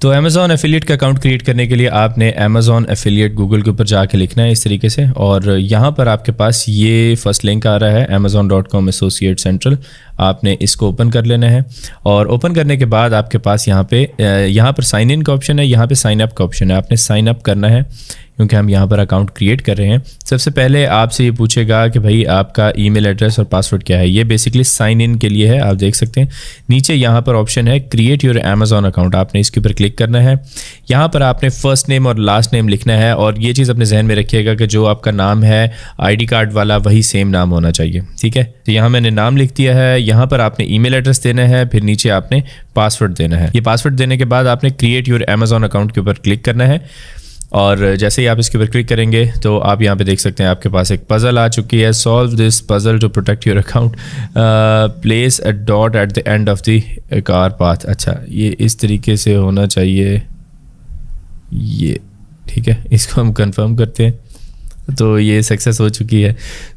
तो Amazon affiliate का account create करने के लिए आपने अमेज़ॉन एफिलिएट गूगल के ऊपर जाके लिखना है इस तरीके से, और यहाँ पर आपके पास ये फर्स्ट लिंक आ रहा है amazon.com एसोसिएट सेंट्रल। आपने इसको ओपन कर लेना है, और ओपन करने के बाद आपके पास यहाँ पर साइन इन का ऑप्शन है, यहाँ पे साइन अप का ऑप्शन है। आपने साइन अप करना है क्योंकि हम यहाँ पर अकाउंट क्रिएट कर रहे हैं। सबसे पहले आपसे ये पूछेगा कि भाई आपका ईमेल एड्रेस और पासवर्ड क्या है। ये बेसिकली साइन इन के लिए है। आप देख सकते हैं नीचे यहाँ पर ऑप्शन है क्रिएट योर अमेज़ॉन अकाउंट। आपने इसके ऊपर क्लिक करना है। यहाँ पर आपने फर्स्ट नेम और लास्ट नेम लिखना है, और ये चीज़ अपने जहन में रखिएगा कि जो आपका नाम है ID कार्ड वाला वही सेम नाम होना चाहिए, ठीक है। तो यहाँ मैंने नाम लिख दिया है। यहाँ पर आपने ईमेल एड्रेस देना है, फिर नीचे आपने पासवर्ड देना है। ये पासवर्ड देने के बाद आपने क्रिएट योर अमेज़ॉन अकाउंट के ऊपर क्लिक करना है, और जैसे ही आप इसके ऊपर क्लिक करेंगे तो आप यहाँ पे देख सकते हैं आपके पास एक पज़ल आ चुकी है। Solve this puzzle to protect your account, place a dot at the end of the car path. अच्छा, ये इस तरीके से होना चाहिए, ये ठीक है। इसको हम कंफर्म करते हैं। तो ये सक्सेस हो चुकी है।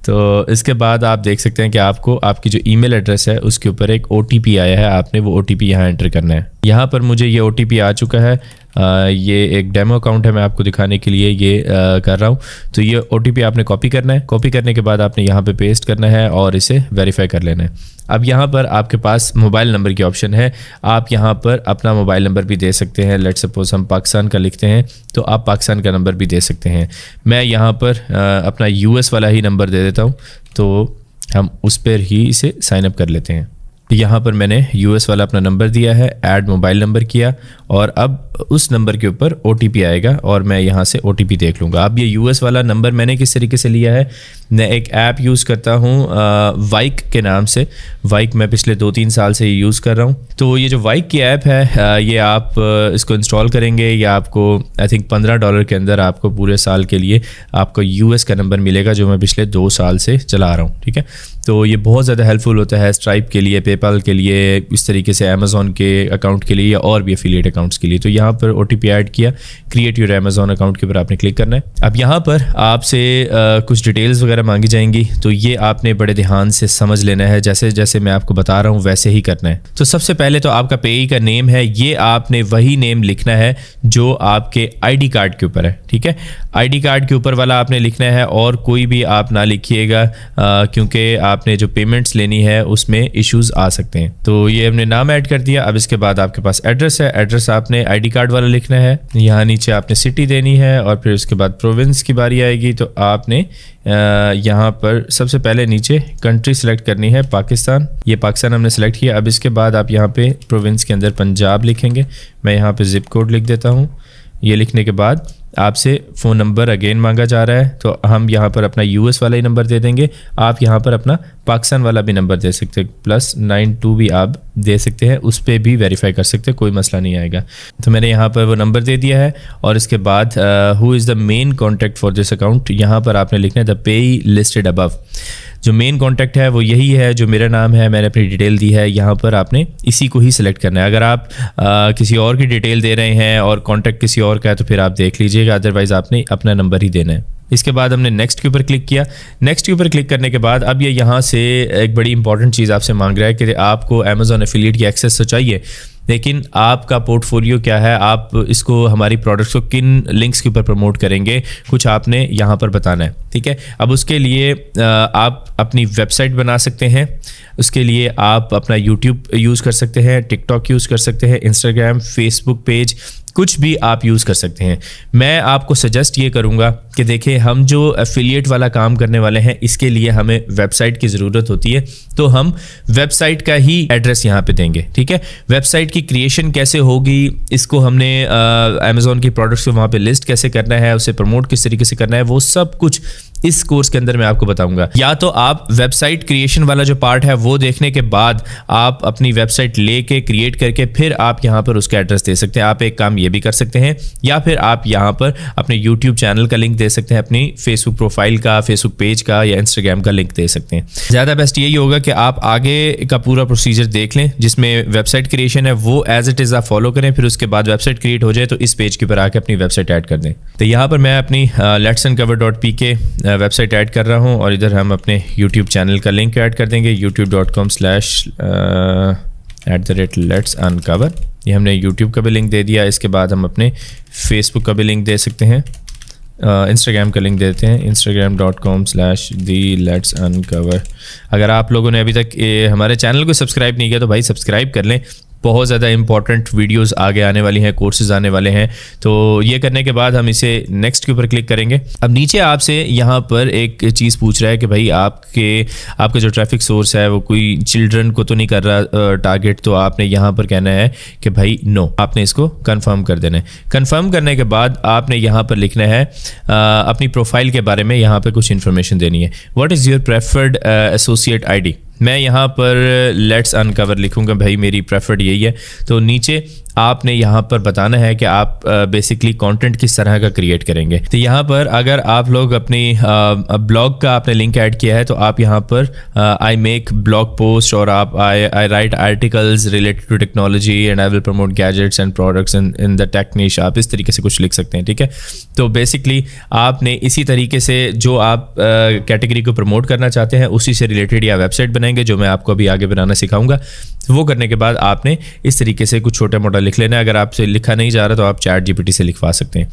तो इसके बाद आप देख सकते हैं कि आपको आपकी जो ईमेल एड्रेस है उसके ऊपर एक OTP आया है। आपने वो OTP यहाँ एंटर करना है। यहाँ पर मुझे ये OTP आ चुका है। ये एक डेमो अकाउंट है, मैं आपको दिखाने के लिए ये कर रहा हूँ। तो ये OTP आपने कॉपी करना है। कॉपी करने के बाद आपने यहाँ पे पेस्ट करना है और इसे वेरीफाई कर लेना है। अब यहाँ पर आपके पास मोबाइल नंबर की ऑप्शन है। आप यहाँ पर अपना मोबाइल नंबर भी दे सकते हैं। लेट्स सपोज हम पाकिस्तान का लिखते हैं तो आप पाकिस्तान का नंबर भी दे सकते हैं। मैं यहाँ पर अपना US वाला ही नंबर दे देता हूँ, तो हम उस पर ही इसे साइन अप कर लेते हैं। यहाँ पर मैंने US वाला अपना नंबर दिया है, ऐड मोबाइल नंबर किया, और अब उस नंबर के ऊपर OTP आएगा और मैं यहाँ से OTP देख लूँगा। अब ये US वाला नंबर मैंने किस तरीके से लिया है, मैं एक ऐप यूज़ करता हूँ वाइक के नाम से। वाइक मैं पिछले 2-3 साल से यूज़ कर रहा हूँ। तो ये जो वाइक की ऐप है ये आप इसको इंस्टॉल करेंगे या आपको आई थिंक $15 के अंदर आपको पूरे साल के लिए आपको US का नंबर मिलेगा, जो मैं पिछले 2 साल से चला रहा हूँ, ठीक है। तो ये बहुत ज़्यादा हेल्पफुल होता है स्ट्राइप के लिए, पेपाल के लिए, इस तरीके से अमेज़ॉन के अकाउंट के लिए या और भी एफिलिएट अकाउंट्स के लिए। तो यहाँ पर OTP ऐड किया, क्रिएट योर अमेज़ॉन अकाउंट के ऊपर आपने क्लिक करना है। अब यहाँ पर आपसे कुछ डिटेल्स वगैरह मांगी जाएंगी, तो ये आपने बड़े ध्यान से समझ लेना है। जैसे जैसे मैं आपको बता रहा हूँ वैसे ही करना है। तो सबसे पहले तो आपका पेई का नेम है, ये आपने वही नेम लिखना है जो आपके ID कार्ड के ऊपर है, ठीक है। ID कार्ड के ऊपर वाला आपने लिखना है, और कोई भी आप ना लिखिएगा क्योंकि आपने जो पेमेंट्स लेनी है उसमें इश्यूज आ सकते हैं। तो ये हमने नाम ऐड कर दिया। अब इसके बाद आपके पास एड्रेस है। एड्रेस आपने ID कार्ड वाला लिखना है। यहाँ नीचे आपने सिटी देनी है, और फिर उसके बाद प्रोविंस की बारी आएगी। तो आपने यहाँ पर सबसे पहले नीचे कंट्री सेलेक्ट करनी है, पाकिस्तान। ये पाकिस्तान हमने सेलेक्ट किया। अब इसके बाद आप यहाँ पे प्रोविंस के अंदर पंजाब लिखेंगे। मैं यहाँ पे जिप कोड लिख देता हूँ। ये लिखने के बाद आपसे फ़ोन नंबर अगेन मांगा जा रहा है, तो हम यहाँ पर अपना US वाला ही नंबर दे देंगे। आप यहाँ पर अपना पाकिस्तान वाला भी नंबर दे सकते हैं, +92 भी आप दे सकते हैं, उस पर भी वेरीफाई कर सकते हैं, कोई मसला नहीं आएगा। तो मैंने यहाँ पर वो नंबर दे दिया है, और इसके बाद who is the main contact for this account, यहाँ पर आपने लिखना है द पेई लिस्टेड अबव। जो मेन कॉन्टैक्ट है वो यही है, जो मेरा नाम है, मैंने अपनी डिटेल दी है, यहाँ पर आपने इसी को ही सिलेक्ट करना है। अगर आप किसी और की डिटेल दे रहे हैं और कॉन्टैक्ट किसी और का है तो फिर आप देख लीजिएगा, अदरवाइज़ आपने अपना नंबर ही देना है। इसके बाद हमने नेक्स्ट के ऊपर क्लिक किया। नेक्स्ट के ऊपर क्लिक करने के बाद अब ये यहाँ से एक बड़ी इंपॉर्टेंट चीज़ आपसे मांग रहा है कि आपको अमेज़ॉन एफिलिएट की एक्सेस तो चाहिए, लेकिन आपका पोर्टफोलियो क्या है, आप इसको हमारी प्रोडक्ट्स को किन लिंक्स के ऊपर प्रमोट करेंगे, कुछ आपने यहाँ पर बताना है, ठीक है। अब उसके लिए आप अपनी वेबसाइट बना सकते हैं। उसके लिए आप अपना YouTube यूज़ कर सकते हैं, TikTok यूज़ कर सकते हैं, Instagram, Facebook पेज, कुछ भी आप यूज़ कर सकते हैं। मैं आपको सजेस्ट ये करूँगा कि देखें, हम जो एफिलिएट वाला काम करने वाले हैं इसके लिए हमें वेबसाइट की ज़रूरत होती है, तो हम वेबसाइट का ही एड्रेस यहाँ पे देंगे, ठीक है। वेबसाइट की क्रिएशन कैसे होगी, इसको हमने अमेज़ॉन की प्रोडक्ट्स को वहाँ पे लिस्ट कैसे करना है, उसे प्रमोट किस तरीके से करना है, वो सब कुछ इस कोर्स के अंदर मैं आपको बताऊंगा। या तो आप वेबसाइट क्रिएशन वाला जो पार्ट है वो देखने के बाद आप अपनी वेबसाइट लेके क्रिएट करके फिर आप यहाँ पर उसका एड्रेस दे सकते हैं। आप एक काम ये भी कर सकते हैं, या फिर आप यहाँ पर अपने YouTube चैनल का लिंक दे सकते हैं, अपनी Facebook प्रोफाइल का, Facebook पेज का या Instagram का लिंक दे सकते हैं। ज़्यादा बेस्ट यही होगा कि आप आगे का पूरा प्रोसीजर देख लें, जिसमें वेबसाइट क्रिएशन है वो एज इट इज़ आप फॉलो करें, फिर उसके बाद वेबसाइट क्रिएट हो जाए तो इस पेज के ऊपर आके अपनी वेबसाइट ऐड कर दें। तो यहाँ पर मैं अपनी letsuncover.pk वेबसाइट ऐड कर रहा हूँ, और इधर हम अपने YouTube चैनल का लिंक ऐड कर देंगे, youtube.com/letsuncover। ये हमने यूट्यूब का भी लिंक दे दिया। इसके बाद हम अपने फेसबुक का भी लिंक दे सकते हैं, इंस्टाग्राम का लिंक देते हैं, instagram.com/the-let's-uncover। अगर आप लोगों ने अभी तक हमारे चैनल को सब्सक्राइब नहीं किया तो भाई सब्सक्राइब कर लें, बहुत ज़्यादा इंपॉर्टेंट वीडियोस आगे आने वाली हैं, कोर्सेज आने वाले हैं। तो ये करने के बाद हम इसे नेक्स्ट के ऊपर क्लिक करेंगे। अब नीचे आपसे यहाँ पर एक चीज़ पूछ रहा है कि भाई आपका जो ट्रैफिक सोर्स है वो कोई चिल्ड्रन को तो नहीं कर रहा टारगेट, तो आपने यहाँ पर कहना है कि भाई नो, आपने इसको कंफर्म कर देना है। कंफर्म करने के बाद आपने यहाँ पर लिखना है अपनी प्रोफाइल के बारे में, यहाँ पर कुछ इन्फॉर्मेशन देनी है। What is your preferred associate ID. मैं यहाँ पर लेट्स अनकवर लिखूँगा, भाई मेरी प्रेफर्ड यही है। तो नीचे आपने यहाँ पर बताना है कि आप बेसिकली कंटेंट किस तरह का क्रिएट करेंगे। तो यहाँ पर अगर आप लोग अपनी ब्लॉग का आपने लिंक ऐड किया है तो आप यहाँ पर आई मेक ब्लॉग पोस्ट और आप I write articles related to technology and I will promote gadgets and products in the tech niche, आप इस तरीके से कुछ लिख सकते हैं, ठीक है। तो बेसिकली आपने इसी तरीके से जो आप कैटेगरी को प्रमोट करना चाहते हैं उसी से रिलेटेड या वेबसाइट बनाएंगे, जो मैं आपको अभी आगे बनाना सिखाऊंगा। वो करने के बाद आपने इस तरीके से कुछ छोटा मोटा लिख लेना है। अगर आपसे लिखा नहीं जा रहा तो आप चैट जीपीटी से लिखवा सकते हैं।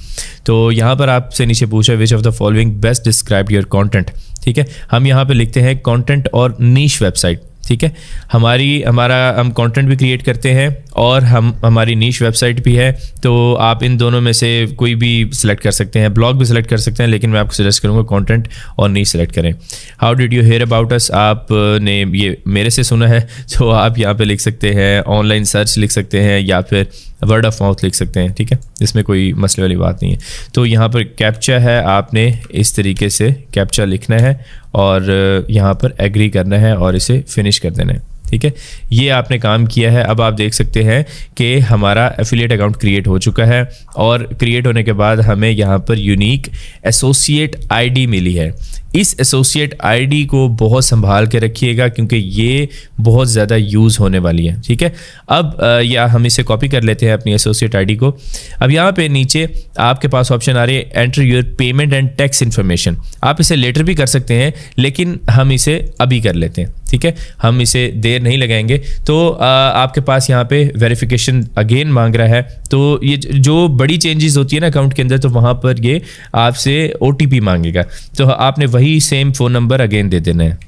तो यहाँ पर आपसे नीचे पूछा which of the following best describe your content, ठीक है। हम यहाँ पे लिखते हैं कंटेंट और नीश वेबसाइट, ठीक है। हम कंटेंट भी क्रिएट करते हैं और हमारी नीश वेबसाइट भी है, तो आप इन दोनों में से कोई भी सिलेक्ट कर सकते हैं, ब्लॉग भी सिलेक्ट कर सकते हैं, लेकिन मैं आपको सजेस्ट करूंगा कंटेंट और नीश सेलेक्ट करें। How did you hear about us, आपने ये मेरे से सुना है तो आप यहाँ पे लिख सकते हैं, ऑनलाइन सर्च लिख सकते हैं या फिर वर्ड ऑफ माउथ लिख सकते हैं, ठीक है। इसमें कोई मसले वाली बात नहीं है। तो यहाँ पर कैप्चा है, आपने इस तरीके से कैप्चा लिखना है और यहाँ पर एग्री करना है और इसे फिनिश कर देना है, ठीक है। ये आपने काम किया है। अब आप देख सकते हैं कि हमारा एफिलिएट अकाउंट क्रिएट हो चुका है और क्रिएट होने के बाद हमें यहाँ पर यूनिक एसोसिएट आईडी मिली है। इस एसोसिएट आईडी को बहुत संभाल के रखिएगा क्योंकि ये बहुत ज़्यादा यूज़ होने वाली है, ठीक है। अब या हम इसे कॉपी कर लेते हैं अपनी एसोसिएट आईडी को। अब यहाँ पे नीचे आपके पास ऑप्शन आ रही है enter your payment and tax information. आप इसे लेटर भी कर सकते हैं लेकिन हम इसे अभी कर लेते हैं, ठीक है। हम इसे देर नहीं लगाएंगे। तो आपके पास यहाँ पे वेरिफिकेशन अगेन मांग रहा है। तो ये जो बड़ी चेंजेस होती है ना अकाउंट के अंदर, तो वहाँ पर ये आपसे OTP मांगेगा, तो आपने वही same phone number again they देना है।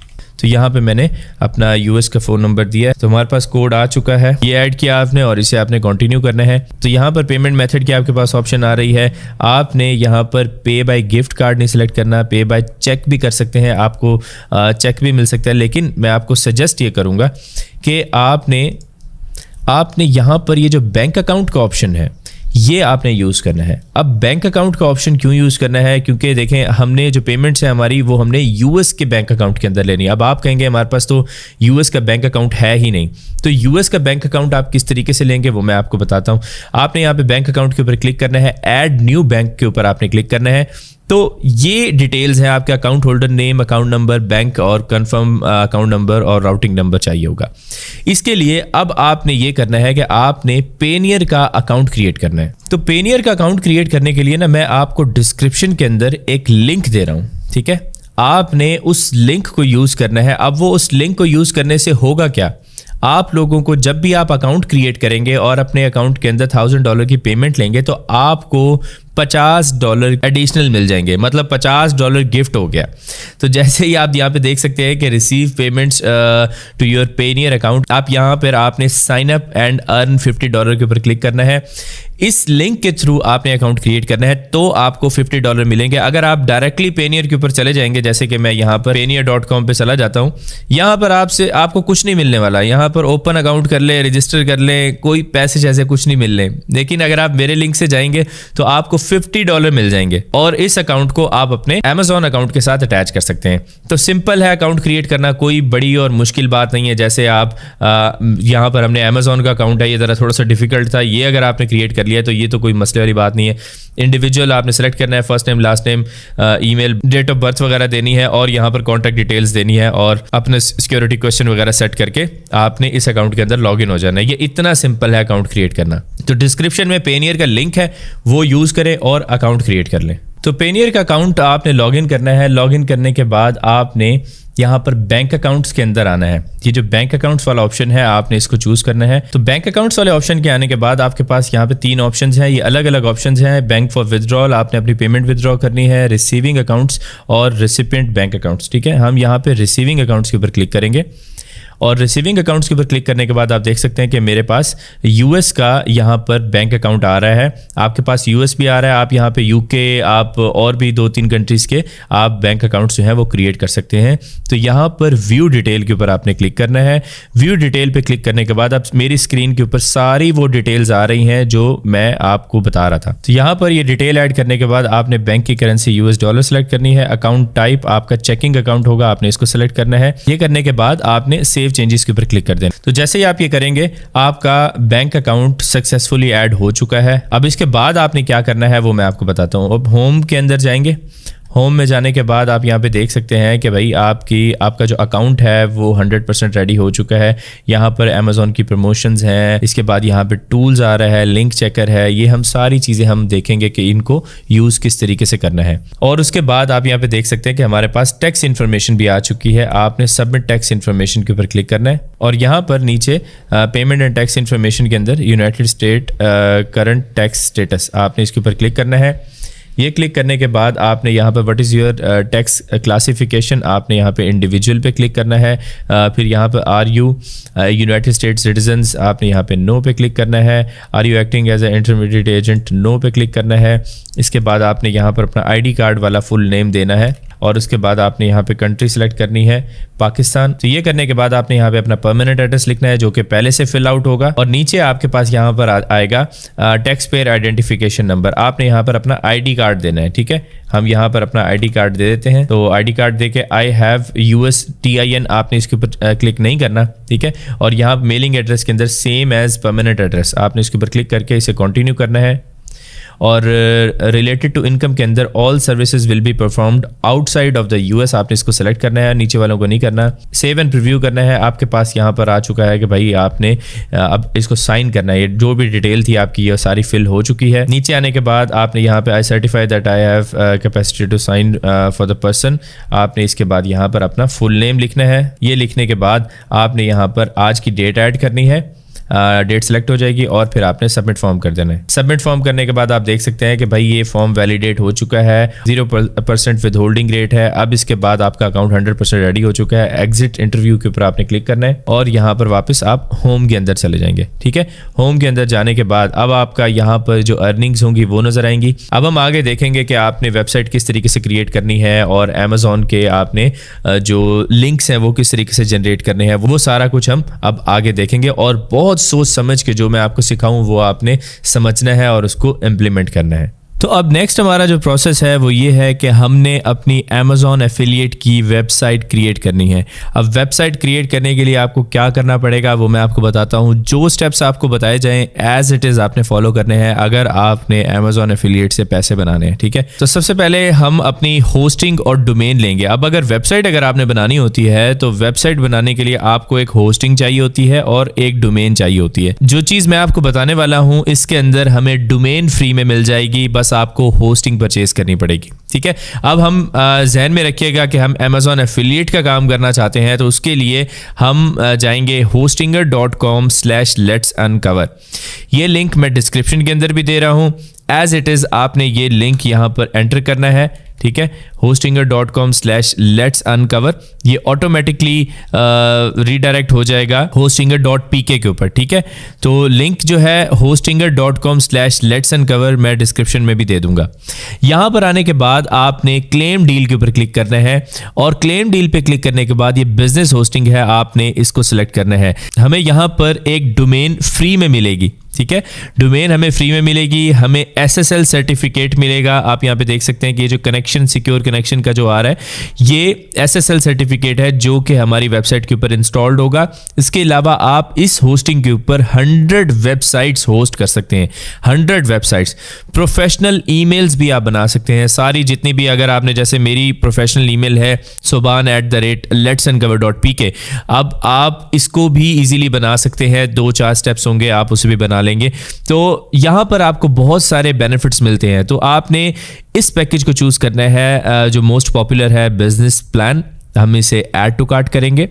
तो यहाँ पे मैंने अपना US का फ़ोन नंबर दिया है। तो हमारे पास कोड आ चुका है, ये ऐड किया आपने और इसे आपने कंटिन्यू करना है। तो यहाँ पर पेमेंट मेथड की आपके पास ऑप्शन आ रही है। आपने यहाँ पर पे बाय गिफ्ट कार्ड नहीं सिलेक्ट करना, पे बाय चेक भी कर सकते हैं, आपको चेक भी मिल सकता है, लेकिन मैं आपको सजेस्ट ये करूँगा कि आपने यहाँ पर ये जो बैंक अकाउंट का ऑप्शन है ये आपने यूज़ करना है। अब बैंक अकाउंट का ऑप्शन क्यों यूज़ करना है, क्योंकि देखें हमने जो पेमेंट्स है हमारी वो हमने US के बैंक अकाउंट के अंदर लेनी है। अब आप कहेंगे हमारे पास तो US का बैंक अकाउंट है ही नहीं, तो US का बैंक अकाउंट आप किस तरीके से लेंगे वो मैं आपको बताता हूँ। आपने यहाँ पे बैंक अकाउंट के ऊपर क्लिक करना है, ऐड न्यू बैंक के ऊपर आपने क्लिक करना है। तो ये डिटेल्स है, आपके account holder name, account number, bank और कंफर्म अकाउंट नंबर और राउटिंग नंबर चाहिए होगा। इसके लिए अब आपने ये करना है कि आपने पेनियर का अकाउंट क्रिएट करना है। तो पेनियर का अकाउंट क्रिएट करने के लिए ना मैं आपको डिस्क्रिप्शन के अंदर एक लिंक दे रहा हूँ, ठीक है। आपने उस लिंक को यूज़ करना है। अब वो उस लिंक को यूज़ करने से होगा क्या, आप लोगों को जब भी आप अकाउंट क्रिएट करेंगे और अपने अकाउंट के अंदर $1000 की पेमेंट लेंगे तो आपको $50 एडिशनल मिल जाएंगे, मतलब $50 गिफ्ट हो गया। तो जैसे ही आप यहाँ पे देख सकते हैं कि receive payments to your Payoneer account, आप यहाँ पर आपने साइन अप एंड अर्न $50 के ऊपर क्लिक करना है। इस लिंक के थ्रू आपने अकाउंट क्रिएट करना है तो आपको $50 मिलेंगे। अगर आप डायरेक्टली पेनियर के ऊपर चले जाएंगे, जैसे कि मैं यहाँ पर payoneer.com पे चला जाता हूँ, यहाँ पर आपको कुछ नहीं मिलने वाला। यहाँ पर ओपन अकाउंट कर ले, रजिस्टर कर ले, कोई पैसे जैसे कुछ नहीं मिलने। लेकिन अगर आप मेरे लिंक से जाएंगे तो आपको $50 मिल जाएंगे और इस अकाउंट को आप अपने Amazon अकाउंट के साथ अटैच कर सकते हैं। तो सिंपल है अकाउंट क्रिएट करना, कोई बड़ी और मुश्किल बात नहीं है। जैसे आप यहाँ पर हमने Amazon का अकाउंट है, ये ज़रा थोड़ा सा डिफिकल्ट था, ये अगर आपने क्रिएट कर लिया तो ये तो कोई मसले वाली बात नहीं है। इंडिविजुअल आपने सेलेक्ट करना है, first name, last name, email, date of birth वगैरह देनी है और यहाँ पर कॉन्टैक्ट डिटेल्स देनी है और अपने सिक्योरिटी क्वेश्चन वगैरह सेट करके आपने इस अकाउंट के अंदर लॉगिन हो जाना है। ये इतना सिंपल है अकाउंट क्रिएट करना। तो डिस्क्रिप्शन में पेनियर का लिंक है, वो यूज़ करें और अकाउंट क्रिएट कर लें। तो पेनियर का अकाउंट आपने लॉगिन करना है। लॉगिन करने के बाद आपने यहाँ पर बैंक अकाउंट्स के अंदर आना है। ये जो बैंक अकाउंट्स वाला ऑप्शन है आपने इसको चूज करना है। तो बैंक अकाउंट्स वाले ऑप्शन के आने के बाद आपके पास यहाँ पे 3 ऑप्शंस हैं। ये अलग अलग ऑप्शंस हैं। बैंक फॉर विदड्रॉल, आपने अपनी पेमेंट विदड्रॉ करनी है, रिसीविंग अकाउंट्स और रेसिपिएंट बैंक अकाउंट्स। ठीक है, हम यहाँ पे रिसीविंग अकाउंट्स के ऊपर क्लिक करेंगे और रिसीविंग अकाउंट्स के ऊपर क्लिक करने के बाद आप देख सकते हैं कि मेरे पास यूएस का यहाँ पर बैंक अकाउंट आ रहा है। आपके पास यूएस भी आ रहा है। आप यहाँ पे यूके, आप और भी 2-3 कंट्रीज़ के आप बैंक अकाउंट्स जो हैं वो क्रिएट कर सकते हैं। तो यहाँ पर व्यू डिटेल के ऊपर आपने क्लिक करना है। व्यू डिटेल पे क्लिक करने के बाद अब मेरी स्क्रीन के ऊपर सारी वो डिटेल्स आ रही हैं जो मैं आपको बता रहा था। तो यहाँ पर ये डिटेल ऐड करने के बाद आपने बैंक की करेंसी यूएस डॉलर सेलेक्ट करनी है। अकाउंट टाइप आपका चेकिंग अकाउंट होगा, आपने इसको सेलेक्ट करना है। ये करने के बाद आपने सेव चेंजेस के ऊपर क्लिक कर देना। तो जैसे ही आप ये करेंगे आपका बैंक अकाउंट सक्सेसफुली ऐड हो चुका है। अब इसके बाद आपने क्या करना है वो मैं आपको बताता हूँ। अब होम के अंदर जाएंगे। होम में जाने के बाद आप यहाँ पे देख सकते हैं कि भाई आपका जो अकाउंट है वो 100% रेडी हो चुका है। यहाँ पर अमेज़ॉन की प्रमोशंस हैं, इसके बाद यहाँ पे टूल्स आ रहा है, लिंक चेकर है। ये हम सारी चीज़ें हम देखेंगे कि इनको यूज़ किस तरीके से करना है। और उसके बाद आप यहाँ पे देख सकते हैं कि हमारे पास टैक्स इन्फॉर्मेशन भी आ चुकी है। आपने सबमिट टैक्स इन्फॉर्मेशन के ऊपर क्लिक करना है और यहाँ पर नीचे पेमेंट एंड टैक्स इन्फॉर्मेशन के अंदर United state current tax status, आपने इसके ऊपर क्लिक करना है। ये क्लिक करने के बाद आपने यहाँ पर what is your tax classification, आपने यहाँ पे इंडिविजुअल पे क्लिक करना है। फिर यहाँ पर are you United States citizens, आपने यहाँ पे नो पे क्लिक करना है। Are you acting as a intermediate agent, no पे क्लिक करना है। इसके बाद आपने यहाँ पर अपना आईडी कार्ड वाला फुल नेम देना है और उसके बाद आपने यहाँ पे कंट्री सेलेक्ट करनी है पाकिस्तान। तो ये करने के बाद आपने यहाँ पे अपना परमानेंट एड्रेस लिखना है जो कि पहले से फिल आउट होगा और नीचे आपके पास यहाँ पर आएगा टैक्स पेयर आइडेंटिफिकेशन नंबर, आपने यहाँ पर अपना आईडी कार्ड देना है। ठीक है, हम यहाँ पर अपना आईडी कार्ड दे देते हैं। तो आईडी कार्ड दे के आई हैव USTIN, आपने इसके ऊपर क्लिक नहीं करना। ठीक है, और यहाँ मेलिंग एड्रेस के अंदर सेम एज परमानेंट एड्रेस, आपने इसके ऊपर क्लिक करके इसे कंटिन्यू करना है। और रिलेटेड टू इनकम के अंदर all services will be performed outside of the US, आपने इसको सेलेक्ट करना है, नीचे वालों को नहीं करना। सेव एंड प्रीव्यू करना है। आपके पास यहाँ पर आ चुका है कि भाई आपने अब इसको साइन करना है। ये जो भी डिटेल थी आपकी ये सारी फिल हो चुकी है। नीचे आने के बाद आपने यहाँ पे I certify that I have capacity to sign for the person, आपने इसके बाद यहाँ पर अपना फुल नेम लिखना है। ये लिखने के बाद आपने यहाँ पर आज की डेट ऐड करनी है, डेट सेलेक्ट हो जाएगी और फिर आपने सबमिट फॉर्म कर देना है। सबमिट फॉर्म करने के बाद आप देख सकते हैं कि भाई ये फॉर्म वैलिडेट हो चुका है, 0% विद होल्डिंग रेट है। अब इसके बाद आपका अकाउंट 100% रेडी हो चुका है। एग्जिट इंटरव्यू के ऊपर आपने क्लिक करना है और यहाँ पर वापस आप होम के अंदर चले जाएंगे। ठीक है, होम के अंदर जाने के बाद अब आपका यहाँ पर जो अर्निंग्स होंगी वो नजर आएंगी। अब हम आगे देखेंगे कि आपने वेबसाइट किस तरीके से क्रिएट करनी है और अमेज़ॉन के आपने जो लिंक्स हैं वो किस तरीके से जनरेट करने हैं, वो सारा कुछ हम अब आगे देखेंगे। और बहुत सोच समझ के जो मैं आपको सिखाऊं वो आपने समझना है और उसको इम्प्लीमेंट करना है। तो अब नेक्स्ट हमारा जो प्रोसेस है वो ये है कि हमने अपनी अमेज़ॉन एफिलिएट की वेबसाइट क्रिएट करनी है। अब वेबसाइट क्रिएट करने के लिए आपको क्या करना पड़ेगा वो मैं आपको बताता हूँ। जो स्टेप्स आपको बताए जाएं एज इट इज़ आपने फॉलो करने हैं अगर आपने अमेज़ॉन एफिलिएट से पैसे बनाने हैं। ठीक है, तो सबसे पहले हम अपनी होस्टिंग और डोमेन लेंगे। अब अगर आपने बनानी होती है तो वेबसाइट बनाने के लिए आपको एक होस्टिंग चाहिए होती है और एक डोमेन चाहिए होती है। जो चीज़ मैं आपको बताने वाला हूँ इसके अंदर हमें डोमेन फ्री में मिल जाएगी, बस आपको होस्टिंग परचेज करनी पड़ेगी। ठीक है, अब हम जहन में रखिएगा कि हम अमेज़ॉन एफिलिएट का काम करना चाहते हैं तो उसके लिए हम जाएंगे hostinger.com/let's-uncover। ये लिंक मैं डिस्क्रिप्शन के अंदर भी दे रहा हूं। एज इट इज़ आपने ये लिंक यहां पर एंटर करना है। ठीक है, hostinger.com/let's-uncover, ये ऑटोमेटिकली रीडायरेक्ट हो जाएगा hostinger.pk के ऊपर। ठीक है, तो लिंक जो है hostinger.com/let's-uncover मैं डिस्क्रिप्शन में भी दे दूंगा। यहाँ पर आने के बाद आपने क्लेम डील के ऊपर क्लिक करना है और क्लेम डील पे क्लिक करने के बाद ये बिजनेस होस्टिंग है, आपने इसको सिलेक्ट करना है। हमें यहाँ पर एक डोमेन फ्री में मिलेगी। ठीक है, डोमेन हमें फ्री में मिलेगी, हमें SSL सर्टिफिकेट मिलेगा। आप यहाँ पे देख सकते हैं कि ये जो कनेक्शन सिक्योर कनेक्शन का जो आ रहा है ये SSL सर्टिफिकेट है जो कि हमारी वेबसाइट के ऊपर इंस्टॉल्ड होगा। इसके अलावा आप इस होस्टिंग के ऊपर 100 वेबसाइट्स होस्ट कर सकते हैं। 100 वेबसाइट्स, प्रोफेशनल ईमेल्स भी आप बना सकते हैं। सारी जितनी भी, अगर आपने जैसे मेरी प्रोफेशनल ईमेल है soban@letsuncover.pk, अब आप इसको भी इजीली बना सकते हैं। 2-4 स्टेप्स होंगे, आप उसे भी बना लेंगे। तो यहाँ पर आपको बहुत सारे बेनिफिट्स मिलते हैं। तो आपने इस पैकेज को चूज़ करना है जो मोस्ट पॉपुलर है, बिजनेस प्लान। हम इसे ऐड टू कार्ट करेंगे।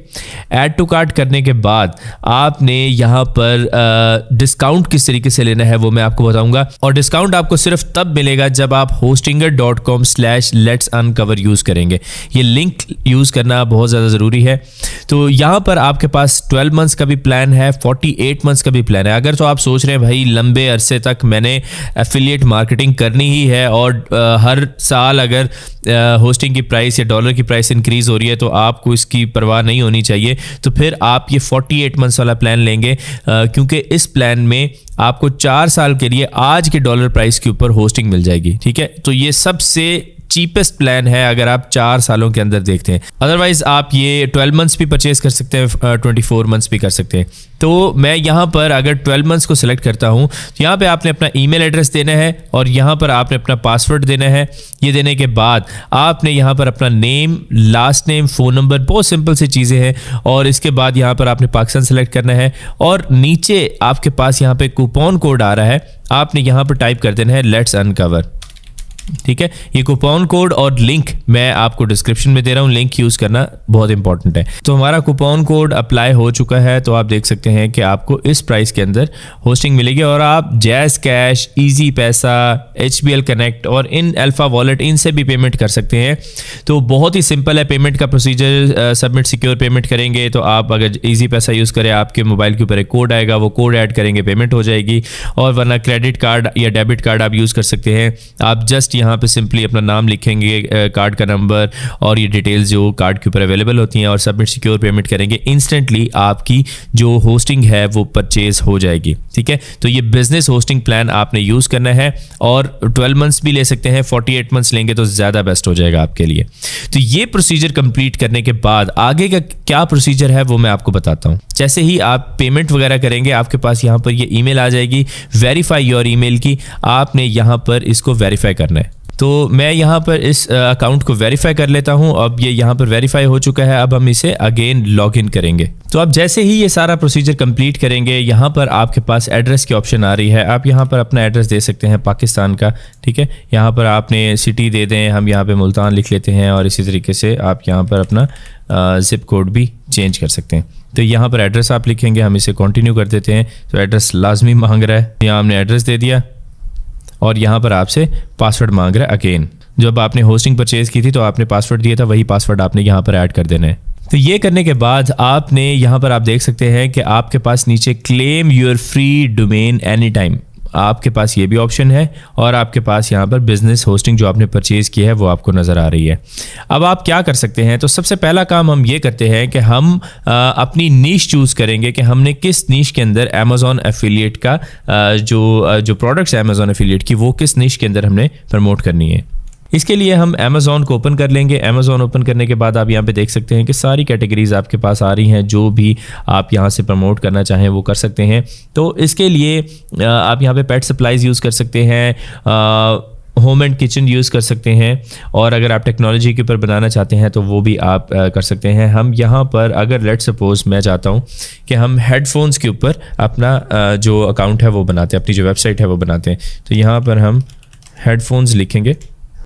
ऐड टू कार्ट करने के बाद आपने यहाँ पर डिस्काउंट किस तरीके से लेना है वो मैं आपको बताऊंगा, और डिस्काउंट आपको सिर्फ तब मिलेगा जब आप hostinger.com/letsuncover यूज़ करेंगे। ये लिंक यूज़ करना बहुत ज़्यादा ज़रूरी है। तो यहाँ पर आपके पास 12 मंथ्स का भी प्लान है, 48 मंथ्स का भी प्लान है। अगर तो आप सोच रहे हैं भाई लंबे अरसे तक मैंने एफिलिएट मार्केटिंग करनी ही है और हर साल अगर होस्टिंग की प्राइस या डॉलर की प्राइस इंक्रीज हो रही है तो आपको इसकी परवाह नहीं होनी चाहिए, तो फिर आप ये 48 मंथ्स वाला प्लान लेंगे, क्योंकि इस प्लान में आपको 4 साल के लिए आज के डॉलर प्राइस के ऊपर होस्टिंग मिल जाएगी। ठीक है, तो ये सबसे चीपेस्ट प्लान है अगर आप 4 सालों के अंदर देखते हैं। अदरवाइज आप ये 12 मंथ्स भी परचेज कर सकते हैं, 24 मंथ्स भी कर सकते हैं। तो मैं यहाँ पर अगर 12 मंथ्स को सिलेक्ट करता हूँ तो यहाँ पे आपने अपना ईमेल एड्रेस देना है और यहाँ पर आपने अपना पासवर्ड देना है। ये देने के बाद आपने यहाँ पर अपना name, last name, phone number, बहुत सिंपल सी चीज़ें हैं, और इसके बाद यहाँ पर आपने पाकिस्तान सेलेक्ट करना है और नीचे आपके पास यहाँ पे कूपन कोड आ रहा है, आपने यहाँ पर टाइप कर देना है लेट्स अनकवर। ठीक है, ये कूपन कोड और लिंक मैं आपको डिस्क्रिप्शन में दे रहा हूँ, लिंक यूज़ करना बहुत इंपॉर्टेंट है। तो हमारा कूपन कोड अप्लाई हो चुका है, तो आप देख सकते हैं कि आपको इस प्राइस के अंदर होस्टिंग मिलेगी और आप जैज़ कैश, इजी पैसा, HBL कनेक्ट और इन अल्फा वॉलेट इनसे भी पेमेंट कर सकते हैं। तो बहुत ही सिंपल है पेमेंट का प्रोसीजर। सबमिट सिक्योर पेमेंट करेंगे तो आप अगर इजी पैसा यूज़ करें, आपके मोबाइल के ऊपर एक कोड आएगा, वो कोड ऐड करेंगे, पेमेंट हो जाएगी। और वरना क्रेडिट कार्ड या डेबिट कार्ड आप यूज़ कर सकते हैं। आप जस्ट यहाँ पे सिंपली अपना नाम लिखेंगे, कार्ड का नंबर और ये डिटेल्स जो कार्ड के ऊपर अवेलेबल होती हैं और सबमिट सिक्योर पेमेंट करेंगे, इंस्टेंटली आपकी जो होस्टिंग है वो परचेज हो जाएगी। ठीक है, तो ये बिजनेस होस्टिंग प्लान आपने यूज़ करना है और 12 मंथ्स भी ले सकते हैं, 48 मंथ्स लेंगे तो ज़्यादा बेस्ट हो जाएगा आपके लिए। तो ये प्रोसीजर कंप्लीट करने के बाद आगे का क्या प्रोसीजर है वो मैं आपको बताता हूँ। जैसे ही आप पेमेंट वगैरह करेंगे आपके पास यहाँ पर ये ईमेल आ जाएगी वेरीफाई योर ईमेल की, आपने यहाँ पर इसको वेरीफाई करना है। तो मैं यहाँ पर इस अकाउंट को वेरीफाई कर लेता हूँ। अब ये यहाँ पर वेरीफाई हो चुका है, अब हम इसे अगेन लॉगिन करेंगे। तो अब जैसे ही ये सारा प्रोसीजर कंप्लीट करेंगे, यहाँ पर आपके पास एड्रेस की ऑप्शन आ रही है। आप यहाँ पर अपना एड्रेस दे सकते हैं पाकिस्तान का। ठीक है, यहाँ पर आपने सिटी दे दें, हम यहाँ पे मुल्तान लिख लेते हैं, और इसी तरीके से आप यहाँ पर अपना ज़िप कोड भी चेंज कर सकते हैं। तो यहाँ पर एड्रेस आप लिखेंगे, हम इसे कंटिन्यू कर देते हैं। तो एड्रेस लाजमी मांग रहा है, यहाँ हमने एड्रेस दे दिया और यहाँ पर आपसे पासवर्ड मांग रहा है अगेन। जब आपने होस्टिंग परचेज की थी तो आपने पासवर्ड दिया था, वही पासवर्ड आपने यहाँ पर ऐड कर देना है। तो ये करने के बाद आपने यहाँ पर आप देख सकते हैं कि आपके पास नीचे claim your free domain any time, आपके पास ये भी ऑप्शन है, और आपके पास यहाँ पर बिजनेस होस्टिंग जो आपने परचेज की है वो आपको नज़र आ रही है। अब आप क्या कर सकते हैं, तो सबसे पहला काम हम ये करते हैं कि हम अपनी नीश चूज़ करेंगे कि हमने किस नीश के अंदर अमेज़ॉन एफिलिएट का जो प्रोडक्ट्स है अमेज़ॉन एफिलिएट की, वो किस नीश के अंदर हमने प्रमोट करनी है। इसके लिए हम अमेज़ॉन को ओपन कर लेंगे। अमेज़ॉन ओपन करने के बाद आप यहाँ पे देख सकते हैं कि सारी कैटेगरीज आपके पास आ रही हैं, जो भी आप यहाँ से प्रमोट करना चाहें वो कर सकते हैं। तो इसके लिए आप यहाँ पे पेट सप्लाईज़ यूज़ कर सकते हैं, होम एंड किचन यूज़ कर सकते हैं, और अगर आप टेक्नोलॉजी के ऊपर बनाना चाहते हैं तो वो भी आप कर सकते हैं। हम यहाँ पर अगर लेट सपोज मैं चाहता हूँ कि हम हेडफोन्स के ऊपर अपना जो अकाउंट है वो बनाते हैं, अपनी जो वेबसाइट है वो बनाते हैं, तो यहाँ पर हम हेडफोन्स लिखेंगे।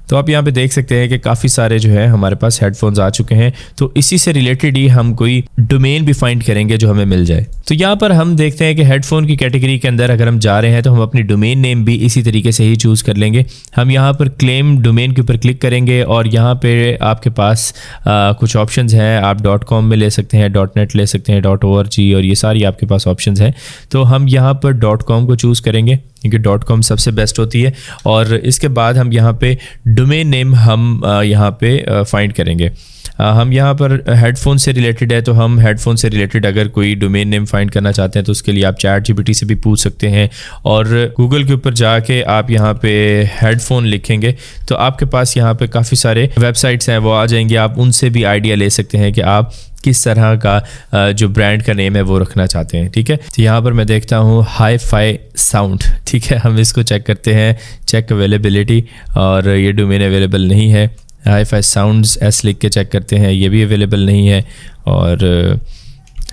तो आप यहाँ पे देख सकते हैं कि काफ़ी सारे जो है हमारे पास हेडफोन्स आ चुके हैं। तो इसी से रिलेटेड ही हम कोई डोमेन भी फाइंड करेंगे जो हमें मिल जाए। तो यहाँ पर हम देखते हैं कि हेडफोन की कैटेगरी के अंदर अगर हम जा रहे हैं तो हम अपनी डोमेन नेम भी इसी तरीके से ही चूज़ कर लेंगे। हम यहाँ पर क्लेम डोमेन के ऊपर क्लिक करेंगे और यहाँ पे आपके पास कुछ ऑप्शंस हैं। आप .com में ले सकते हैं, .net ले सकते हैं, .org, और ये सारी आपके पास ऑप्शंस हैं। तो हम यहाँ पर .com को चूज़ करेंगे क्योंकि .com सबसे बेस्ट होती है, और इसके बाद हम यहाँ पे डोमेन नेम हम यहाँ पे फाइंड करेंगे। हम यहाँ पर हेडफोन से रिलेटेड है, तो हम हेडफोन से रिलेटेड अगर कोई डोमेन नेम फाइंड करना चाहते हैं तो उसके लिए आप ChatGPT से भी पूछ सकते हैं, और गूगल के ऊपर जाके आप यहाँ पे हेडफोन लिखेंगे तो आपके पास यहाँ पे काफ़ी सारे वेबसाइट्स हैं वो आ जाएंगे। आप उनसे भी आइडिया ले सकते हैं कि आप किस तरह का जो ब्रांड का नेम है वो रखना चाहते हैं। ठीक है, तो यहाँ पर मैं देखता हूँ हाई-फाई साउंड। ठीक है, हम इसको चेक करते हैं, चेक अवेलेबिलिटी, और ये डोमेन अवेलेबल नहीं है। हाई-फाई साउंड्स एस लिख के चेक करते हैं, ये भी अवेलेबल नहीं है। और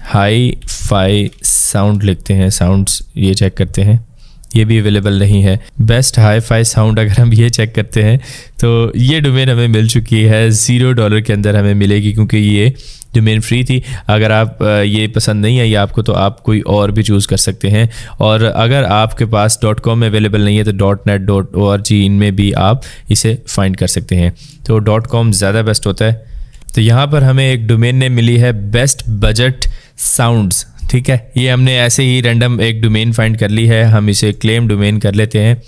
हाई फाई साउंड लिखते हैं, साउंड्स ये चेक करते हैं, ये भी अवेलेबल नहीं है। बेस्ट हाई फाई साउंड अगर हम ये चेक करते हैं तो ये डोमेन हमें मिल चुकी है, $0 के अंदर हमें मिलेगी, क्योंकि ये डोमेन फ्री थी। अगर आप ये पसंद नहीं आई आपको तो आप कोई और भी चूज़ कर सकते हैं। और अगर आपके पास .com में अवेलेबल नहीं है तो .net .org इनमें भी आप इसे फाइंड कर सकते हैं। तो .com ज़्यादा बेस्ट होता है। तो यहाँ पर हमें एक डोमेन नेम मिली है बेस्ट बजट साउंड्स, ठीक है। ये हमने ऐसे ही रैंडम एक डोमेन फाइंड कर ली है, हम इसे क्लेम डोमेन कर लेते हैं।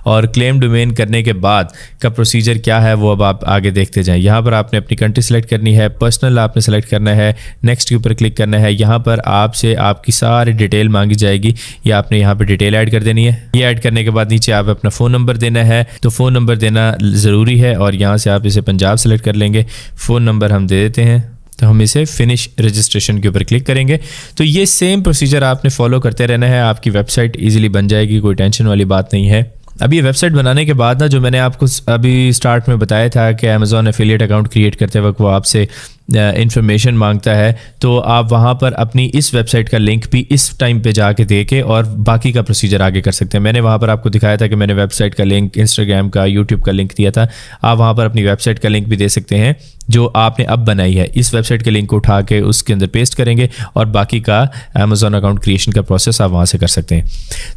और क्लेम डोमेन करने के बाद का प्रोसीजर क्या है वो अब आप आगे देखते जाएं। यहाँ पर आपने अपनी कंट्री सेलेक्ट करनी है, पर्सनल आपने सेलेक्ट करना है, नेक्स्ट के ऊपर क्लिक करना है। यहाँ पर आपसे आपकी सारी डिटेल मांगी जाएगी, ये आपने यहाँ पर डिटेल ऐड कर देनी है। ये ऐड करने के बाद नीचे आप अपना फ़ोन नंबर देना है, तो फ़ोन नंबर देना ज़रूरी है। और यहाँ से आप इसे पंजाब सेलेक्ट कर लेंगे, फ़ोन नंबर हम दे देते हैं, तो हम इसे फिनिश रजिस्ट्रेशन के ऊपर क्लिक करेंगे। तो ये सेम प्रोसीजर आपने फॉलो करते रहना है, आपकी वेबसाइट इजीली बन जाएगी, कोई टेंशन वाली बात नहीं है। अब ये वेबसाइट बनाने के बाद ना, जो मैंने आपको अभी स्टार्ट में बताया था कि अमेज़ॉन एफिलिएट अकाउंट क्रिएट करते वक्त वो आपसे इन्फॉर्मेशन मांगता है, तो आप वहाँ पर अपनी इस वेबसाइट का लिंक भी इस टाइम पे जाके दे के और बाकी का प्रोसीजर आगे कर सकते हैं। मैंने वहाँ पर आपको दिखाया था कि मैंने वेबसाइट का लिंक, इंस्टाग्राम का, यूट्यूब का लिंक दिया था। आप वहाँ पर अपनी वेबसाइट का लिंक भी दे सकते हैं जो आपने अब बनाई है। इस वेबसाइट के लिंक को उठा के उसके अंदर पेस्ट करेंगे और बाकी का अमेज़ॉन अकाउंट क्रिएशन का प्रोसेस आप वहाँ से कर सकते हैं।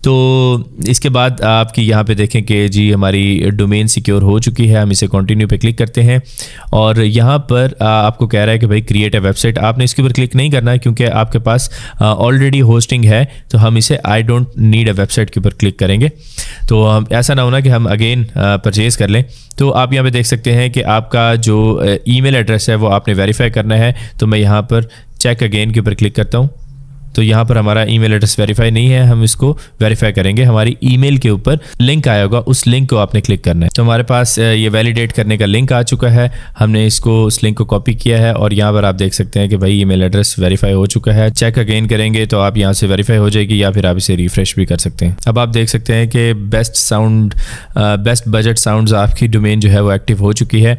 तो इसके बाद आपकी यहाँ पे देखें कि जी हमारी डोमेन सिक्योर हो चुकी है, हम इसे कंटिन्यू पे क्लिक करते हैं। और यहाँ पर आपको कह रहा है कि भाई क्रिएट अ वेबसाइट, आपने इसके ऊपर क्लिक नहीं करना है क्योंकि आपके पास ऑलरेडी होस्टिंग है। तो हम इसे I don't need a website के ऊपर क्लिक करेंगे। तो हम ऐसा ना होना कि हम अगेन परचेज़ कर लें। तो आप यहाँ पे देख सकते हैं कि आपका जो ईमेल एड्रेस है वो आपने वेरीफाई करना है। तो मैं यहाँ पर चेक अगेन के ऊपर क्लिक करता हूँ। तो यहाँ पर हमारा ईमेल एड्रेस वेरीफाई नहीं है, हम इसको वेरीफाई करेंगे। हमारी ईमेल के ऊपर लिंक आया होगा, उस लिंक को आपने क्लिक करना है। तो हमारे पास ये वैलिडेट करने का लिंक आ चुका है, हमने इसको उस लिंक को कॉपी किया है और यहाँ पर आप देख सकते हैं कि भाई ईमेल एड्रेस वेरीफाई हो चुका है। चेक अगेन करेंगे तो आप यहाँ से वेरीफाई हो जाएगी, या फिर आप इसे रिफ्रेश भी कर सकते हैं। अब आप देख सकते हैं कि बेस्ट बजट साउंड्स आपकी डोमेन जो है वो एक्टिव हो चुकी है।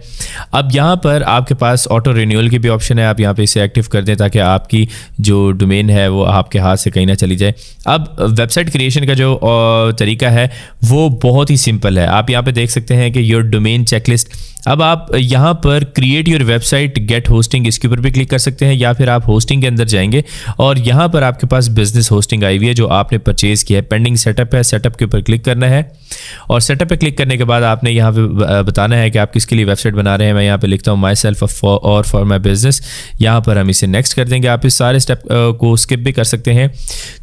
अब यहाँ पर आपके पास ऑटो रिन्यूअल की भी ऑप्शन है, आप यहाँ पे इसे एक्टिव कर दें ताकि आपकी जो डोमेन है वो आपके हाथ से कहीं ना चली जाए। अब वेबसाइट क्रिएशन का जो तरीका है वो बहुत ही सिंपल है। आप यहाँ पे देख सकते हैं कि योर डोमेन चेकलिस्ट। अब आप यहाँ पर create your website get hosting, इसके ऊपर भी क्लिक कर सकते हैं, या फिर आप होस्टिंग के अंदर जाएंगे और यहाँ पर आपके पास बिजनेस होस्टिंग आई हुई है जो आपने परचेज किया है। पेंडिंग सेटअप है, सेटअप के ऊपर क्लिक करना है और सेटअप पे क्लिक करने के बाद आपने यहाँ पे बताना है कि आप किसके लिए वेबसाइट बना रहे हैं। मैं यहाँ पे लिखता हूँ माई सेल्फ और फॉर माई बिजनेस। यहाँ पर हम इसे नेक्स्ट कर देंगे। आप इस सारे स्टेप को स्किप भी कर सकते हैं,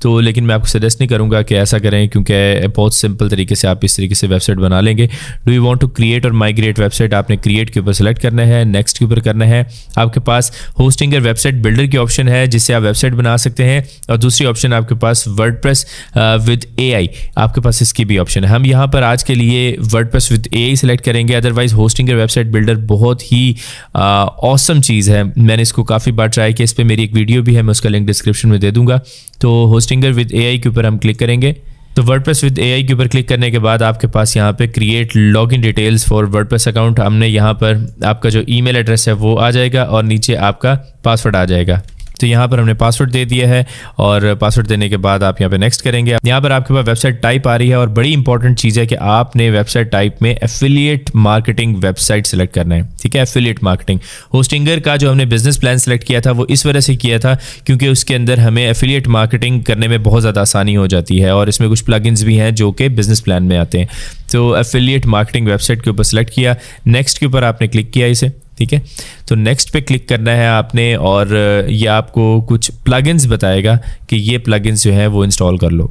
तो लेकिन मैं आपको सजेस्ट नहीं करूँगा कि ऐसा करें क्योंकि बहुत सिंपल तरीके से आप इस तरीके से वेबसाइट बना लेंगे। Do you want to create or migrate website, आपने क्रिएट के ऊपर सेलेक्ट करना है, नेक्स्ट के ऊपर करना है। आपके पास होस्टिंग और वेबसाइट बिल्डर की ऑप्शन है जिससे आप वेबसाइट बना सकते हैं, और दूसरी ऑप्शन आपके पास वर्डप्रेस विद एआई, आपके पास इसकी भी ऑप्शन है। हम यहाँ पर आज के लिए वर्डप्रेस विद एआई सेलेक्ट करेंगे। अदरवाइज होस्टिंग और वेबसाइट बिल्डर बहुत ही ऑसम चीज़ है, मैंने इसको काफ़ी बार ट्राई किया। इस पर मेरी एक वीडियो भी है, मैं उसका लिंक डिस्क्रिप्शन में दे दूंगा। तो होस्टिंगर विद एआई के ऊपर हम क्लिक करेंगे। तो वर्डप्रेस विद एआई के ऊपर क्लिक करने के बाद आपके पास यहाँ पे create login details for WordPress account, हमने यहाँ पर आपका जो ईमेल एड्रेस है वो आ जाएगा और नीचे आपका पासवर्ड आ जाएगा। तो यहाँ पर हमने पासवर्ड दे दिया है और पासवर्ड देने के बाद आप यहाँ पे नेक्स्ट करेंगे। यहाँ पर आपके पास वेबसाइट टाइप आ रही है और बड़ी इंपॉर्टेंट चीज़ है कि आपने वेबसाइट टाइप में एफिलिएट मार्केटिंग वेबसाइट सेलेक्ट करना है, ठीक है। एफिलिएट मार्केटिंग होस्टिंगर का जो हमने बिजनेस प्लान सेलेक्ट किया था वो इस वजह से किया था क्योंकि उसके अंदर हमें एफिलिएट मार्केटिंग करने में बहुत ज़्यादा आसानी हो जाती है और इसमें कुछ प्लगइन्स भी हैं जो कि बिजनेस प्लान में आते हैं। तो एफिलिएट मार्केटिंग वेबसाइट के ऊपर सेलेक्ट किया, नेक्स्ट के ऊपर आपने क्लिक किया इसे, ठीक है। तो नेक्स्ट पे क्लिक करना है आपने और ये आपको कुछ प्लगइन्स बताएगा कि ये प्लगइन्स जो है वो इंस्टॉल कर लो।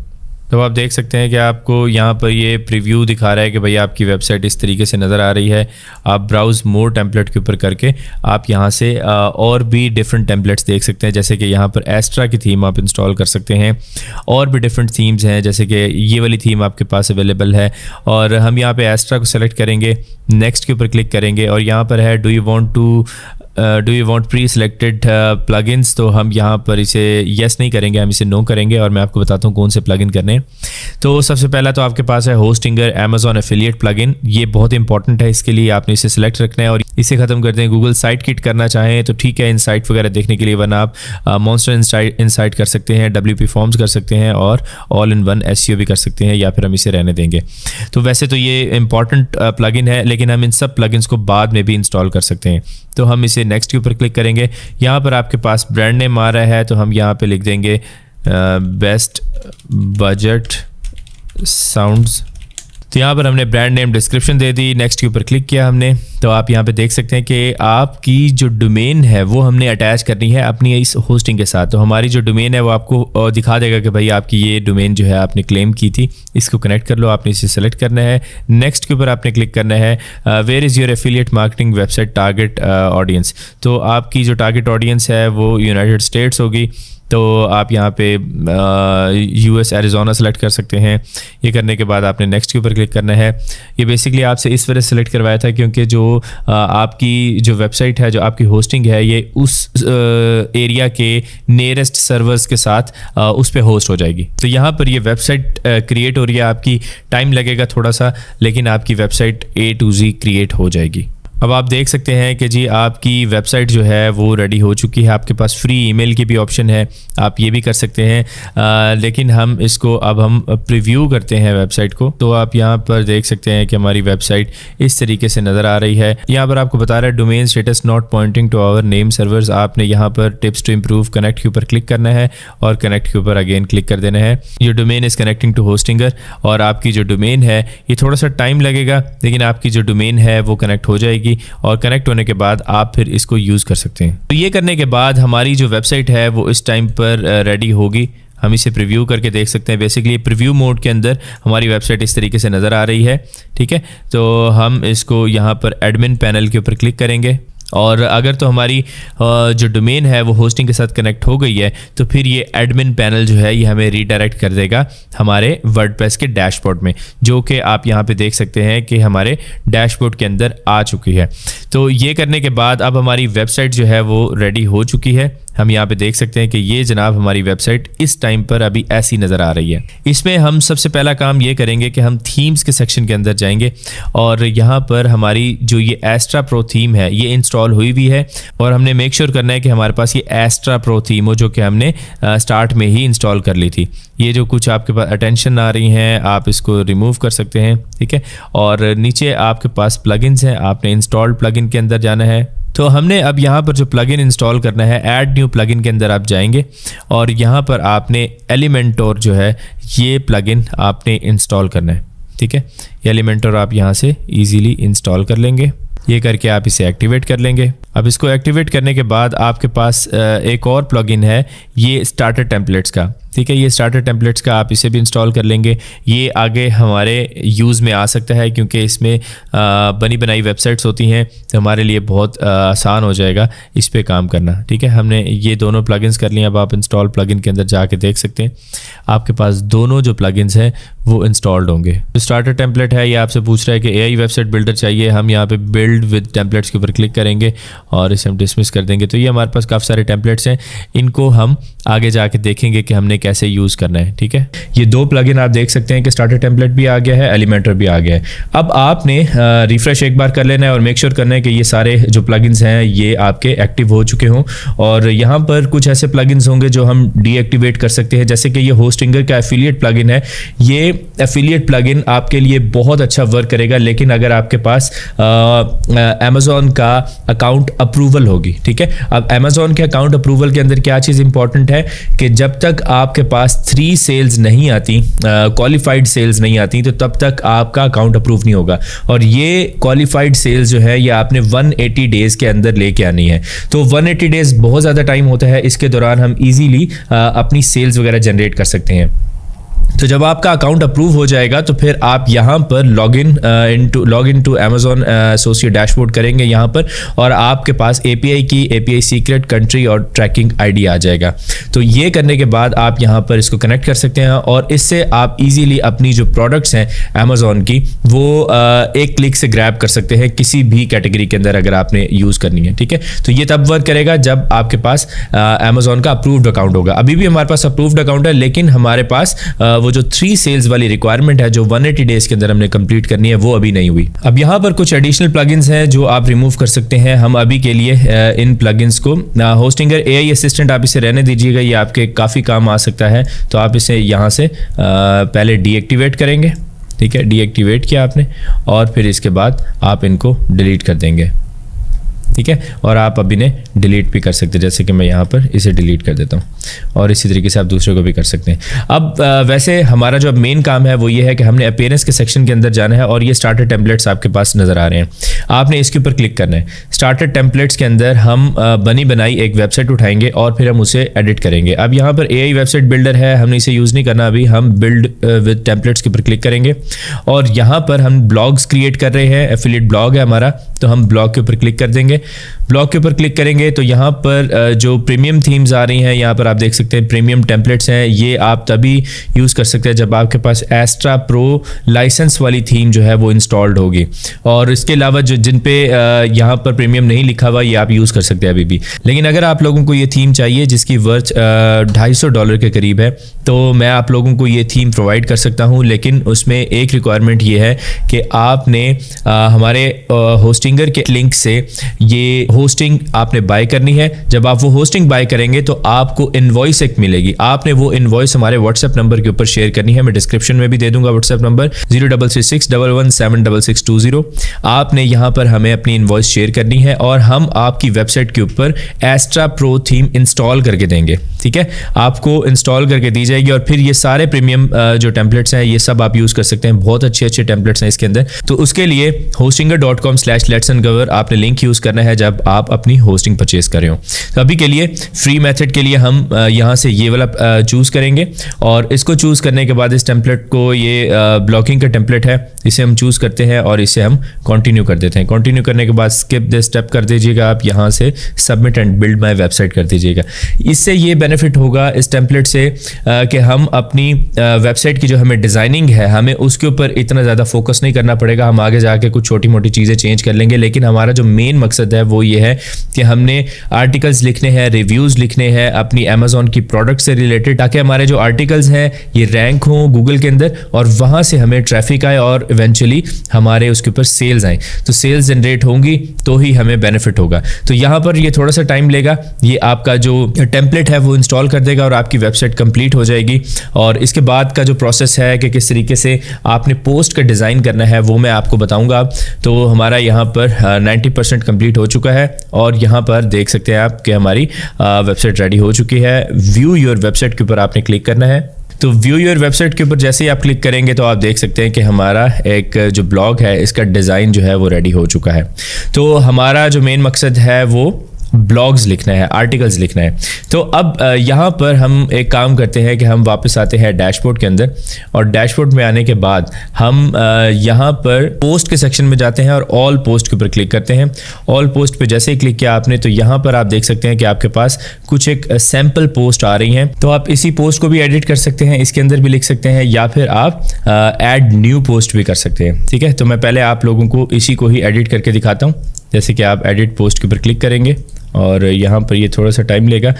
तो आप देख सकते हैं कि आपको यहाँ पर ये प्रीव्यू दिखा रहा है कि भाई आपकी वेबसाइट इस तरीके से नज़र आ रही है। आप ब्राउज़ मोर टेम्पलेट के ऊपर करके आप यहाँ से और भी डिफरेंट टेम्पलेट्स देख सकते हैं, जैसे कि यहाँ पर एस्ट्रा की थीम आप इंस्टॉल कर सकते हैं। और भी डिफरेंट थीम्स हैं, जैसे कि ये वाली थीम आपके पास अवेलेबल है और हम यहाँ पर एस्ट्रा को सेलेक्ट करेंगे, नेक्स्ट के ऊपर क्लिक करेंगे और यहाँ पर है do you want to do you want pre selected plugins, तो हम यहाँ पर इसे येस नहीं करेंगे, हम इसे नो करेंगे और मैं आपको बताता हूँ कौन से प्लगइन करने हैं। तो सबसे पहला तो आपके पास है होस्टिंगर अमेजॉन एफिलिएट प्लगइन। ये बहुत इंपॉर्टेंट है, इसके लिए आपने इसे सिलेक्ट रखना है और इसे ख़त्म करते हैं। गूगल साइट किट करना चाहें तो ठीक है, इनसाइट वगैरह देखने के लिए, वरना आप मॉन्स्टर इनसाइट कर सकते हैं, WP फॉर्म्स कर सकते हैं और ऑल इन वन SEO भी कर सकते हैं, या फिर हम इसे रहने देंगे। तो वैसे तो ये इंपॉर्टेंट प्लगइन है, लेकिन हम इन सब प्लगइन्स को बाद में भी इंस्टॉल कर सकते हैं। तो हम इसे नेक्स्ट के ऊपर क्लिक करेंगे। यहाँ पर आपके पास ब्रांड नेम आ रहा है, तो हम यहाँ पे लिख देंगे बेस्ट बजट साउंड्स। तो यहाँ पर हमने ब्रांड नेम डिस्क्रिप्शन दे दी, नेक्स्ट के ऊपर क्लिक किया हमने। तो आप यहाँ पे देख सकते हैं कि आपकी जो डोमेन है वो हमने अटैच करनी है अपनी इस होस्टिंग के साथ। तो हमारी जो डोमेन है वो आपको दिखा देगा कि भाई आपकी ये डोमेन जो है आपने क्लेम की थी, इसको कनेक्ट कर लो। आपने इसे सेलेक्ट करना है, नेक्स्ट के ऊपर आपने क्लिक करना है where is your affiliate marketing website target audience. तो आपकी जो टारगेट ऑडियंस है वो यूनाइटेड स्टेट्स होगी, तो आप यहाँ पे US एरिज़ोना सेलेक्ट कर सकते हैं। ये करने के बाद आपने नेक्स्ट के ऊपर क्लिक करना है। ये बेसिकली आपसे इस वजह से सेलेक्ट करवाया था क्योंकि जो आपकी जो वेबसाइट है, जो आपकी होस्टिंग है, ये उस एरिया के नियरेस्ट सर्वर्स के साथ उस पे होस्ट हो जाएगी। तो यहाँ पर ये वेबसाइट क्रिएट हो रही है, आपकी टाइम लगेगा थोड़ा सा, लेकिन आपकी website A to Z create हो जाएगी। अब आप देख सकते हैं कि जी आपकी वेबसाइट जो है वो रेडी हो चुकी है। आपके पास फ्री ईमेल की भी ऑप्शन है, आप ये भी कर सकते हैं, लेकिन हम इसको अब हम प्रीव्यू करते हैं वेबसाइट को। तो आप यहाँ पर देख सकते हैं कि हमारी वेबसाइट इस तरीके से नज़र आ रही है। यहाँ पर आपको बता रहा है domain status not pointing to our name servers. आपने यहाँ पर टिप्स टू इम्प्रूव कनेक्ट के ऊपर क्लिक करना है और कनेक्ट के ऊपर अगेन क्लिक कर देना है। Your domain is connecting to Hostinger, और आपकी जो डोमेन है ये थोड़ा सा टाइम लगेगा, लेकिन आपकी जो डोमेन है वो कनेक्ट हो जाएगी और कनेक्ट होने के बाद आप फिर इसको यूज़ कर सकते हैं। तो ये करने के बाद हमारी जो वेबसाइट है वो इस टाइम पर रेडी होगी। हम इसे प्रीव्यू करके देख सकते हैं। बेसिकली प्रीव्यू मोड के अंदर हमारी वेबसाइट इस तरीके से नज़र आ रही है, ठीक है। तो हम इसको यहाँ पर एडमिन पैनल के ऊपर क्लिक करेंगे, और अगर तो हमारी जो डोमेन है वो होस्टिंग के साथ कनेक्ट हो गई है तो फिर ये एडमिन पैनल जो है ये हमें रीडायरेक्ट कर देगा हमारे वर्डप्रेस के डैशबोर्ड में, जो कि आप यहाँ पे देख सकते हैं कि हमारे डैशबोर्ड के अंदर आ चुकी है। तो ये करने के बाद अब हमारी वेबसाइट जो है वो रेडी हो चुकी है। हम यहाँ पे देख सकते हैं कि ये जनाब हमारी वेबसाइट इस टाइम पर अभी ऐसी नज़र आ रही है। इसमें हम सबसे पहला काम ये करेंगे कि हम थीम्स के सेक्शन के अंदर जाएंगे, और यहाँ पर हमारी जो ये एस्ट्रा प्रो थीम है ये इंस्टॉल हुई हुई है, और हमने मेक श्योर करना है कि हमारे पास ये एस्ट्रा प्रो थीम हो, जो कि हमने स्टार्ट में ही इंस्टॉल कर ली थी। ये जो कुछ आपके पास अटेंशन आ रही हैं आप इसको रिमूव कर सकते हैं, ठीक है। और नीचे आपके पास प्लगइन्स हैं, आपने इंस्टॉल्ड प्लगइन के अंदर जाना है। तो हमने अब यहाँ पर जो प्लगइन इंस्टॉल करना है, ऐड न्यू प्लगइन के अंदर आप जाएंगे और यहाँ पर आपने एलिमेंटोर जो है ये प्लगइन आपने इंस्टॉल करना है, ठीक है। एलिमेंटोर आप यहाँ से इजीली इंस्टॉल कर लेंगे। ये करके आप इसे एक्टिवेट कर लेंगे। अब इसको एक्टिवेट करने के बाद आपके पास एक और प्लगइन है, ये स्टार्टर टेम्पलेट्स का, ठीक है। ये स्टार्टर टेम्पलेट्स का आप इसे भी इंस्टॉल कर लेंगे। ये आगे हमारे यूज़ में आ सकता है क्योंकि इसमें बनी बनाई वेबसाइट्स होती हैं, तो हमारे लिए बहुत आसान हो जाएगा इस पे काम करना, ठीक है। हमने ये दोनों प्लगइन्स कर लिए। अब आप इंस्टॉल प्लगइन के अंदर जाके देख सकते हैं आपके पास दोनों जो प्लगइन्स हैं वो इंस्टॉल्ड होंगे। जो स्टार्टर टेम्पलेट है ये आपसे पूछ रहा है कि AI वेबसाइट बिल्डर चाहिए। हम यहाँ पे बिल्ड विद टेम्पलेट्स के ऊपर क्लिक करेंगे और इसे हम डिसमिस कर देंगे। तो ये हमारे पास काफ़ी सारे टेम्पलेट्स हैं, इनको हम आगे जाके देखेंगे कि हमने कैसे यूज़ करना है, ठीक है। ये दो प्लगइन आप देख सकते हैं कि स्टार्टर टेम्पलेट भी आ गया है, एलिमेंटर भी आ गया है। अब आपने रिफ्रेश एक बार कर लेना है और मेक श्योर करना है कि ये सारे जो प्लगइन्स हैं ये आपके एक्टिव हो चुके हों। और यहाँ पर कुछ ऐसे प्लगइन्स होंगे जो हम डीएक्टिवेट कर सकते हैं, जैसे कि ये होस्टिंगर का एफिलिएट प्लगइन है। ये एफिलिएट प्लगइन आपके लिए बहुत अच्छा वर्क करेगा, लेकिन अगर आपके पास अमेजोन का अकाउंट अप्रूवल होगी, ठीक है। अब अमेजोन के अकाउंट अप्रूवल के अंदर क्या चीज़ इंपॉर्टेंट है कि जब तक आपके पास 3 सेल्स नहीं आती, क्वालिफाइड सेल्स नहीं आती, तो तब तक आपका अकाउंट अप्रूव नहीं होगा। और ये क्वालिफाइड सेल्स जो है ये आपने 180 डेज के अंदर लेके आनी है। तो 180 डेज बहुत ज़्यादा टाइम होता है, इसके दौरान हम इजीली अपनी सेल्स वगैरह जनरेट कर सकते हैं। तो जब आपका अकाउंट अप्रूव हो जाएगा तो फिर आप यहाँ पर log in to Amazon associate dashboard करेंगे यहाँ पर, और आपके पास API key API secret, country और ट्रैकिंग ID आ जाएगा। तो ये करने के बाद आप यहाँ पर इसको कनेक्ट कर सकते हैं और इससे आप इजीली अपनी जो प्रोडक्ट्स हैं Amazon की वो एक क्लिक से ग्रैब कर सकते हैं किसी भी कैटेगरी के अंदर अगर आपने यूज़ करनी है। ठीक है, तो ये तब वर्क करेगा जब आपके पास Amazon का अप्रूव्ड अकाउंट होगा। अभी भी हमारे पास अप्रूव्ड अकाउंट है, लेकिन हमारे पास वो जो 3 सेल्स वाली रिक्वायरमेंट है जो 180 डेज के अंदर हमने कंप्लीट करनी है वो अभी नहीं हुई। अब यहाँ पर कुछ एडिशनल प्लगइन्स हैं जो आप रिमूव कर सकते हैं। हम अभी के लिए इन प्लगइन्स को होस्टिंगर AI असिस्टेंट आप इसे रहने दीजिएगा, ये आपके काफ़ी काम आ सकता है। तो आप इसे यहाँ से पहले डीएक्टिवेट करेंगे। ठीक है, डीएक्टिवेट किया आपने और फिर इसके बाद आप इनको डिलीट कर देंगे। ठीक है, और आप अब इन्हें डिलीट भी कर सकते हैं, जैसे कि मैं यहाँ पर इसे डिलीट कर देता हूँ, और इसी तरीके से आप दूसरे को भी कर सकते हैं। अब वैसे हमारा जो अब मेन काम है वो ये है कि हमने अपीयरेंस के सेक्शन के अंदर जाना है और ये स्टार्टर टेम्पलेट्स आपके पास नज़र आ रहे हैं। आपने इसके ऊपर क्लिक करना है। स्टार्टर टेम्पलेट्स के अंदर हम बनी बनाई एक वेबसाइट उठाएंगे और फिर हम उसे एडिट करेंगे। अब यहाँ पर AI वेबसाइट बिल्डर है, हमने इसे यूज़ नहीं करना अभी। हम बिल्ड विद टेम्पलेट्स के ऊपर क्लिक करेंगे और यहाँ पर हम ब्लॉग्स क्रिएट कर रहे हैं, एफिलिएट ब्लॉग है हमारा, तो हम ब्लॉग के ऊपर क्लिक कर देंगे। ब्लॉग के ऊपर क्लिक करेंगे तो यहाँ पर जो प्रीमियम थीम्स आ रही हैं, यहाँ पर आप देख सकते हैं प्रीमियम टेम्पलेट्स हैं। ये आप तभी यूज़ कर सकते हैं जब आपके पास एस्ट्रा प्रो लाइसेंस वाली थीम जो है वो इंस्टॉल्ड होगी, और इसके अलावा जो जिन पे यहाँ पर प्रीमियम नहीं लिखा हुआ ये आप यूज़ कर सकते हैं अभी भी। लेकिन अगर आप लोगों को ये थीम चाहिए जिसकी वर्थ $250 के करीब है, तो मैं आप लोगों को ये थीम प्रोवाइड कर सकता हूँ, लेकिन उसमें एक रिक्वायरमेंट ये है कि आपने हमारे होस्टिंगर के लिंक से ये होस्टिंग आपने बाय करनी है। जब आप वो होस्टिंग बाय करेंगे तो आपको इनवॉइस एक मिलेगी, आपने वो इनवॉइस हमारे व्हाट्सएप नंबर के ऊपर शेयर करनी है। मैं डिस्क्रिप्शन में भी दे दूंगा व्हाट्सएप नंबर 033611776620। आपने यहाँ पर हमें अपनी इनवॉइस शेयर करनी है और हम आपकी वेबसाइट के ऊपर एस्ट्रा प्रो थीम इंस्टॉल करके देंगे। ठीक है, आपको इंस्टॉल करके दी जाएगी और फिर ये सारे प्रीमियम जो टेम्पलेट्स हैं ये सब आप यूज़ कर सकते हैं। बहुत अच्छे अच्छे टेम्पलेट्स हैं इसके अंदर। तो उसके लिए hostinger.com/letsandcover आपने लिंक यूज़ करना है जब आप अपनी होस्टिंग परचेज कर रहे हो। तो अभी के लिए फ्री मेथड के लिए हम यहाँ से ये वाला चूज़ करेंगे और इसको चूज़ करने के बाद इस टेम्पलेट को, ये ब्लॉकिंग का टेम्पलेट है, इसे हम चूज़ करते हैं और इसे हम कंटिन्यू कर देते हैं। कंटिन्यू करने के बाद स्किप द स्टेप कर दीजिएगा आप, यहाँ से submit and build my website कर दीजिएगा। इससे ये बेनिफिट होगा इस टेम्पलेट से कि हम अपनी वेबसाइट की जो हमें डिज़ाइनिंग है हमें उसके ऊपर इतना ज़्यादा फोकस नहीं करना पड़ेगा। हम आगे जाके कुछ छोटी मोटी चीज़ें चेंज कर लेंगे, लेकिन हमारा जो मेन मकसद है वो ये है कि हमने आर्टिकल्स लिखने हैं, रिव्यूज़ लिखने हैं अपनी Amazon की प्रोडक्ट से रिलेटेड, ताकि हमारे जो आर्टिकल्स हैं ये रैंक हों गूगल के अंदर और वहाँ से हमें ट्रैफिक आए और इवेंचुअली हमारे उसके ऊपर सेल्स आए। तो सेल्स जनरेट होंगी तो ही हमें बेनिफिट होगा। तो यहाँ पर ये थोड़ा सा टाइम लेगा, ये आपका जो टेम्पलेट है वो इंस्टॉल कर देगा और आपकी वेबसाइट कंप्लीट हो जाएगी। और इसके बाद का जो प्रोसेस है कि किस तरीके से आपने पोस्ट का डिज़ाइन करना है वो मैं आपको बताऊंगा। तो हमारा यहाँ पर 90% कंप्लीट हो चुका है और यहाँ पर देख सकते हैं आप कि हमारी वेबसाइट रेडी हो चुकी है। व्यू योर वेबसाइट के ऊपर आपने क्लिक करना है। तो व्यू योर वेबसाइट के ऊपर जैसे ही आप क्लिक करेंगे तो आप देख सकते हैं कि हमारा एक जो ब्लॉग है इसका डिज़ाइन जो है वो रेडी हो चुका है। तो हमारा जो मेन मकसद है वो ब्लॉग्स लिखना है, आर्टिकल्स लिखना है। तो अब यहाँ पर हम एक काम करते हैं कि हम वापस आते हैं डैशबोर्ड के अंदर और डैशबोर्ड में आने के बाद हम यहाँ पर पोस्ट के सेक्शन में जाते हैं और ऑल पोस्ट के ऊपर क्लिक करते हैं। ऑल पोस्ट पे जैसे ही क्लिक किया आपने तो यहाँ पर आप देख सकते हैं कि आपके पास कुछ एक सैम्पल पोस्ट आ रही हैं। तो आप इसी पोस्ट को भी एडिट कर सकते हैं, इसके अंदर भी लिख सकते हैं, या फिर आप ऐड न्यू पोस्ट भी कर सकते हैं। ठीक है, तो मैं पहले आप लोगों को इसी को ही एडिट करके दिखाता हूँ। जैसे कि आप एडिट पोस्ट के ऊपर क्लिक करेंगे और यहाँ पर ये थोड़ा सा टाइम लेगा।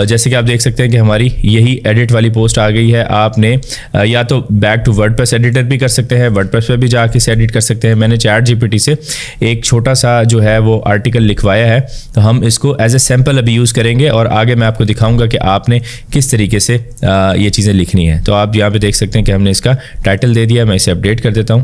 जैसे कि आप देख सकते हैं कि हमारी यही एडिट वाली पोस्ट आ गई है। आपने या तो बैक टू वर्डप्रेस एडिटर भी कर सकते हैं, वर्डप्रेस पे भी जाके इसे एडिट कर सकते हैं। मैंने ChatGPT से एक छोटा सा जो है वो आर्टिकल लिखवाया है, तो हम इसको एज ए सैम्पल अभी यूज़ करेंगे और आगे मैं आपको दिखाऊंगा कि आपने किस तरीके से ये चीज़ें लिखनी है। तो आप यहाँ पर देख सकते हैं कि हमने इसका टाइटल दे दिया। मैं इसे अपडेट कर देता हूँ।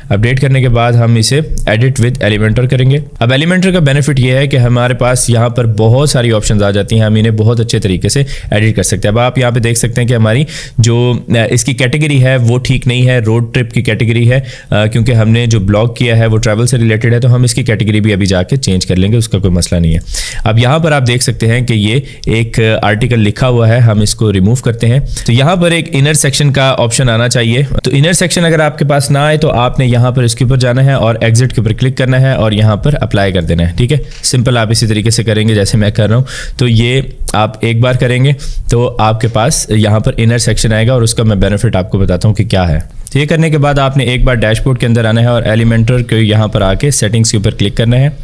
अपडेट करने के बाद हम इसे एडिट विद एलिमेंटर करेंगे। अब एलिमेंटर का बेनिफिट ये है कि हमारे पास यहाँ पर बहुत सारी ऑप्शंस आ जाती हैं, हम इन्हें बहुत अच्छे तरीके से एडिट कर सकते हैं। अब आप यहाँ पे देख सकते हैं कि हमारी जो इसकी कैटेगरी है वो ठीक नहीं है, रोड ट्रिप की कैटेगरी है, क्योंकि हमने जो ब्लॉग किया है वो ट्रैवल से रिलेटेड है, तो हम इसकी कैटेगरी भी अभी जाके चेंज कर लेंगे, उसका कोई मसला नहीं है। अब यहाँ पर आप देख सकते हैं कि ये एक आर्टिकल लिखा हुआ है, हम इसको रिमूव करते हैं। तो यहाँ पर एक इनर सेक्शन का ऑप्शन आना चाहिए। तो इनर सेक्शन अगर आपके पास ना आए तो आपने यहाँ पर इसके ऊपर जाना है और एग्जिट के ऊपर क्लिक करना है और यहाँ पर अप्लाई कर देना है। ठीक है, सिंपल आप इसी तरीके से करेंगे जैसे मैं कर रहा हूँ। तो ये आप एक बार करेंगे तो आपके पास यहाँ पर इनर सेक्शन आएगा और उसका मैं बेनिफिट आपको बताता हूँ कि क्या है। तो ये करने के बाद आपने एक बार डैशबोर्ड के अंदर आना है और एलिमेंटर के यहाँ पर आके सेटिंग्स के ऊपर क्लिक करना है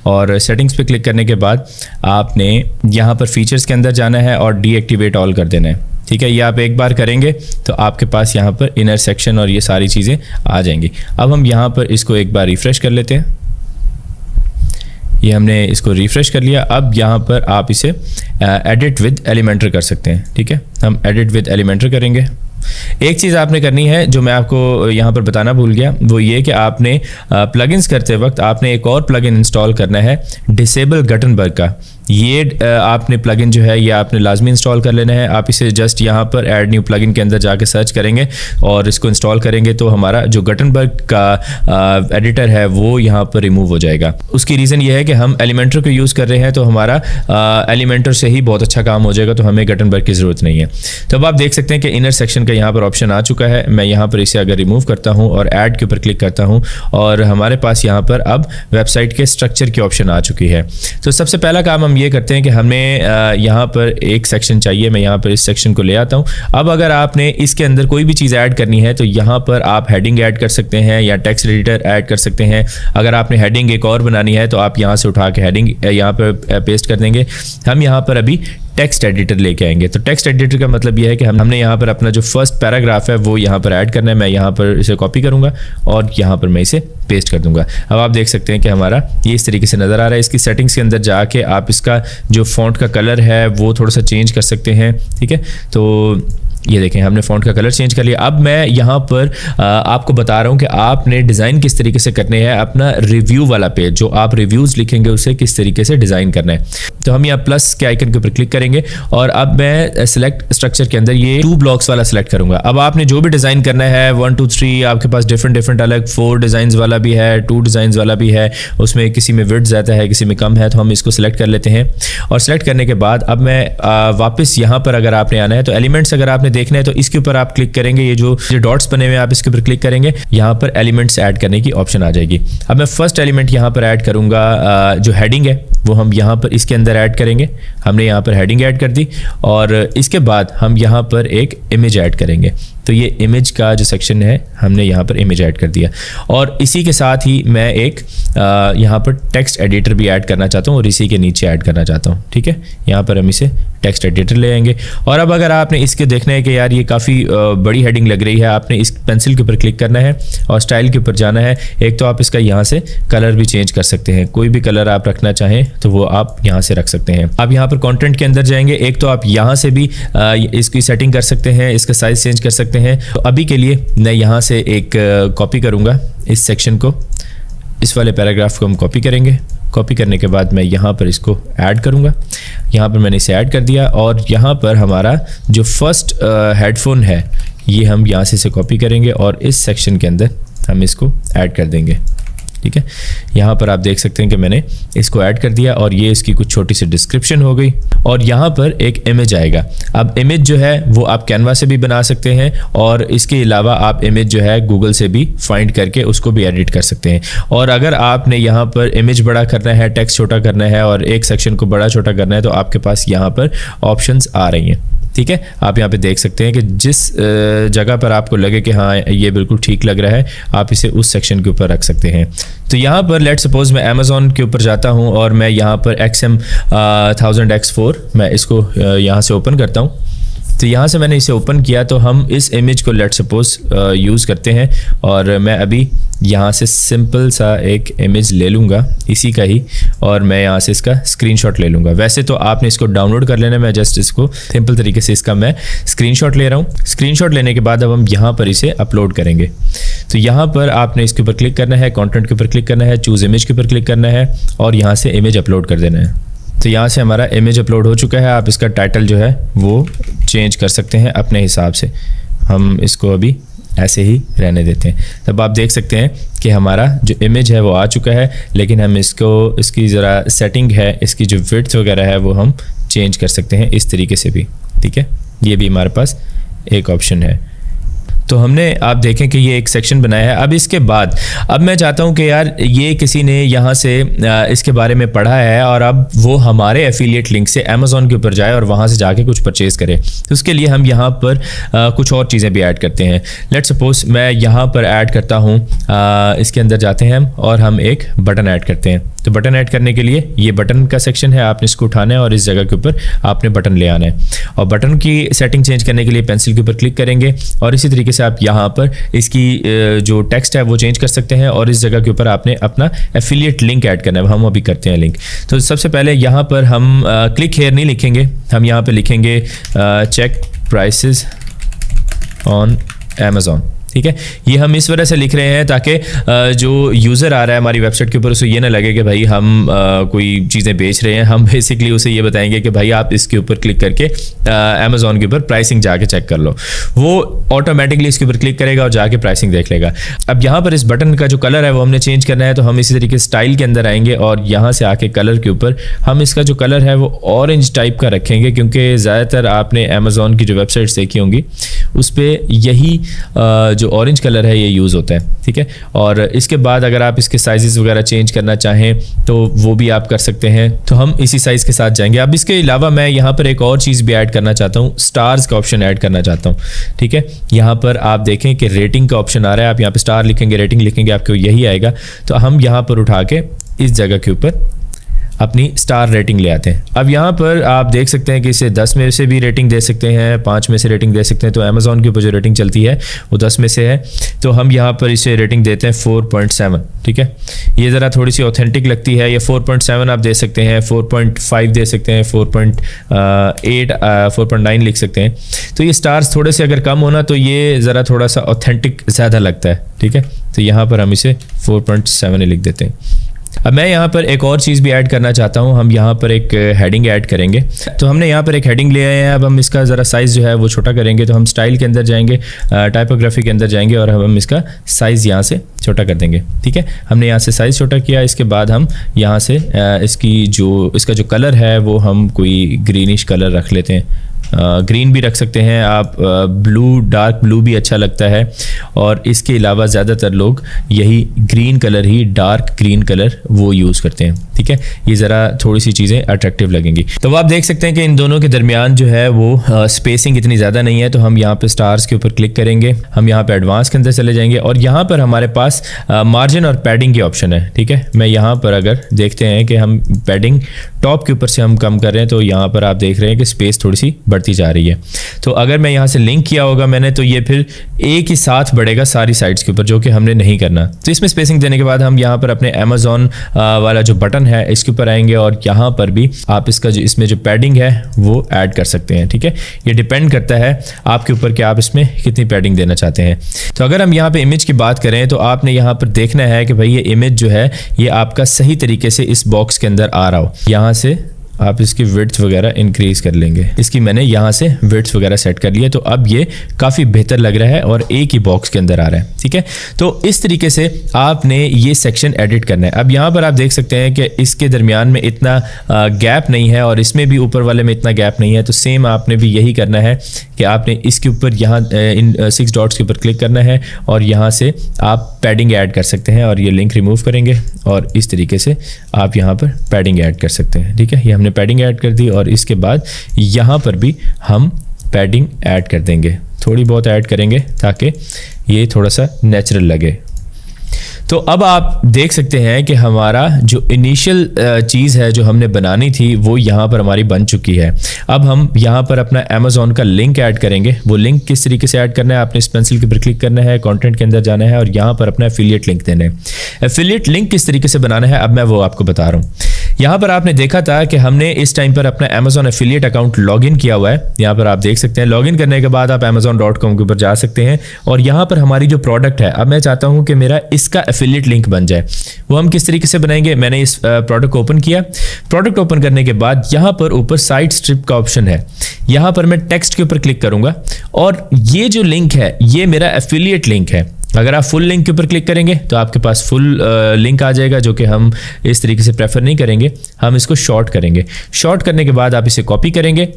और सेटिंग्स पे क्लिक करने के बाद आपने यहाँ पर फीचर्स के अंदर जाना है और डीएक्टिवेट ऑल कर देना है। ठीक है, ये आप एक बार करेंगे तो आपके पास यहाँ पर इनर सेक्शन और ये सारी चीज़ें आ जाएंगी। अब हम यहाँ पर इसको एक बार रिफ़्रेश कर लेते हैं। ये हमने इसको रिफ़्रेश कर लिया। अब यहाँ पर आप इसे एडिट विद एलिमेंटर कर सकते हैं। ठीक है, हम एडिट विद एलिमेंटर करेंगे। एक चीज़ आपने करनी है जो मैं आपको यहाँ पर बताना भूल गया, वो ये कि आपने प्लगइन्स करते वक्त आपने एक और प्लगइन इंस्टॉल करना है डिसेबल गटनबर्ग का। ये आपने प्लगइन जो है ये आपने लाजमी इंस्टॉल कर लेना है। आप इसे जस्ट यहाँ पर ऐड न्यू प्लगइन के अंदर जाके सर्च करेंगे और इसको इंस्टॉल करेंगे तो हमारा जो गटनबर्ग का एडिटर है वो यहाँ पर रिमूव हो जाएगा। उसकी रीज़न ये है कि हम एलिमेंटर को यूज़ कर रहे हैं तो हमारा एलिमेंटर से ही बहुत अच्छा काम हो जाएगा, तो हमें गटनबर्ग की ज़रूरत नहीं है। तो अब आप देख सकते हैं कि इनर सेक्शन का यहाँ पर ऑप्शन आ चुका है। मैं यहाँ पर इसे अगर रिमूव करता हूँ और ऐड के ऊपर क्लिक करता हूँ और हमारे पास यहाँ पर अब वेबसाइट के स्ट्रक्चर की ऑप्शन आ चुकी है। तो सबसे पहला काम हम ये करते हैं कि हमें यहाँ पर एक सेक्शन चाहिए। मैं यहाँ पर इस सेक्शन को ले आता हूँ। अब अगर आपने इसके अंदर कोई भी चीज़ ऐड करनी है तो यहाँ पर आप हेडिंग ऐड कर सकते हैं या टेक्स्ट एडिटर ऐड कर सकते हैं। अगर आपने हेडिंग एक और बनानी है तो आप यहाँ से उठा के हेडिंग यहाँ पर पेस्ट कर देंगे। हम यहाँ पर अभी टेक्स्ट एडिटर लेके आएंगे। तो टेक्स्ट एडिटर का मतलब यह है कि हमने यहाँ पर अपना जो फर्स्ट पैराग्राफ है वो यहाँ पर ऐड करना है। मैं यहाँ पर इसे कॉपी करूँगा और यहाँ पर मैं इसे पेस्ट कर दूंगा। अब आप देख सकते हैं कि हमारा ये इस तरीके से नज़र आ रहा है। इसकी सेटिंग्स के अंदर जाके आप इसका जो फॉन्ट का कलर है वो थोड़ा सा चेंज कर सकते हैं। ठीक है, तो ये देखें हमने फ़ॉन्ट का कलर चेंज कर लिया। अब मैं यहाँ पर आपको बता रहा हूँ कि आपने डिज़ाइन किस तरीके से करने हैं। अपना रिव्यू वाला पेज जो आप रिव्यूज़ लिखेंगे उसे किस तरीके से डिज़ाइन करना है। तो हम यहाँ प्लस के आइकन के ऊपर क्लिक करेंगे और अब मैं सिलेक्ट स्ट्रक्चर के अंदर ये 2 ब्लॉक्स वाला सिलेक्ट करूँगा। अब आपने जो भी डिज़ाइन करना है 1 2 3 आपके पास डिफरेंट अलग 4 डिज़ाइन वाला भी है, 2 डिज़ाइन वाला भी है। उसमें किसी में विड्थ ज़्यादा है, किसी में कम है, तो हम इसको सिलेक्ट कर लेते हैं। और सिलेक्ट करने के बाद अब मैं वापस यहाँ पर अगर आपने आना है तो एलिमेंट्स अगर आपने देखना है तो इसके ऊपर आप क्लिक करेंगे। ये जो डॉट्स बने हुए हैं आप इसके ऊपर क्लिक करेंगे, यहाँ पर एलिमेंट्स ऐड करने की ऑप्शन आ जाएगी। अब मैं फर्स्ट एलिमेंट यहाँ पर ऐड करूँगा, जो हेडिंग है वो हम यहाँ पर इसके अंदर ऐड करेंगे। हमने यहाँ पर हेडिंग ऐड कर दी और इसके बाद हम यहाँ पर एक इमेज ऐड करेंगे। तो ये इमेज का जो सेक्शन है हमने यहाँ पर इमेज ऐड कर दिया और इसी के साथ ही मैं एक यहाँ पर टेक्स्ट एडिटर भी ऐड करना चाहता हूँ और इसी के नीचे ऐड करना चाहता हूँ। ठीक है, यहाँ पर हम इसे टेक्स्ट एडिटर ले आएंगे। और अब अगर आपने इसके देखना है कि यार ये काफ़ी बड़ी हेडिंग लग रही है, आपने इस पेंसिल के ऊपर क्लिक करना है और स्टाइल के ऊपर जाना है। एक तो आप इसका यहाँ से कलर भी चेंज कर सकते हैं, कोई भी कलर आप रखना चाहें तो वो आप यहाँ से रख सकते हैं। आप यहाँ पर कंटेंट के अंदर जाएंगे, एक तो आप यहाँ से भी इसकी सेटिंग कर सकते हैं, इसका साइज चेंज कर सकते हैं। तो अभी के लिए मैं यहाँ से एक कॉपी करूँगा इस सेक्शन को, इस वाले पैराग्राफ को हम कॉपी करेंगे। कॉपी करने के बाद मैं यहाँ पर इसको ऐड करूँगा। यहाँ पर मैंने इसे ऐड कर दिया और यहाँ पर हमारा जो फर्स्ट हेडफोन है ये हम यहाँ से इसे कॉपी करेंगे और इस सेक्शन के अंदर हम इसको ऐड कर देंगे। ठीक है, यहाँ पर आप देख सकते हैं कि मैंने इसको ऐड कर दिया और ये इसकी कुछ छोटी सी डिस्क्रिप्शन हो गई और यहाँ पर एक इमेज आएगा। अब इमेज जो है वो आप कैनवा से भी बना सकते हैं और इसके अलावा आप इमेज जो है गूगल से भी फाइंड करके उसको भी एडिट कर सकते हैं। और अगर आपने यहाँ पर इमेज बड़ा करना है, टेक्स्ट छोटा करना है और एक सेक्शन को बड़ा छोटा करना है तो आपके पास यहाँ पर ऑप्शंस आ रही हैं। ठीक है, आप यहाँ पे देख सकते हैं कि जिस जगह पर आपको लगे कि हाँ ये बिल्कुल ठीक लग रहा है आप इसे उस सेक्शन के ऊपर रख सकते हैं। तो यहाँ पर लेट सपोज मैं अमेज़ॉन के ऊपर जाता हूँ और मैं यहाँ पर XM1000X4 मैं इसको यहाँ से ओपन करता हूँ। तो यहाँ से मैंने इसे ओपन किया, तो हम इस इमेज को लेट सपोज यूज़ करते हैं और मैं अभी यहाँ से सिंपल सा एक इमेज ले लूँगा इसी का ही, और मैं यहाँ से इसका स्क्रीनशॉट ले लूँगा। वैसे तो आपने इसको डाउनलोड कर लेना, मैं जस्ट इसको सिंपल तरीके से इसका मैं स्क्रीनशॉट ले रहा हूँ। स्क्रीनशॉट लेने के बाद अब हम यहाँ पर इसे अपलोड करेंगे। तो यहाँ पर आपने इसके ऊपर क्लिक करना है, कंटेंट के ऊपर क्लिक करना है, चूज़ इमेज के ऊपर क्लिक करना है और यहाँ से इमेज अपलोड कर देना है। तो यहाँ से हमारा इमेज अपलोड हो चुका है। आप इसका टाइटल जो है वो चेंज कर सकते हैं अपने हिसाब से। हम इसको अभी ऐसे ही रहने देते हैं। तब आप देख सकते हैं कि हमारा जो इमेज है वो आ चुका है, लेकिन हम इसकी ज़रा सेटिंग है, इसकी जो विड्थ वगैरह है वो हम चेंज कर सकते हैं इस तरीके से भी, ठीक है। ये भी हमारे पास एक ऑप्शन है। तो हमने आप देखें कि ये एक सेक्शन बनाया है। अब इसके बाद अब मैं चाहता हूँ कि यार ये किसी ने यहाँ से इसके बारे में पढ़ा है और अब वो हमारे एफिलिएट लिंक से अमेज़ॉन के ऊपर जाए और वहाँ से जाके कुछ परचेज़ करे। तो उसके लिए हम यहाँ पर कुछ और चीज़ें भी ऐड करते हैं। लेट सपोज मैं यहाँ पर ऐड करता हूँ, इसके अंदर जाते हैं हम और हम एक बटन ऐड करते हैं। तो बटन ऐड करने के लिए ये बटन का सेक्शन है, आपने इसको उठाना है और इस जगह के ऊपर आपने बटन ले आना है। और बटन की सेटिंग चेंज करने के लिए पेंसिल के ऊपर क्लिक करेंगे और इसी तरीके से आप यहाँ पर इसकी जो टेक्स्ट है वो चेंज कर सकते हैं और इस जगह के ऊपर आपने अपना एफिलिएट लिंक ऐड करना है। हम अभी करते हैं लिंक। तो सबसे पहले यहाँ पर हम क्लिक हेयर नहीं लिखेंगे, हम यहाँ पर लिखेंगे चेक प्राइसेस ऑन अमेज़ॉन, ठीक है। ये हम इस वजह से लिख रहे हैं ताकि जो यूज़र आ रहा है हमारी वेबसाइट के ऊपर उसे ये ना लगे कि भाई हम कोई चीज़ें बेच रहे हैं। हम बेसिकली उसे ये बताएंगे कि भाई आप इसके ऊपर क्लिक करके अमेज़ॉन के ऊपर प्राइसिंग जाके चेक कर लो। वो ऑटोमेटिकली इसके ऊपर क्लिक करेगा और जाके प्राइसिंग देख लेगा। अब यहाँ पर इस बटन का जो कलर है वो हमने चेंज करना है। तो हम इसी तरीके स्टाइल के अंदर आएंगे और यहाँ से आके कलर के ऊपर हम इसका जो कलर है वो ऑरेंज टाइप का रखेंगे, क्योंकि ज़्यादातर आपने अमेज़ॉन की जो वेबसाइट्स देखी होंगी उस पर यही जो ऑरेंज कलर है ये यूज़ होता है, ठीक है। और इसके बाद अगर आप इसके साइजेस वगैरह चेंज करना चाहें तो वो भी आप कर सकते हैं। तो हम इसी साइज़ के साथ जाएंगे। अब इसके अलावा मैं यहाँ पर एक और चीज़ भी ऐड करना चाहता हूँ, स्टार्स का ऑप्शन ऐड करना चाहता हूँ, ठीक है। यहाँ पर आप देखें कि रेटिंग का ऑप्शन आ रहा है। आप यहाँ पर स्टार लिखेंगे, रेटिंग लिखेंगे, आपको यही आएगा। तो हम यहाँ पर उठा के इस जगह के ऊपर अपनी स्टार रेटिंग ले आते हैं। अब यहाँ पर आप देख सकते हैं कि इसे 10 में से भी रेटिंग दे सकते हैं, 5 में से रेटिंग दे सकते हैं। तो अमेज़ॉन के ऊपर जो रेटिंग चलती है वो 10 में से है। तो हम यहाँ पर इसे रेटिंग देते हैं 4.7, ठीक है। ये ज़रा थोड़ी सी ऑथेंटिक लगती है। ये 4.7 आप दे सकते हैं, 4.5 दे सकते हैं, 4.8 4.9 लिख सकते हैं। तो ये स्टार्स थोड़े से अगर कम होना तो ये ज़रा थोड़ा सा ऑथेंटिक ज़्यादा लगता है, ठीक है। तो यहाँ पर हम इसे 4.7 लिख देते हैं। अब मैं यहाँ पर एक और चीज़ भी ऐड करना चाहता हूँ। हम यहाँ पर एक हेडिंग ऐड करेंगे। तो हमने यहाँ पर एक हेडिंग ले आए हैं। अब हम इसका ज़रा साइज़ जो है वो छोटा करेंगे। तो हम स्टाइल के अंदर जाएंगे, टाइपोग्राफी के अंदर जाएंगे और हम इसका साइज़ यहाँ से छोटा कर देंगे, ठीक है। हमने यहाँ से साइज़ छोटा किया। इसके बाद हम यहाँ से इसका जो कलर है वो हम कोई ग्रीनिश कलर रख लेते हैं। ग्रीन भी रख सकते हैं आप, ब्लू, डार्क ब्लू भी अच्छा लगता है। और इसके अलावा ज़्यादातर लोग यही ग्रीन कलर ही, डार्क ग्रीन कलर वो यूज़ करते हैं, ठीक है। ये ज़रा थोड़ी सी चीज़ें अट्रैक्टिव लगेंगी। तो आप देख सकते हैं कि इन दोनों के दरमियान जो है वो स्पेसिंग इतनी ज़्यादा नहीं है। तो हम यहाँ पे स्टार्स के ऊपर क्लिक करेंगे, हम यहाँ पे एडवांस के अंदर चले जाएंगे और यहाँ पर हमारे पास मार्जिन और पैडिंग की ऑप्शन है, ठीक है। मैं यहाँ पर अगर देखते हैं कि हम पैडिंग टॉप के ऊपर से हम कम कर रहे हैं तो यहाँ पर आप देख रहे हैं कि स्पेस थोड़ी सी बढ़ती जा रही है। तो अगर मैं यहाँ से लिंक किया होगा मैंने तो ये फिर एक ही साथ बढ़ेगा सारी साइट्स के ऊपर, जो कि हमने नहीं करना। तो इसमें स्पेसिंग देने के बाद हम यहाँ पर अपने अमेज़ॉन वाला जो बटन है इसके ऊपर आएंगे और यहाँ पर भी आप इसमें जो पैडिंग है वो ऐड कर सकते हैं, ठीक है। ये डिपेंड करता है आपके ऊपर कि आप इसमें कितनी पैडिंग देना चाहते हैं। तो अगर हम यहाँ पे इमेज की बात करें तो आपने यहाँ पर देखना है कि भाई ये इमेज जो है ये आपका सही तरीके से इस बॉक्स के अंदर आ रहा हो। यहाँ से आप इसकी विड्थ वगैरह इंक्रीज कर लेंगे। इसकी मैंने यहाँ से विड्थ वगैरह सेट कर लिया। तो अब ये काफ़ी बेहतर लग रहा है और एक ही बॉक्स के अंदर आ रहा है, ठीक है। तो इस तरीके से आपने ये सेक्शन एडिट करना है। अब यहाँ पर आप देख सकते हैं कि इसके दरमियान में इतना गैप नहीं है और इसमें भी ऊपर वाले में इतना गैप नहीं है। तो सेम आपने भी यही करना है कि आपने इसके ऊपर यहाँ इन 6 डॉट्स के ऊपर क्लिक करना है और यहाँ से आप पैडिंग ऐड कर सकते हैं और ये लिंक रिमूव करेंगे और इस तरीके से आप यहाँ पर पैडिंग ऐड कर सकते हैं, ठीक है। ये हमने पैडिंग ऐड कर दी और इसके बाद यहाँ पर भी हम पैडिंग ऐड कर देंगे, थोड़ी बहुत ऐड करेंगे ताकि ये थोड़ा सा नेचुरल लगे। तो अब आप देख सकते हैं कि हमारा जो इनिशियल चीज़ है जो हमने बनानी थी वो यहाँ पर हमारी बन चुकी है। अब हम यहाँ पर अपना अमेज़ॉन का लिंक ऐड करेंगे। वो लिंक किस तरीके से ऐड करना है, आपने इस पेंसिल के ऊपर क्लिक करना है, कंटेंट के अंदर जाना है और यहाँ पर अपना एफिलिएट लिंक देना है। एफिलिएट लिंक किस तरीके से बनाना है अब मैं वो आपको बता रहा हूँ। यहाँ पर आपने देखा था कि हमने इस टाइम पर अपना अमेज़ॉन एफिलिएट अकाउंट लॉगिन किया हुआ है। यहाँ पर आप देख सकते हैं लॉगिन करने के बाद आप amazon.com के ऊपर जा सकते हैं और यहाँ पर हमारी जो प्रोडक्ट है, अब मैं चाहता हूँ कि मेरा इसका एफिलिएट लिंक बन जाए। वो हम किस तरीके से बनाएंगे, मैंने इस प्रोडक्ट को ओपन किया। प्रोडक्ट ओपन करने के बाद यहाँ पर ऊपर साइट स्ट्रिप का ऑप्शन है, यहाँ पर मैं टेक्स्ट के ऊपर क्लिक करूँगा और ये जो लिंक है ये मेरा एफिलिएट लिंक है। अगर आप फुल लिंक के ऊपर क्लिक करेंगे तो आपके पास फुल लिंक आ जाएगा, जो कि हम इस तरीके से प्रेफर नहीं करेंगे, हम इसको शॉर्ट करेंगे। शॉर्ट करने के बाद आप इसे कॉपी करेंगे।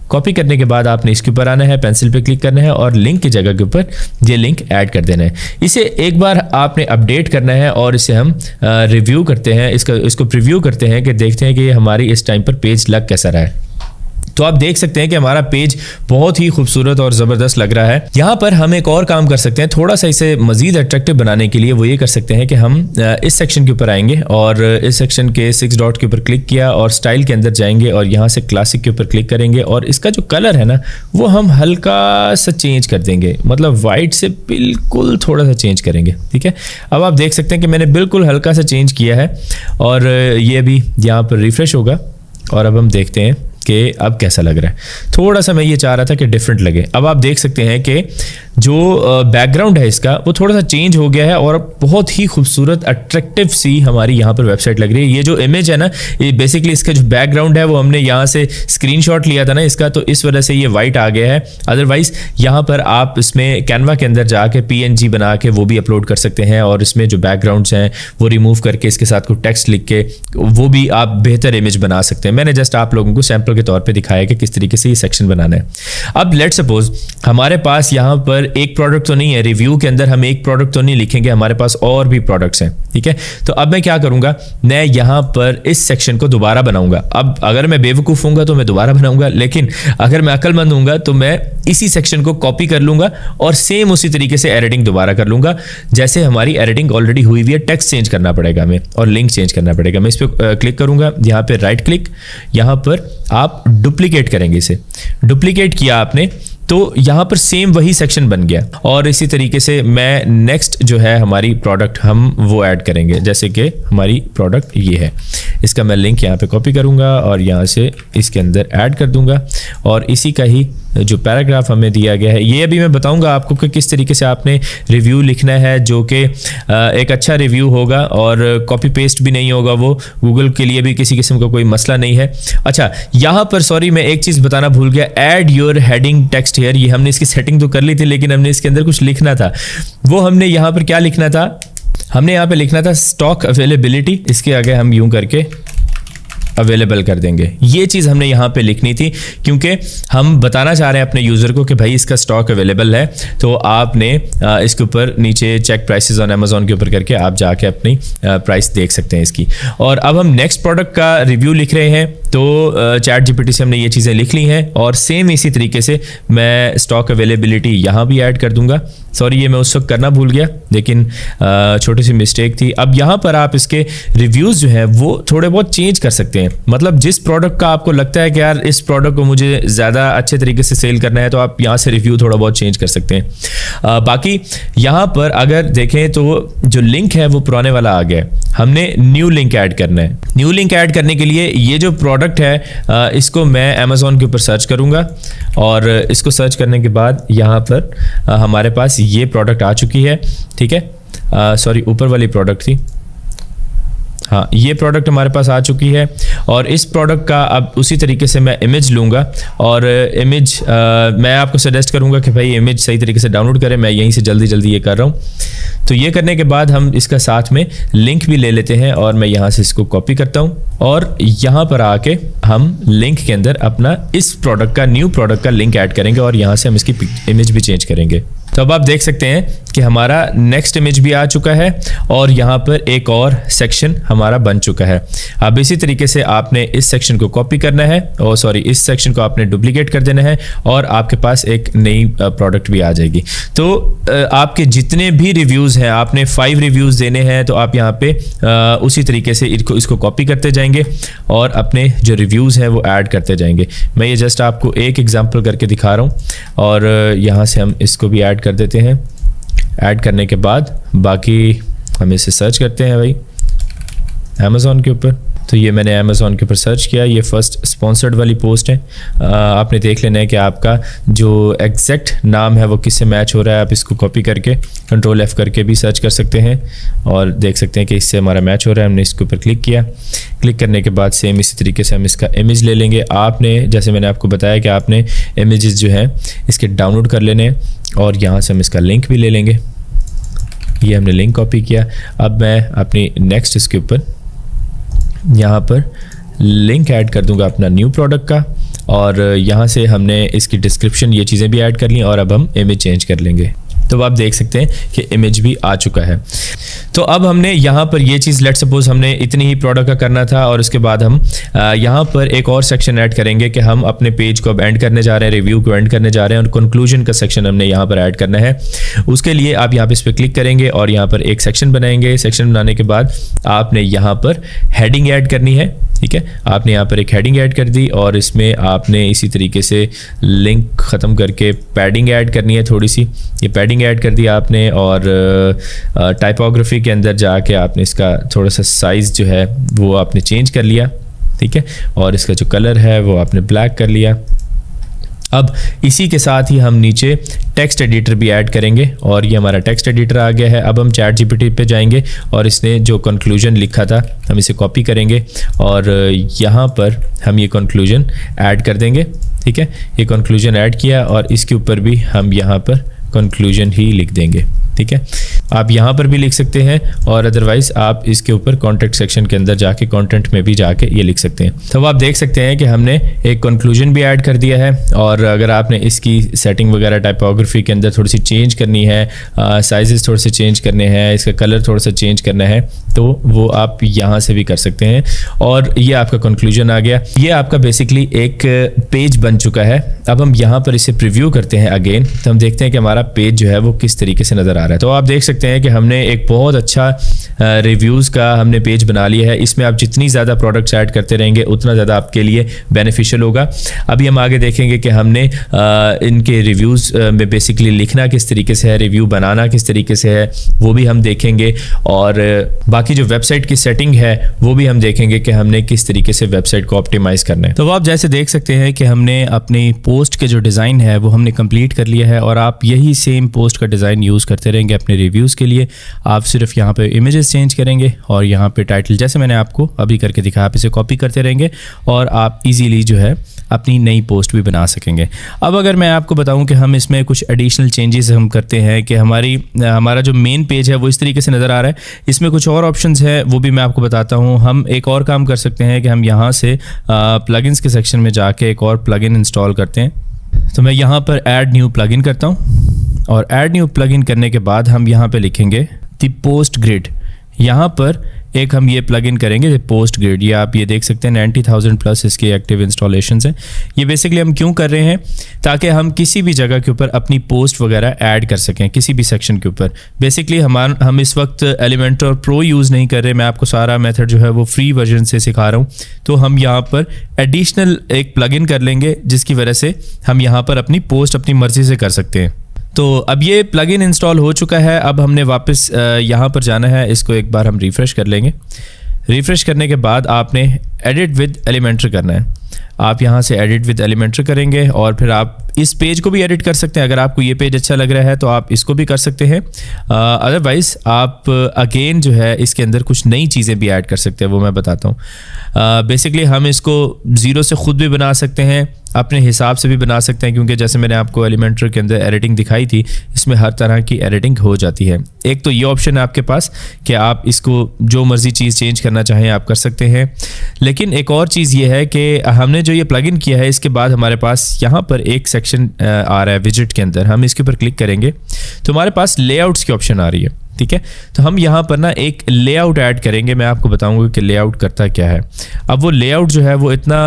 कॉपी करने के बाद आपने इसके ऊपर आना है, पेंसिल पे क्लिक करना है और लिंक की जगह के ऊपर ये लिंक ऐड कर देना है। इसे एक बार आपने अपडेट करना है और इसे हम रिव्यू करते हैं, इसको प्रीव्यू करते हैं कि देखते हैं कि ये हमारी इस टाइम पर पेज लग कैसा रहा है। तो आप देख सकते हैं कि हमारा पेज बहुत ही खूबसूरत और ज़बरदस्त लग रहा है। यहाँ पर हम एक और काम कर सकते हैं थोड़ा सा इसे मज़ीद अट्रैक्टिव बनाने के लिए। वो ये कर सकते हैं कि हम इस सेक्शन के ऊपर आएंगे और इस सेक्शन के 6 डॉट के ऊपर क्लिक किया और स्टाइल के अंदर जाएंगे और यहाँ से क्लासिक के ऊपर क्लिक करेंगे और इसका जो कलर है ना वो हम हल्का सा चेंज कर देंगे, मतलब वाइट से बिल्कुल थोड़ा सा चेंज करेंगे। ठीक है, अब आप देख सकते हैं कि मैंने बिल्कुल हल्का सा चेंज किया है और ये भी यहाँ पर रिफ्रेश होगा और अब हम देखते हैं कि अब कैसा लग रहा है। थोड़ा सा मैं ये चाह रहा था कि डिफरेंट लगे। अब आप देख सकते हैं कि जो बैकग्राउंड है इसका वो थोड़ा सा चेंज हो गया है और बहुत ही खूबसूरत अट्रैक्टिव सी हमारी यहाँ पर वेबसाइट लग रही है। ये जो इमेज है ना, ये बेसिकली इसका जो बैकग्राउंड है वो हमने यहाँ से स्क्रीनशॉट लिया था ना इसका, तो इस वजह से ये वाइट आ गया है। अदरवाइज यहाँ पर आप इसमें कैनवा के अंदर जाके PNG बना के वो भी अपलोड कर सकते हैं और इसमें जो बैकग्राउंड्स हैं वो रिमूव करके इसके साथ कोई टेक्स्ट लिख के वो भी आप बेहतर इमेज बना सकते हैं। मैंने जस्ट आप लोगों को सैंपल के तौर पे दिखाया कि किस तरीके से ये सेक्शन बनाना है। अब लेट सपोज हमारे पास यहाँ पर एक प्रोडक्ट तो नहीं है, रिव्यू के अंदर हम एक प्रोडक्ट तो नहीं लिखेंगे, हमारे पास और भी प्रोडक्ट्स हैं। ठीक है, तो अब मैं क्या करूंगा, मैं यहाँ पर इस सेक्शन को दोबारा बनाऊंगा। अब अगर मैं बेवकूफ़ हूँगा तो मैं दोबारा बनाऊंगा, लेकिन अगर मैं अक्लमंद हूँगा तो मैं इसी सेक्शन को कॉपी कर लूंगा और सेम उसी तरीके से एडिटिंग दोबारा कर लूंगा जैसे हमारी एडिटिंग ऑलरेडी हुई हुई है। टेक्स्ट चेंज करना पड़ेगा हमें और लिंक चेंज करना पड़ेगा। मैं इस पर क्लिक करूंगा, यहाँ पे राइट क्लिक, यहाँ पर आप डुप्लीकेट करेंगे। इसे डुप्लीकेट किया आपने तो यहाँ पर सेम वही सेक्शन बन गया और इसी तरीके से मैं नेक्स्ट जो है हमारी प्रोडक्ट हम वो ऐड करेंगे। जैसे कि हमारी प्रोडक्ट ये है, इसका मैं लिंक यहाँ पे कॉपी करूँगा और यहाँ से इसके अंदर ऐड कर दूँगा और इसी का ही जो पैराग्राफ हमें दिया गया है ये अभी मैं बताऊंगा आपको कि किस तरीके से आपने रिव्यू लिखना है जो कि एक अच्छा रिव्यू होगा और कॉपी पेस्ट भी नहीं होगा। वो गूगल के लिए भी किसी किस्म का कोई मसला नहीं है। अच्छा, यहाँ पर सॉरी मैं एक चीज़ बताना भूल गया, add your heading text here. ये हमने इसकी सेटिंग तो कर ली थी लेकिन हमने इसके अंदर कुछ लिखना था। वो हमने यहाँ पर क्या लिखना था, हमने यहाँ पे लिखना था स्टॉक अवेलेबिलिटी, इसके आगे हम यूं करके अवेलेबल कर देंगे। ये चीज़ हमने यहाँ पे लिखनी थी क्योंकि हम बताना चाह रहे हैं अपने यूज़र को कि भाई इसका स्टॉक अवेलेबल है। तो आपने इसके ऊपर नीचे चेक प्राइसेस ऑन अमेज़ॉन के ऊपर करके आप जाके अपनी प्राइस देख सकते हैं इसकी। और अब हम नेक्स्ट प्रोडक्ट का रिव्यू लिख रहे हैं तो ChatGPT से हमने ये चीज़ें लिख ली हैं और सेम इसी तरीके से मैं स्टॉक अवेलेबिलिटी यहाँ भी ऐड कर दूंगा। सॉरी ये मैं उस वक्त करना भूल गया लेकिन छोटी सी मिस्टेक थी। अब यहाँ पर आप इसके रिव्यूज़ जो हैं वो थोड़े बहुत चेंज कर सकते हैं। मतलब जिस प्रोडक्ट का आपको लगता है कि यार इस प्रोडक्ट को मुझे ज़्यादा अच्छे तरीके से सेल करना है तो आप यहाँ से रिव्यू थोड़ा बहुत चेंज कर सकते हैं। बाकी यहाँ पर अगर देखें तो जो लिंक है वो पुराने वाला आ गया है, हमने न्यू लिंक ऐड करना है। न्यू लिंक ऐड करने के लिए ये जो प्रोडक्ट है इसको मैं अमेज़ॉन के ऊपर सर्च करूँगा और इसको सर्च करने के बाद यहाँ पर हमारे पास ये प्रोडक्ट आ चुकी है। ठीक है, सॉरी ऊपर वाली प्रोडक्ट थी, हाँ ये प्रोडक्ट हमारे पास आ चुकी है और इस प्रोडक्ट का अब उसी तरीके से मैं इमेज लूँगा और इमेज मैं आपको सजेस्ट करूँगा कि भाई इमेज सही तरीके से डाउनलोड करें। मैं यहीं से जल्दी ये कर रहा हूँ। तो ये करने के बाद हम इसका साथ में लिंक भी ले लेते हैं और मैं यहाँ से इसको कॉपी करता हूँ और यहाँ पर आके हम लिंक के अंदर अपना इस प्रोडक्ट का न्यू प्रोडक्ट का लिंक ऐड करेंगे और यहाँ से हम इसकी इमेज भी चेंज करेंगे। तो अब आप देख सकते हैं कि हमारा नेक्स्ट इमेज भी आ चुका है और यहाँ पर एक और सेक्शन हमारा बन चुका है। अब इसी तरीके से आपने इस सेक्शन को कॉपी करना है और सॉरी इस सेक्शन को आपने डुप्लीकेट कर देना है और आपके पास एक नई प्रोडक्ट भी आ जाएगी। तो आपके जितने भी रिव्यूज़ रिव्यूज़ हैं, आपने 5 रिव्यूज़ देने हैं, तो आप यहाँ पे उसी तरीके से इसको कॉपी करते जाएंगे और अपने जो रिव्यूज़ हैं वो ऐड करते जाएंगे। मैं ये जस्ट आपको एक एग्जांपल करके दिखा रहा हूँ और यहाँ से हम इसको भी ऐड कर देते हैं। ऐड करने के बाद बाकी हम इसे सर्च करते हैं भाई अमेज़ॉन के ऊपर। तो ये मैंने अमेज़ॉन के ऊपर सर्च किया, ये फर्स्ट स्पॉन्सर्ड वाली पोस्ट है। आपने देख लेना है कि आपका जो एग्जैक्ट नाम है वो किससे मैच हो रहा है। आप इसको कॉपी करके कंट्रोल F करके भी सर्च कर सकते हैं और देख सकते हैं कि इससे हमारा मैच हो रहा है। हमने इसके ऊपर क्लिक किया। क्लिक करने के बाद सेम इसी तरीके से हम इसका इमेज ले लेंगे। आपने जैसे मैंने आपको बताया कि आपने इमेजेस जो हैं इसके डाउनलोड कर लेने हैं और यहाँ से हम इसका लिंक भी ले लेंगे। ये हमने लिंक कॉपी किया। अब मैं अपनी नेक्स्ट इसके ऊपर यहाँ पर लिंक ऐड कर दूंगा अपना न्यू प्रोडक्ट का और यहाँ से हमने इसकी डिस्क्रिप्शन ये चीज़ें भी ऐड कर ली और अब हम इमेज चेंज कर लेंगे। तो आप देख सकते हैं कि इमेज भी आ चुका है। तो अब हमने यहाँ पर ये चीज़ लेट सपोज हमने इतनी ही प्रोडक्ट का करना था और उसके बाद हम यहाँ पर एक और सेक्शन ऐड करेंगे कि हम अपने पेज को अब एंड करने जा रहे हैं, रिव्यू को एंड करने जा रहे हैं और कंक्लूजन का सेक्शन हमने यहाँ पर ऐड करना है। उसके लिए आप यहाँ पर इस पर क्लिक करेंगे और यहाँ पर एक सेक्शन बनाएंगे। सेक्शन बनाने के बाद आपने यहाँ पर हेडिंग ऐड करनी है। ठीक है, आपने यहाँ पर एक हेडिंग ऐड कर दी और इसमें आपने इसी तरीके से लिंक ख़त्म करके पैडिंग ऐड करनी है थोड़ी सी। ये पैडिंग ऐड कर दिया आपने और टाइपोग्राफी के अंदर जाके आपने इसका थोड़ा सा साइज़ जो है वो आपने चेंज कर लिया। ठीक है, और इसका जो कलर है वो आपने ब्लैक कर लिया। अब इसी के साथ ही हम नीचे टेक्स्ट एडिटर भी ऐड करेंगे और ये हमारा टेक्स्ट एडिटर आ गया है। अब हम चैट जीपीटी पे जाएंगे और इसने जो कंक्लूजन लिखा था हम इसे कॉपी करेंगे और यहाँ पर हम ये कंक्लूजन ऐड कर देंगे। ठीक है, ये कंक्लूजन ऐड किया और इसके ऊपर भी हम यहाँ पर कंक्लूजन ही लिख देंगे। ठीक है, आप यहाँ पर भी लिख सकते हैं और अदरवाइज़ आप इसके ऊपर कॉन्टेंट सेक्शन के अंदर जाके कंटेंट में भी जाके ये लिख सकते हैं। तो आप देख सकते हैं कि हमने एक कंक्लूजन भी ऐड कर दिया है और अगर आपने इसकी सेटिंग वगैरह टाइपोग्राफी के अंदर थोड़ी सी चेंज करनी है, साइजेस थोड़े से चेंज करने हैं, इसका कलर थोड़ा सा चेंज करना है, तो वो आप यहाँ से भी कर सकते हैं। और ये आपका कंक्लूजन आ गया। ये आपका बेसिकली एक पेज बन चुका है। अब हम यहाँ पर इसे प्रीव्यू करते हैं अगेन, तो हम देखते हैं कि हमारा पेज जो है वो किस तरीके से नज़र आ रहा है। तो आप देख सकते हैं कि हमने एक बहुत अच्छा रिव्यूज़ का हमने पेज बना लिया है। इसमें आप जितनी ज़्यादा प्रोडक्ट्स ऐड करते रहेंगे उतना ज़्यादा आपके लिए बेनिफिशियल होगा। अभी हम आगे देखेंगे कि हमने इनके रिव्यूज़ में बेसिकली लिखना किस तरीके से है, रिव्यू बनाना किस तरीके से है, वो भी हम देखेंगे और बाकी जो वेबसाइट की सेटिंग है वो भी हम देखेंगे कि हमने किस तरीके से वेबसाइट को ऑप्टिमाइज़ करना है। तो आप जैसे देख सकते हैं कि हमने अपनी पोस्ट के जो डिज़ाइन है वो हमने कंप्लीट कर लिया है और आप यही सेम पोस्ट का डिज़ाइन यूज़ करते रहेंगे अपने रिव्यूज़ के लिए। आप सिर्फ यहाँ पे इमेजेस चेंज करेंगे और यहाँ पे टाइटल जैसे मैंने आपको अभी करके दिखाया, आप इसे कॉपी करते रहेंगे और आप इजीली जो है अपनी नई पोस्ट भी बना सकेंगे। अब अगर मैं आपको बताऊं कि हम इसमें कुछ एडिशनल चेंजेस हम करते हैं कि हमारा जो मेन पेज है वो इस तरीके से नज़र आ रहा है, इसमें कुछ और ऑप्शंस है वो भी मैं आपको बताता हूं। हम एक और काम कर सकते हैं कि हम यहाँ से प्लगइन्स के सेक्शन में जाके एक और प्लगइन इंस्टॉल करते हैं। तो मैं यहाँ पर ऐड न्यू प्लगइन करता हूँ और ऐड न्यू प्लगइन करने के बाद हम यहाँ पे लिखेंगे द पोस्ट ग्रिड। यहाँ पर एक हम ये प्लगइन करेंगे पोस्ट ग्रिड। ये आप ये देख सकते हैं 90,000 प्लस इसके एक्टिव इंस्टॉलेशंस हैं। ये बेसिकली हम क्यों कर रहे हैं, ताकि हम किसी भी जगह के ऊपर अपनी पोस्ट वगैरह ऐड कर सकें किसी भी सेक्शन के ऊपर। बेसिकली हम इस वक्त एलिमेंटर प्रो यूज़ नहीं कर रहे, मैं आपको सारा मेथड जो है वो फ्री वर्जन से सिखा रहा हूँ। तो हम यहाँ पर एडिशनल एक प्लगइन कर लेंगे जिसकी वजह से हम यहाँ पर अपनी पोस्ट अपनी मर्ज़ी से कर सकते हैं। तो अब ये प्लगइन इंस्टॉल हो चुका है। अब हमने वापस यहाँ पर जाना है, इसको एक बार हम रिफ़्रेश कर लेंगे। रिफ़्रेश करने के बाद आपने एडिट विद एलिमेंटर करना है। आप यहाँ से एडिट विद एलिमेंटर करेंगे और फिर आप इस पेज को भी एडिट कर सकते हैं। अगर आपको ये पेज अच्छा लग रहा है तो आप इसको भी कर सकते हैं। अदरवाइज़ आप अगेन जो है इसके अंदर कुछ नई चीज़ें भी ऐड कर सकते हैं, वो मैं बताता हूँ। बेसिकली हम इसको ज़ीरो से ख़ुद भी बना सकते हैं, अपने हिसाब से भी बना सकते हैं, क्योंकि जैसे मैंने आपको एलिमेंटर के अंदर एडिटिंग दिखाई थी, इसमें हर तरह की एडिटिंग हो जाती है। एक तो ये ऑप्शन है आपके पास कि आप इसको जो मर्ज़ी चीज़ चेंज करना चाहें आप कर सकते हैं। लेकिन एक और चीज़ ये है कि हमने जो ये प्लगइन किया है इसके बाद हमारे पास यहाँ पर एक सेक्शन आ रहा है विजिट के अंदर। हम इसके ऊपर क्लिक करेंगे तो हमारे पास लेआउट्स की ऑप्शन आ रही है। ठीक है, तो हम यहाँ पर ना एक लेआउट ऐड करेंगे। मैं आपको बताऊंगा कि लेआउट करता क्या है। अब वो लेआउट जो है वो इतना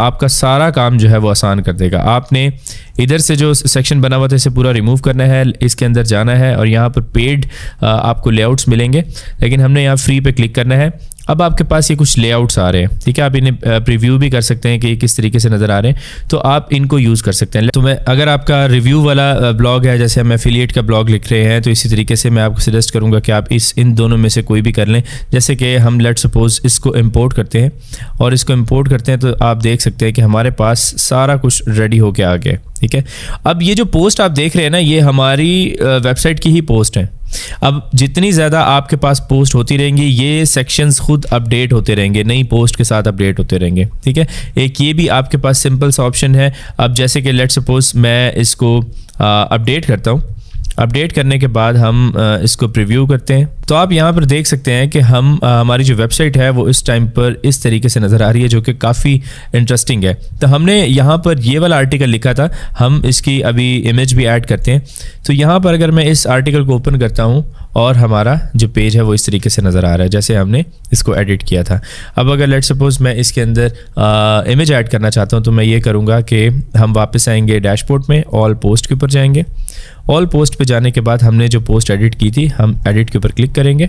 आपका सारा काम जो है वो आसान कर देगा। आपने इधर से जो सेक्शन बना हुआ था इसे पूरा रिमूव करना है, इसके अंदर जाना है और यहाँ पर पेड आपको लेआउट्स मिलेंगे, लेकिन हमने यहाँ फ्री पे क्लिक करना है। अब आपके पास ये कुछ लेआउट्स आ रहे हैं, ठीक है। आप इन्हें प्रीव्यू भी कर सकते हैं कि ये किस तरीके से नज़र आ रहे हैं, तो आप इनको यूज़ कर सकते हैं। तो मैं अगर आपका रिव्यू वाला ब्लॉग है, जैसे हम एफिलिएट का ब्लॉग लिख रहे हैं, तो इसी तरीके से मैं आपको सजेस्ट करूंगा कि आप इन दोनों में से कोई भी कर लें। जैसे कि हम लेट सपोज इसको इंपोर्ट करते हैं और इसको इंपोर्ट करते हैं, तो आप देख सकते हैं कि हमारे पास सारा कुछ रेडी होके आ गया, ठीक है। अब ये जो पोस्ट आप देख रहे हैं ना, ये हमारी वेबसाइट की ही पोस्ट है। अब जितनी ज़्यादा आपके पास पोस्ट होती रहेंगी, ये सेक्शंस खुद अपडेट होते रहेंगे, नई पोस्ट के साथ अपडेट होते रहेंगे, ठीक है। एक ये भी आपके पास सिंपल सा ऑप्शन है। अब जैसे कि लेट सपोज मैं इसको अपडेट करता हूँ, अपडेट करने के बाद हम इसको प्रीव्यू करते हैं, तो आप यहाँ पर देख सकते हैं कि हमारी जो वेबसाइट है वो इस टाइम पर इस तरीके से नज़र आ रही है, जो कि काफ़ी इंटरेस्टिंग है। तो हमने यहाँ पर ये वाला आर्टिकल लिखा था, हम इसकी अभी इमेज भी ऐड करते हैं। तो यहाँ पर अगर मैं इस आर्टिकल को ओपन करता हूँ और हमारा जो पेज है वो इस तरीके से नज़र आ रहा है जैसे हमने इसको एडिट किया था। अब अगर लेट सपोज मैं इसके अंदर इमेज ऐड करना चाहता हूँ, तो मैं ये करूँगा कि हम वापस आएंगे डैशबोर्ड में, ऑल पोस्ट के ऊपर जाएंगे। ऑल पोस्ट पे जाने के बाद हमने जो पोस्ट एडिट की थी, हम एडिट के ऊपर क्लिक करेंगे।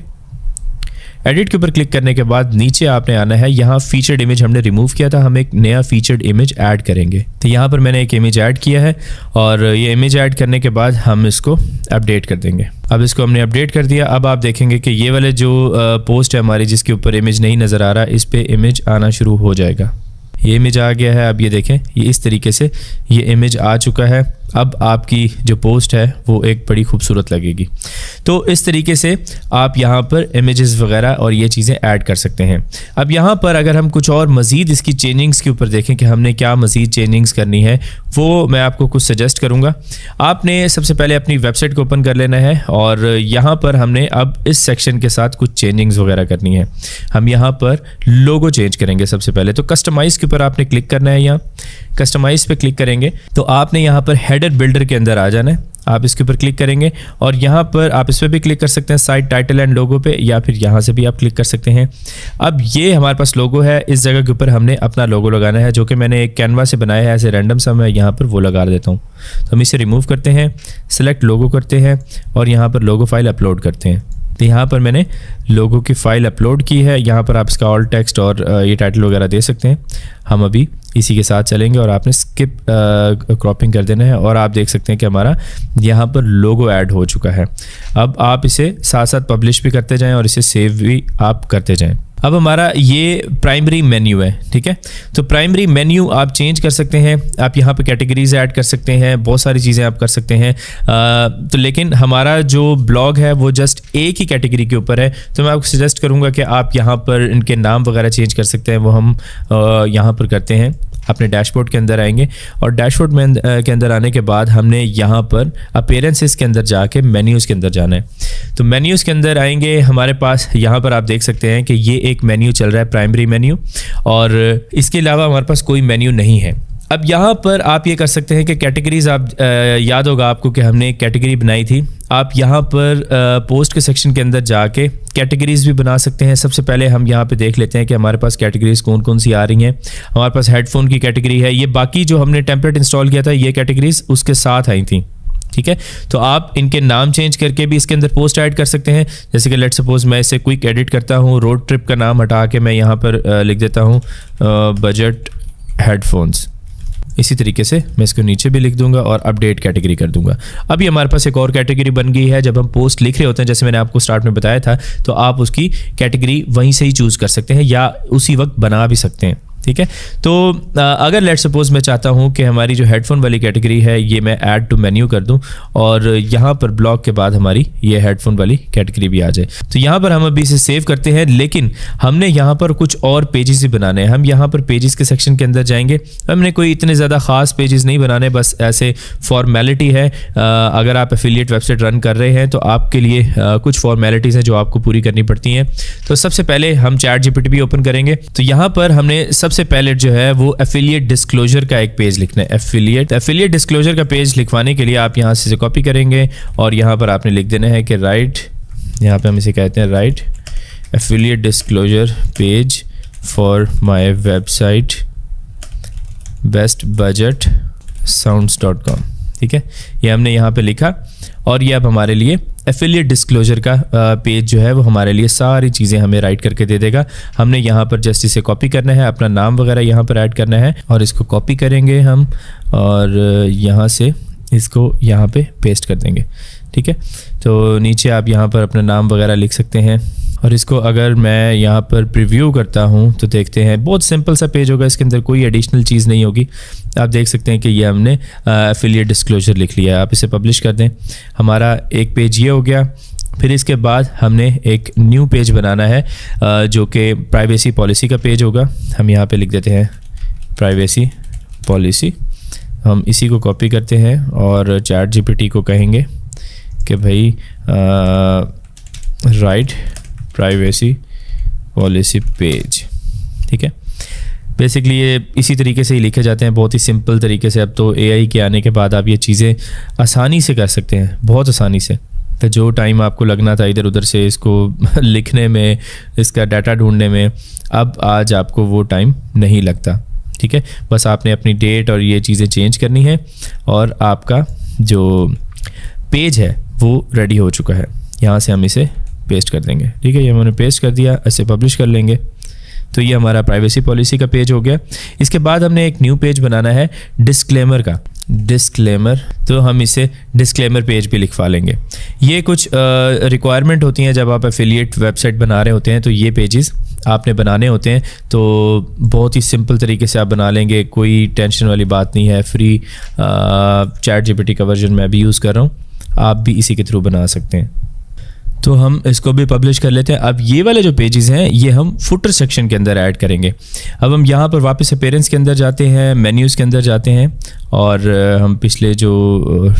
एडिट के ऊपर क्लिक करने के बाद नीचे आपने आना है, यहाँ फीचर्ड इमेज हमने रिमूव किया था, हम एक नया फीचर्ड इमेज ऐड करेंगे। तो यहाँ पर मैंने एक इमेज ऐड किया है और ये इमेज ऐड करने के बाद हम इसको अपडेट कर देंगे। अब इसको हमने अपडेट कर दिया। अब आप देखेंगे कि ये वाले जो पोस्ट है हमारी, जिसके ऊपर इमेज नहीं नज़र आ रहा, इस पर इमेज आना शुरू हो जाएगा। ये इमेज आ गया है। अब ये देखें, ये इस तरीके से ये इमेज आ चुका है। अब आपकी जो पोस्ट है वो एक बड़ी खूबसूरत लगेगी। तो इस तरीके से आप यहाँ पर इमेजेस वगैरह और ये चीज़ें ऐड कर सकते हैं। अब यहाँ पर अगर हम कुछ और मज़ीद इसकी चेंजिंग्स के ऊपर देखें कि हमने क्या मज़ीद चेंजिंग्स करनी है, वो मैं आपको कुछ सजेस्ट करूँगा। आपने सबसे पहले अपनी वेबसाइट को ओपन कर लेना है और यहाँ पर हमने अब इस सेक्शन के साथ कुछ चेंजिंग्स वगैरह करनी है। हम यहाँ पर लोगो चेंज करेंगे। सबसे पहले तो कस्टमाइज़ के ऊपर आपने क्लिक करना है। यहाँ कस्टमाइज़ पे क्लिक करेंगे तो आपने यहाँ पर हेडर बिल्डर के अंदर आ जाना है। आप इसके ऊपर क्लिक करेंगे और यहाँ पर आप इस पर भी क्लिक कर सकते हैं, साइट टाइटल एंड लोगो पे, या फिर यहाँ से भी आप क्लिक कर सकते हैं। अब ये हमारे पास लोगो है, इस जगह के ऊपर हमने अपना लोगो लगाना है, जो कि मैंने एक कैनवा से बनाया है ऐसे रैंडम सा, मैं यहाँ पर वो लगा देता हूँ। तो हम इसे रिमूव करते हैं, सेलेक्ट लोगो करते हैं और यहाँ पर लोगो फाइल अपलोड करते हैं। तो यहाँ पर मैंने लोगो की फ़ाइल अपलोड की है। यहाँ पर आप इसका ऑल टेक्स्ट और ये टाइटल वगैरह दे सकते हैं। हम अभी इसी के साथ चलेंगे और आपने स्किप क्रॉपिंग कर देना है और आप देख सकते हैं कि हमारा यहाँ पर लोगो ऐड हो चुका है। अब आप इसे साथ साथ पब्लिश भी करते जाएं और इसे सेव भी आप करते जाएं। अब हमारा ये प्राइमरी मेन्यू है, ठीक है। तो प्राइमरी मेन्यू आप चेंज कर सकते हैं, आप यहाँ पे कैटेगरीज ऐड कर सकते हैं, बहुत सारी चीज़ें आप कर सकते हैं। तो लेकिन हमारा जो ब्लॉग है वो जस्ट एक ही कैटेगरी के ऊपर है, तो मैं आपको सजेस्ट करूँगा कि आप यहाँ पर इनके नाम वगैरह चेंज कर सकते हैं। वो हम यहाँ पर करते हैं। अपने डैशबोर्ड के अंदर आएंगे और डैशबोर्ड में के अंदर आने के बाद हमने यहाँ पर अपीयरेंसेस के अंदर जाके मेन्यूज़ के अंदर जाना है। तो मेन्यूज़ के अंदर आएंगे, हमारे पास यहाँ पर आप देख सकते हैं कि ये एक मेन्यू चल रहा है, प्राइमरी मेन्यू, और इसके अलावा हमारे पास कोई मेन्यू नहीं है। अब यहाँ पर आप ये कर सकते हैं कि कैटेगरीज आप याद होगा आपको कि हमने एक कैटेगरी बनाई थी। आप यहाँ पर पोस्ट के सेक्शन के अंदर जाके कैटेगरीज भी बना सकते हैं। सबसे पहले हम यहाँ पे देख लेते हैं कि हमारे पास कैटेगरीज कौन कौन सी आ रही हैं। हमारे पास हेडफोन की कैटेगरी है। ये बाकी जो हमने टेम्पलेट इंस्टॉल किया था ये कैटेगरीज उसके साथ आई थी, ठीक है। तो आप इनके नाम चेंज करके भी इसके अंदर पोस्ट ऐड कर सकते हैं। जैसे कि लेट सपोज मैं इसे क्विक एडिट करता हूँ, रोड ट्रिप का नाम हटा के मैं यहाँ पर लिख देता हूँ बजट हेडफोन्स। इसी तरीके से मैं इसको नीचे भी लिख दूंगा और अपडेट कैटेगरी कर दूंगा। अभी हमारे पास एक और कैटेगरी बन गई है। जब हम पोस्ट लिख रहे होते हैं, जैसे मैंने आपको स्टार्ट में बताया था, तो आप उसकी कैटेगरी वहीं से ही चूज़ कर सकते हैं या उसी वक्त बना भी सकते हैं, ठीक है। तो अगर लेट सपोज मैं चाहता हूं कि हमारी जो हेडफोन वाली कैटेगरी है ये मैं ऐड टू मेन्यू कर दूं और यहां पर ब्लॉक के बाद हमारी ये हेडफोन वाली कैटेगरी भी आ जाए, तो यहां पर हम अभी इसे सेव करते हैं। लेकिन हमने यहां पर कुछ और पेजेस भी बनाने हैं। हम यहां पर पेजेस के सेक्शन के अंदर जाएंगे। हमने कोई इतने ज़्यादा ख़ास पेजेस नहीं बनाने, बस ऐसे फॉर्मेलिटी है। अगर आप एफिलिएट वेबसाइट रन कर रहे हैं तो आपके लिए कुछ फॉर्मेलिटीज़ हैं जो आपको पूरी करनी पड़ती हैं। तो सबसे पहले हम ChatGPT भी ओपन करेंगे। तो यहाँ पर हमने सबसे पहले जो है वो एफिलिएट डिस्क्लोजर का एक पेज लिखना है। एफिलिएट डिस्क्लोजर का पेज लिखवाने के लिए आप यहाँ से कॉपी करेंगे और यहाँ पर आपने लिख देना है कि राइट, यहाँ पे हम इसे कहते हैं right affiliate disclosure page for my website best budget sounds.com, ठीक है, ये हमने यहाँ पे लिखा और ये अब हमारे लिए एफिलिएट डिस्क्लोजर का पेज जो है वो हमारे लिए सारी चीज़ें हमें राइट करके दे देगा। हमने यहाँ पर जस्ट इसे कॉपी करना है, अपना नाम वगैरह यहाँ पर ऐड करना है और इसको कॉपी करेंगे हम और यहाँ से इसको यहाँ पे पेस्ट कर देंगे, ठीक है। तो नीचे आप यहाँ पर अपना नाम वगैरह लिख सकते हैं और इसको अगर मैं यहाँ पर प्रीव्यू करता हूँ तो देखते हैं बहुत सिंपल सा पेज होगा, इसके अंदर कोई एडिशनल चीज़ नहीं होगी। आप देख सकते हैं कि ये हमने एफिलिएट डिस्क्लोजर लिख लिया है। आप इसे पब्लिश कर दें, हमारा एक पेज ये हो गया। फिर इसके बाद हमने एक न्यू पेज बनाना है जो कि प्राइवेसी पॉलिसी का पेज होगा। हम यहाँ पे लिख देते हैं प्राइवेसी पॉलिसी। हम इसी को कॉपी करते हैं और चैट जीपीटी को कहेंगे कि भाई राइट प्राइवेसी पॉलिसी पेज, ठीक है। बेसिकली ये इसी तरीके से ही लिखे जाते हैं, बहुत ही सिंपल तरीके से। अब तो एआई के आने के बाद आप ये चीज़ें आसानी से कर सकते हैं, बहुत आसानी से। तो जो टाइम आपको लगना था इधर उधर से इसको लिखने में, इसका डाटा ढूंढने में, अब आज आपको वो टाइम नहीं लगता, ठीक है। बस आपने अपनी डेट और ये चीज़ें चेंज करनी है और आपका जो पेज है वो रेडी हो चुका है। यहाँ से हम इसे पेस्ट कर देंगे, ठीक है। ये मैंने पेस्ट कर दिया, इसे पब्लिश कर लेंगे तो ये हमारा प्राइवेसी पॉलिसी का पेज हो गया। इसके बाद हमने एक न्यू पेज बनाना है डिस्क्लेमर का, डिस्क्लेमर। तो हम इसे डिस्क्लेमर पेज भी लिखवा लेंगे। ये कुछ रिक्वायरमेंट होती हैं जब आप एफिलिएट वेबसाइट बना रहे होते हैं, तो ये पेजेस आपने बनाने होते हैं। तो बहुत ही सिंपल तरीके से आप बना लेंगे, कोई टेंशन वाली बात नहीं है। फ्री चैट जीपीटी का वर्जन मैं भी यूज़ कर रहा हूँ, आप भी इसी के थ्रू बना सकते हैं। तो हम इसको भी पब्लिश कर लेते हैं। अब ये वाले जो पेजेस हैं ये हम फुटर सेक्शन के अंदर ऐड करेंगे। अब हम यहाँ पर वापस अपीयरेंस के अंदर जाते हैं, मेन्यूज़ के अंदर जाते हैं और हम पिछले जो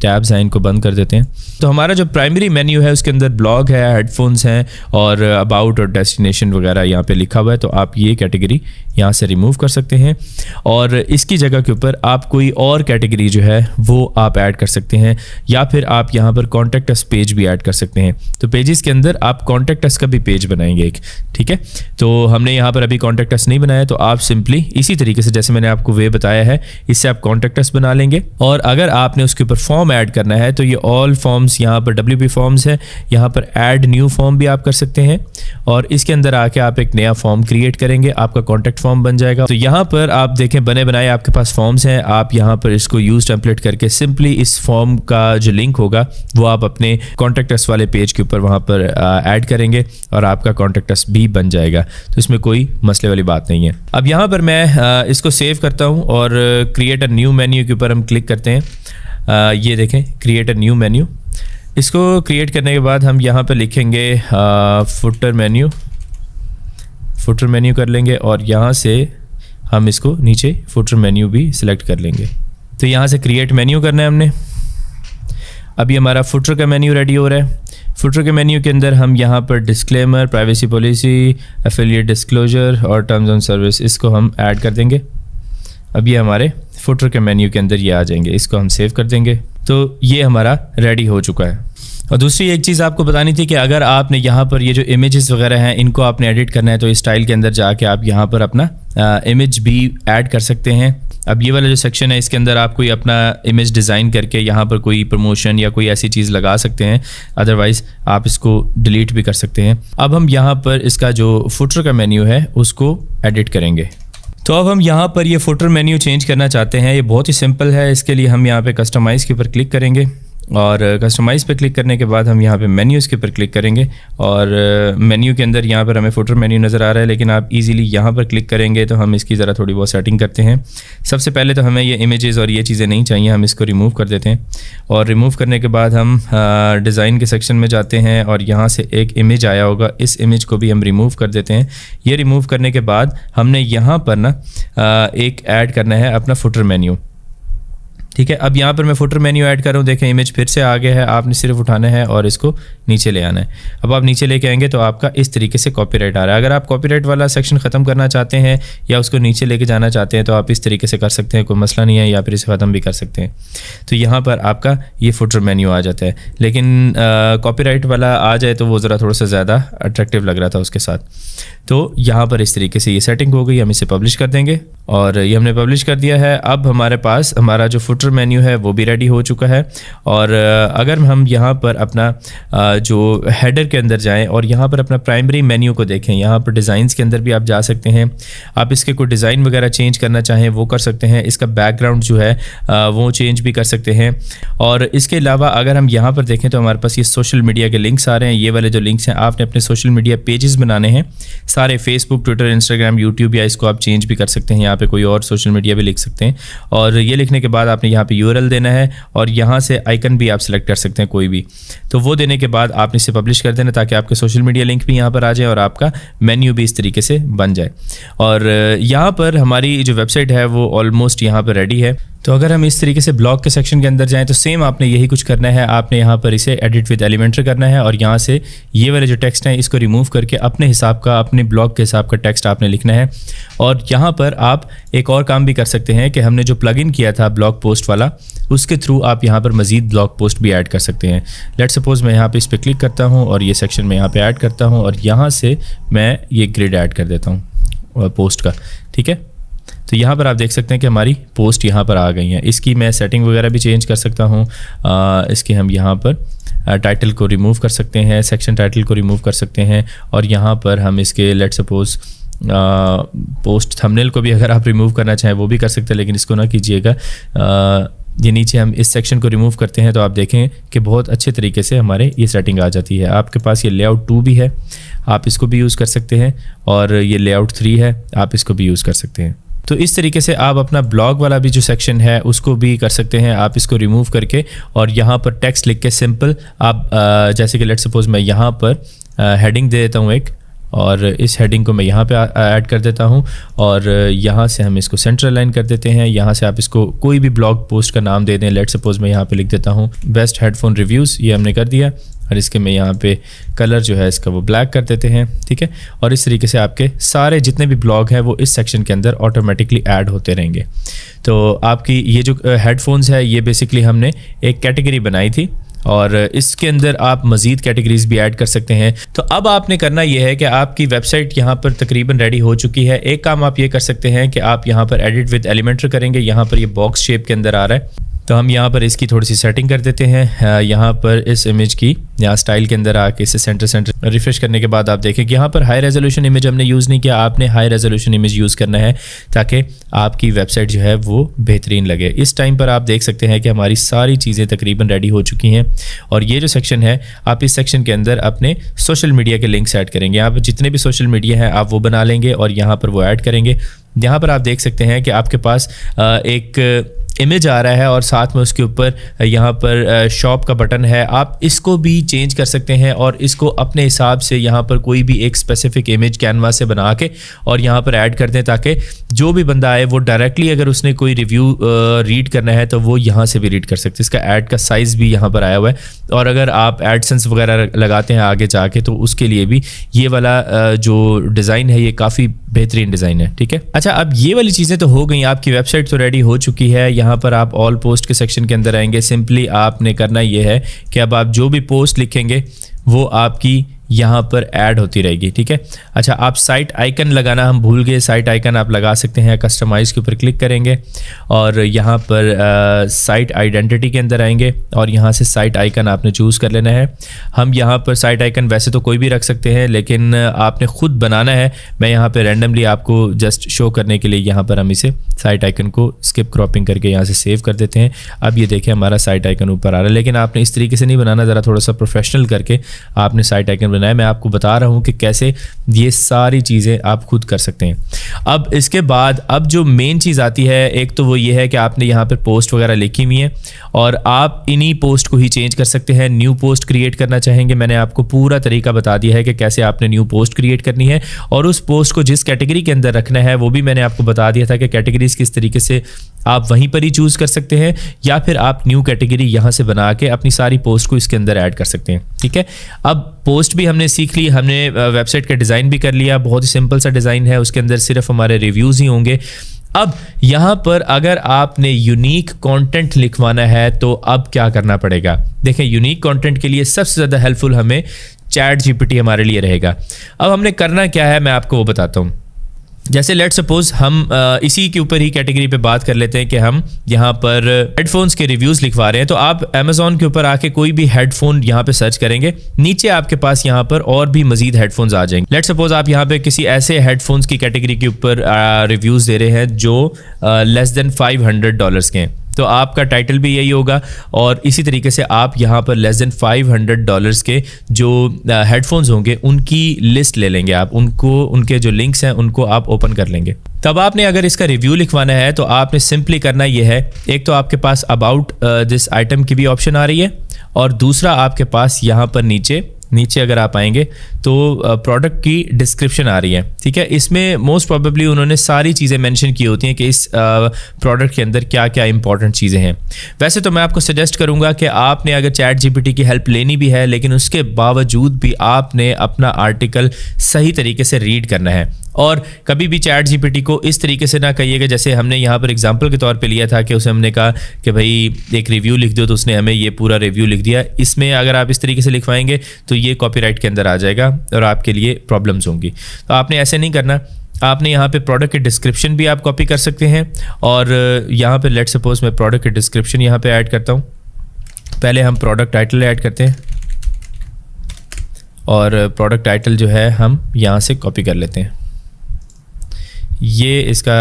टैब्स हैं इनको बंद कर देते हैं। तो हमारा जो प्राइमरी मेन्यू है उसके अंदर ब्लॉग है, हेडफोन्स हैं और अबाउट और डेस्टिनेशन वगैरह यहाँ पे लिखा हुआ है। तो आप ये कैटेगरी यहाँ से रिमूव कर सकते हैं और इसकी जगह के ऊपर आप कोई और कैटेगरी जो है वो आप ऐड कर सकते हैं, या फिर आप यहाँ पर कॉन्टैक्ट अस पेज भी ऐड कर सकते हैं। तो पेजेस के अंदर आप कॉन्टैक्ट अस का भी पेज बनाएंगे एक, ठीक है। तो हमने यहाँ पर अभी कॉन्टैक्ट अस नहीं बनाया, तो आप सिंपली इसी तरीके से जैसे मैंने आपको वे बताया है, इससे आप कॉन्टैक्ट अस बना लेंगे। और अगर आपने उसके ऊपर फॉर्म ऐड करना है तो ये ऑल फॉर्म्स यहाँ पर WP फॉर्म्स है, यहाँ पर ऐड न्यू फॉर्म भी आप कर सकते हैं और इसके अंदर आके आप एक नया फॉर्म क्रिएट करेंगे, आपका कॉन्टैक्ट फॉर्म बन जाएगा। तो यहाँ पर आप देखें बने बनाए आपके पास फॉर्म्स हैं। आप यहाँ पर इसको यूज टेम्पलेट करके सिंपली इस फॉर्म का जो लिंक होगा वो आप अपने कॉन्टैक्ट अस वाले पेज के ऊपर वहाँ पर ऐड करेंगे और आपका कॉन्टैक्ट अस भी बन जाएगा। तो इसमें कोई मसले वाली बात नहीं है। अब यहाँ पर मैं इसको सेव करता हूँ और क्रिएट अ न्यू मेन्यू के ऊपर हम क्लिक करते हैं। ये देखें क्रिएट अ न्यू मेन्यू। इसको क्रिएट करने के बाद हम यहाँ पर लिखेंगे फुटर मेन्यू, फुटर मेन्यू कर लेंगे और यहाँ से हम इसको नीचे फुटर मेन्यू भी सिलेक्ट कर लेंगे। तो यहाँ से क्रिएट मेन्यू करना है हमने। अभी हमारा फुटर का मेन्यू रेडी हो रहा है। फुटर के मेन्यू के अंदर हम यहाँ पर disclaimer, privacy policy, affiliate disclosure और टर्म्स एंड सर्विस इसको हम ऐड कर देंगे। अब ये हमारे फुटर के मेन्यू के अंदर ये आ जाएंगे। इसको हम सेव कर देंगे। तो ये हमारा रेडी हो चुका है। और दूसरी एक चीज़ आपको बतानी थी कि अगर आपने यहाँ पर ये जो इमेजेस वगैरह हैं इनको आपने एडिट करना है तो इस स्टाइल के अंदर जाके आप यहाँ पर अपना इमेज भी ऐड कर सकते हैं। अब ये वाला जो सेक्शन है इसके अंदर आप कोई अपना इमेज डिज़ाइन करके यहाँ पर कोई प्रमोशन या कोई ऐसी चीज़ लगा सकते हैं, अदरवाइज़ आप इसको डिलीट भी कर सकते हैं। अब हम यहाँ पर इसका जो फुटर का मेन्यू है उसको एडिट करेंगे। तो अब हम यहाँ पर ये फुटर मेन्यू चेंज करना चाहते हैं। ये बहुत ही सिंपल है। इसके लिए हम यहाँ पे कस्टमाइज़ के ऊपर क्लिक करेंगे और कस्टमाइज़ पे क्लिक करने के बाद हम यहाँ पे मेन्यूज़ के ऊपर क्लिक करेंगे और मेन्यू के अंदर यहाँ पर हमें फुटर मेन्यू नज़र आ रहा है, लेकिन आप इजीली यहाँ पर क्लिक करेंगे तो हम इसकी ज़रा थोड़ी बहुत सेटिंग करते हैं। सबसे पहले तो हमें ये इमेजेस और ये चीज़ें नहीं चाहिए, हम इसको रिमूव कर देते हैं और रिमूव करने के बाद हम डिज़ाइन के सेक्शन में जाते हैं और यहाँ से एक इमेज आया होगा, इस इमेज को भी हम रिमूव कर देते हैं। ये रिमूव करने के बाद हमने यहाँ पर ना एक ऐड करना है अपना फुटर मेन्यू, ठीक है। अब यहाँ पर मैं फुटर मेन्यू ऐड कर रहा हूँ, देखें इमेज फिर से आगे है, आपने सिर्फ उठाना है और इसको नीचे ले आना है। अब आप नीचे लेके आएंगे तो आपका इस तरीके से कॉपीराइट आ रहा है। अगर आप कॉपीराइट वाला सेक्शन ख़त्म करना चाहते हैं या उसको नीचे लेके जाना चाहते हैं तो आप इस तरीके से कर सकते हैं, कोई मसला नहीं है, या फिर इसे ख़त्म भी कर सकते हैं। तो यहाँ पर आपका ये फुटर मेन्यू आ जाता है, लेकिन कॉपीराइट वाला आ जाए तो वो ज़रा थोड़ा सा ज़्यादा अट्रैक्टिव लग रहा था उसके साथ। तो यहाँ पर इस तरीके से ये सेटिंग हो गई, हम इसे पब्लिश कर देंगे और ये हमने पब्लिश कर दिया है। अब हमारे पास हमारा जो फुटर मेन्यू है वो भी रेडी हो चुका है। और अगर हम यहाँ पर अपना जो हेडर के अंदर जाएं और यहाँ पर अपना प्राइमरी मेन्यू को देखें, यहाँ पर डिज़ाइंस के अंदर भी आप जा सकते हैं। आप इसके कोई डिज़ाइन वगैरह चेंज करना चाहें वो कर सकते हैं, इसका बैकग्राउंड जो है वो चेंज भी कर सकते हैं। और इसके अलावा अगर हम यहाँ पर देखें तो हमारे पास ये सोशल मीडिया के लिंक्स आ रहे हैं। ये वाले जो लिंक्स हैं आपने अपने सोशल मीडिया पेजेस बनाने हैं सारे, फेसबुक, ट्विटर, इंस्टाग्राम, यूट्यूब, या इसको आप चेंज भी कर सकते हैं, यहाँ पे कोई और सोशल मीडिया भी लिख सकते हैं। और ये लिखने के बाद आपने यहाँ पे यूआरएल देना है और यहाँ से आइकन भी आप सिलेक्ट कर सकते हैं कोई भी। तो वो देने के बाद आपने इसे पब्लिश कर देना ताकि आपके सोशल मीडिया लिंक भी यहाँ पर आ जाए और आपका मेन्यू भी इस तरीके से बन जाए। और यहाँ पर हमारी जो वेबसाइट है वो ऑलमोस्ट यहाँ पर रेडी है। तो अगर हम इस तरीके से ब्लॉग के सेक्शन के अंदर जाएं तो सेम आपने यही कुछ करना है। आपने यहाँ पर इसे एडिट विद एलिमेंटर करना है और यहाँ से ये वाले जो टेक्स्ट हैं इसको रिमूव करके अपने हिसाब का, अपने ब्लॉग के हिसाब का टेक्स्ट आपने लिखना है। और यहाँ पर आप एक और काम भी कर सकते हैं कि हमने जो प्लगइन किया था ब्लॉग पोस्ट वाला, उसके थ्रू आप यहाँ पर मज़ीद ब्लॉग पोस्ट भी ऐड कर सकते हैं। लेट्स सपोज मैं यहाँ पर इस पर क्लिक करता हूँ और ये सेक्शन मैं यहाँ पर ऐड करता हूँ और यहाँ से मैं ये ग्रिड ऐड कर देता हूँ पोस्ट का। ठीक है, तो यहाँ पर आप देख सकते हैं कि हमारी पोस्ट यहाँ पर आ गई हैं। इसकी मैं सेटिंग वगैरह भी चेंज कर सकता हूँ। इसके हम यहाँ पर टाइटल को रिमूव कर सकते हैं, सेक्शन टाइटल को रिमूव कर सकते हैं और यहाँ पर हम इसके लेट्स सपोज पोस्ट थंबनेल को भी अगर आप रिमूव करना चाहें वो भी कर सकते हैं, लेकिन इसको ना कीजिएगा। ये नीचे हम इस सेक्शन को रिमूव करते हैं तो आप देखें कि बहुत अच्छे तरीके से हमारे ये सेटिंग आ जाती है। आपके पास ये लेआउट 2 भी है, आप इसको भी यूज़ कर सकते हैं, और ये लेआउट 3 है, आप इसको भी यूज़ कर सकते हैं। तो इस तरीके से आप अपना ब्लॉग वाला भी जो सेक्शन है उसको भी कर सकते हैं। आप इसको रिमूव करके और यहाँ पर टेक्स्ट लिख के सिंपल आप जैसे कि लेट्स सपोज मैं यहाँ पर हेडिंग दे देता हूँ एक, और इस हेडिंग को मैं यहाँ पे ऐड कर देता हूँ और यहाँ से हम इसको सेंटर लाइन कर देते हैं। यहाँ से आप इसको कोई भी ब्लॉग पोस्ट का नाम दे दें। लेट्स सपोज मैं यहाँ पे लिख देता हूँ बेस्ट हेडफोन रिव्यूज़, ये हमने कर दिया और इसके मैं यहाँ पे कलर जो है इसका वो ब्लैक कर देते हैं। ठीक है, और इस तरीके से आपके सारे जितने भी ब्लॉग हैं वो इस सेक्शन के अंदर ऑटोमेटिकली ऐड होते रहेंगे। तो आपकी ये जो हेडफोन्स है ये बेसिकली हमने एक कैटेगरी बनाई थी और इसके अंदर आप मज़ीद कैटेगरीज भी ऐड कर सकते हैं। तो अब आपने करना यह है कि आपकी वेबसाइट यहाँ पर तकरीबन रेडी हो चुकी है। एक काम आप ये कर सकते हैं कि आप यहाँ पर एडिट विद एलिमेंटर करेंगे। यहाँ पर ये बॉक्स शेप के अंदर आ रहा है तो हम यहाँ पर इसकी थोड़ी सी सेटिंग कर देते हैं। यहाँ पर इस इमेज की यहाँ स्टाइल के अंदर आके इसे सेंटर रिफ्रेश करने के बाद आप देखें कि यहाँ पर हाई रेजोल्यूशन इमेज हमने यूज़ नहीं किया। आपने हाई रेजोल्यूशन इमेज यूज़ करना है ताकि आपकी वेबसाइट जो है वो बेहतरीन लगे। इस टाइम पर आप देख सकते हैं कि हमारी सारी चीज़ें तकरीबन रेडी हो चुकी हैं और ये जो सेक्शन है आप इस सेक्शन के अंदर अपने सोशल मीडिया के लिंक्स ऐड करेंगे। यहाँ पर जितने भी सोशल मीडिया हैं आप वो बना लेंगे और यहाँ पर वो ऐड करेंगे। यहाँ पर आप देख सकते हैं कि आपके पास एक इमेज आ रहा है और साथ में उसके ऊपर यहाँ पर शॉप का बटन है। आप इसको भी चेंज कर सकते हैं और इसको अपने हिसाब से यहाँ पर कोई भी एक स्पेसिफिक इमेज कैनवास से बना के और यहाँ पर ऐड कर दें ताकि जो भी बंदा आए वो डायरेक्टली अगर उसने कोई रिव्यू रीड करना है तो वो यहाँ से भी रीड कर सकते हैं। इसका ऐड का साइज़ भी यहाँ पर आया हुआ है और अगर आप एडसेंस वगैरह लगाते हैं आगे जाके तो उसके लिए भी ये वाला जो डिज़ाइन है ये काफ़ी बेहतरीन डिज़ाइन है। ठीक है, अच्छा अब ये वाली चीज़ें तो हो गई, आपकी वेबसाइट तो रेडी हो चुकी है। यहाँ पर आप ऑल पोस्ट के सेक्शन के अंदर आएंगे। सिंपली आपने करना ये है कि अब आप जो भी पोस्ट लिखेंगे वो आपकी यहाँ पर ऐड होती रहेगी। ठीक है, अच्छा आप साइट आइकन लगाना हम भूल गए। साइट आइकन आप लगा सकते हैं। कस्टमाइज़ के ऊपर क्लिक करेंगे और यहाँ पर साइट आइडेंटिटी के अंदर आएंगे और यहाँ से साइट आइकन आपने चूज़ कर लेना है। हम यहाँ पर साइट आइकन वैसे तो कोई भी रख सकते हैं लेकिन आपने ख़ुद बनाना है। मैं यहाँ पर रैंडमली आपको जस्ट शो करने के लिए यहाँ पर हम इसे साइट आइकन को स्किप क्रॉपिंग करके यहाँ से सेव कर देते हैं। अब ये देखें हमारा साइट आइकन ऊपर आ रहा है, लेकिन आपने इस तरीके से नहीं बनाना, ज़रा थोड़ा सा प्रोफेशनल करके आपने साइट आइकन बनाए, मैं आपको बता रहा हूँ कि कैसे ये सारी चीज़ें आप खुद कर सकते हैं। अब इसके बाद अब जो मेन चीज़ आती है, एक तो वो ये है कि आपने यहाँ पर पोस्ट वगैरह लिखी हुई है और आप इन्हीं पोस्ट को ही चेंज कर सकते हैं। न्यू पोस्ट क्रिएट करना चाहेंगे, मैंने आपको पूरा तरीका बता दिया है कि कैसे आपने न्यू पोस्ट क्रिएट करनी है, और उस पोस्ट को जिस कैटेगरी के अंदर रखना है वो भी मैंने आपको बता दिया था कि कैटेगरीज किस तरीके से आप वहीं पर ही चूज़ कर सकते हैं, या फिर आप न्यू कैटेगरी यहाँ से बना के अपनी सारी पोस्ट को इसके अंदर ऐड कर सकते हैं। ठीक है, अब पोस्ट भी हमने सीख ली, हमने वेबसाइट का डिज़ाइन भी कर लिया, बहुत ही सिंपल सा डिज़ाइन है, उसके अंदर सिर्फ हमारे रिव्यूज़ ही होंगे। अब यहाँ पर अगर आपने यूनिक कंटेंट लिखवाना है तो अब क्या करना पड़ेगा? देखें, यूनिक कंटेंट के लिए सबसे ज़्यादा हेल्पफुल हमें चैट जीपीटी हमारे लिए रहेगा। अब हमने करना क्या है मैं आपको वो बताता हूँ। जैसे लेट सपोज हम इसी के ऊपर ही कैटेगरी पे बात कर लेते हैं कि हम यहाँ पर हेडफोन्स के रिव्यूज़ लिखवा रहे हैं, तो आप अमेज़ॉन के ऊपर आके कोई भी हेडफोन यहाँ पे सर्च करेंगे, नीचे आपके पास यहाँ पर और भी मजीद हेडफोन्स आ जाएंगे। लेट सपोज आप यहाँ पे किसी ऐसे हेडफोन्स की कैटेगरी के ऊपर रिव्यूज़ दे रहे हैं जो लेस देन $500 के हैं, तो आपका टाइटल भी यही होगा, और इसी तरीके से आप यहाँ पर लेस देन $500 के जो हेडफोन्स होंगे उनकी लिस्ट ले लेंगे आप, उनको उनके जो लिंक्स हैं उनको आप ओपन कर लेंगे। तब आपने अगर इसका रिव्यू लिखवाना है तो आपने सिंपली करना ये है, एक तो आपके पास अबाउट दिस आइटम की भी ऑप्शन आ रही है, और दूसरा आपके पास यहाँ पर नीचे अगर आप आएंगे तो प्रोडक्ट की डिस्क्रिप्शन आ रही है। ठीक है, इसमें मोस्ट प्रोबेबली उन्होंने सारी चीज़ें मेंशन की होती हैं कि इस प्रोडक्ट के अंदर क्या क्या इंपॉर्टेंट चीज़ें हैं। वैसे तो मैं आपको सजेस्ट करूंगा कि आपने अगर चैट जीपीटी की हेल्प लेनी भी है, लेकिन उसके बावजूद भी आपने अपना आर्टिकल सही तरीके से रीड करना है, और कभी भी चैट जीपीटी को इस तरीके से ना कहिएगा जैसे हमने यहाँ पर एग्जांपल के तौर पे लिया था कि उसे हमने कहा कि भाई एक रिव्यू लिख दो, तो उसने हमें ये पूरा रिव्यू लिख दिया। इसमें अगर आप इस तरीके से लिखवाएंगे तो ये कॉपीराइट के अंदर आ जाएगा और आपके लिए प्रॉब्लम्स होंगी। तो आपने ऐसे नहीं करना, आपने यहाँ पे प्रोडक्ट की डिस्क्रिप्शन भी आप कॉपी कर सकते हैं, और यहाँ पे लेट सपोज मैं प्रोडक्ट की डिस्क्रिप्शन यहाँ पे ऐड करता हूँ। पहले हम प्रोडक्ट टाइटल ऐड करते हैं, और प्रोडक्ट टाइटल जो है हम यहाँ से कॉपी कर लेते हैं। ये इसका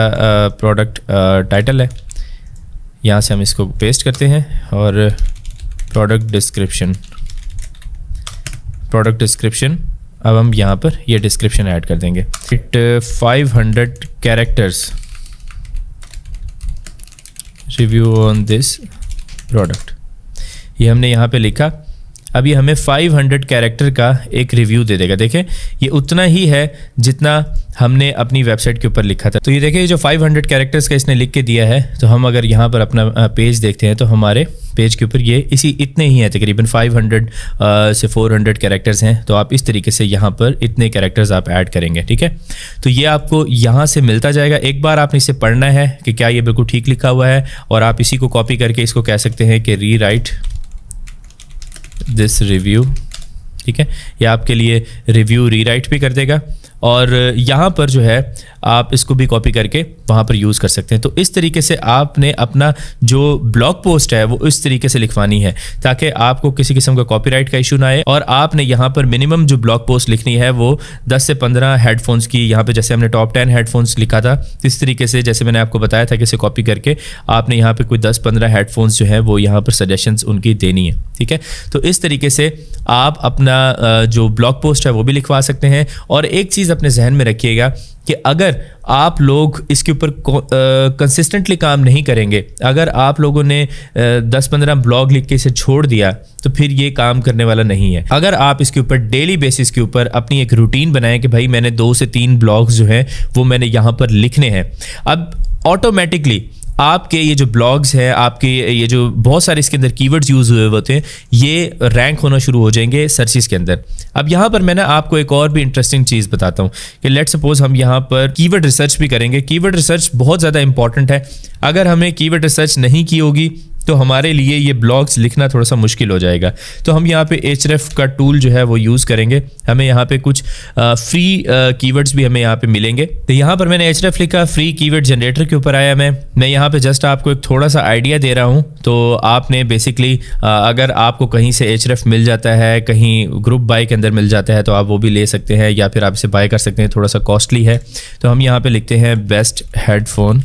प्रोडक्ट टाइटल है, यहाँ से हम इसको पेस्ट करते हैं, और प्रोडक्ट डिस्क्रिप्शन अब हम यहाँ पर ये डिस्क्रिप्शन ऐड कर देंगे। 500 characters review on this product, ये हमने यहाँ पे लिखा। अब ये हमें 500 कैरेक्टर का एक रिव्यू दे देगा। देखें, ये उतना ही है जितना हमने अपनी वेबसाइट के ऊपर लिखा था। तो ये देखें, जो 500 कैरेक्टर्स का इसने लिख के दिया है, तो हम अगर यहाँ पर अपना पेज देखते हैं तो हमारे पेज के ऊपर ये इतने ही हैं, तकरीबन 500 से 400 कैरेक्टर्स हैं। तो आप इस तरीके से यहाँ पर इतने कैरेक्टर्स आप ऐड करेंगे। ठीक है, तो ये आपको यहाँ से मिलता जाएगा। एक बार आपने इसे पढ़ना है कि क्या ये बिल्कुल ठीक लिखा हुआ है, और आप इसी को कॉपी करके इसको कह सकते हैं कि रीराइट दिस रिव्यू। ठीक है, ये आपके लिए रिव्यू रीराइट भी कर देगा, और यहाँ पर जो है आप इसको भी कॉपी करके वहाँ पर यूज़ कर सकते हैं। तो इस तरीके से आपने अपना जो ब्लॉग पोस्ट है वो इस तरीके से लिखवानी है ताकि आपको किसी किस्म का कॉपीराइट का इशू ना आए। और आपने यहाँ पर मिनिमम जो ब्लॉग पोस्ट लिखनी है वो 10 से 15 हेडफोन्स की, यहाँ पे जैसे हमने टॉप 10 हेडफोन्स लिखा था, इस तरीके से जैसे मैंने आपको बताया था कि इसे कॉपी करके आपने यहाँ पर कोई 10-15 हेडफोन्स जो है वो यहाँ पर सजेशंस उनकी देनी है। ठीक है, तो इस तरीके से आप अपना जो ब्लॉग पोस्ट है वो भी लिखवा सकते हैं। और एक चीज़ अपने जहन में रखिएगा कि अगर आप लोग इसके ऊपर कंसिस्टेंटली काम नहीं करेंगे, अगर आप लोगों ने 10-15 ब्लॉग लिख के इसे छोड़ दिया तो फिर ये काम करने वाला नहीं है। अगर आप इसके ऊपर डेली बेसिस के ऊपर अपनी एक रूटीन बनाएं कि भाई मैंने 2 से 3 ब्लॉग्स जो हैं वो मैंने यहाँ पर लिखने हैं, अब ऑटोमेटिकली आपके ये जो ब्लॉग्स हैं, आपके ये जो बहुत सारे इसके अंदर कीवर्ड्स यूज़ हुए होते हैं, ये रैंक होना शुरू हो जाएंगे सर्चेस के अंदर। अब यहाँ पर मैं ना आपको एक और भी इंटरेस्टिंग चीज़ बताता हूँ कि लेट सपोज हम यहाँ पर कीवर्ड रिसर्च भी करेंगे। कीवर्ड रिसर्च बहुत ज़्यादा इंपॉर्टेंट है। अगर हमें कीवर्ड रिसर्च नहीं की होगी तो हमारे लिए ये ब्लॉग्स लिखना थोड़ा सा मुश्किल हो जाएगा। तो हम यहाँ पे Href का टूल जो है वो यूज़ करेंगे। हमें यहाँ पे कुछ फ्री कीवर्ड्स भी हमें यहाँ पे मिलेंगे। तो यहाँ पर मैंने Href लिखा, फ्री कीवर्ड जनरेटर के ऊपर आया मैं यहाँ पे जस्ट आपको एक थोड़ा सा आइडिया दे रहा हूँ। तो आपने बेसिकली अगर आपको कहीं से Href मिल जाता है, कहीं ग्रुप बाय के अंदर मिल जाता है तो आप वो भी ले सकते हैं, या फिर आप इसे बाय कर सकते हैं, थोड़ा सा कॉस्टली है। तो हम यहाँ पर लिखते हैं बेस्ट हेडफोन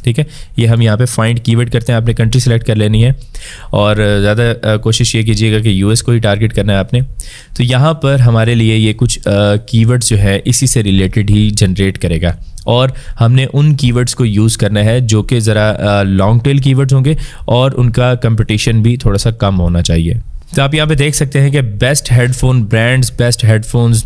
ठीक है। ये हम यहाँ पे फाइंड कीवर्ड करते हैं, आपने कंट्री सेलेक्ट कर लेनी है और ज़्यादा कोशिश ये कीजिएगा कि यूएस को ही टारगेट करना है आपने। तो यहाँ पर हमारे लिए ये कुछ कीवर्ड्स जो है इसी से रिलेटेड ही जनरेट करेगा और हमने उन कीवर्ड्स को यूज़ करना है जो कि ज़रा लॉन्ग टेल कीवर्ड्स होंगे और उनका कंपटीशन भी थोड़ा सा कम होना चाहिए। तो आप यहाँ पे देख सकते हैं कि best headphone brands, best headphones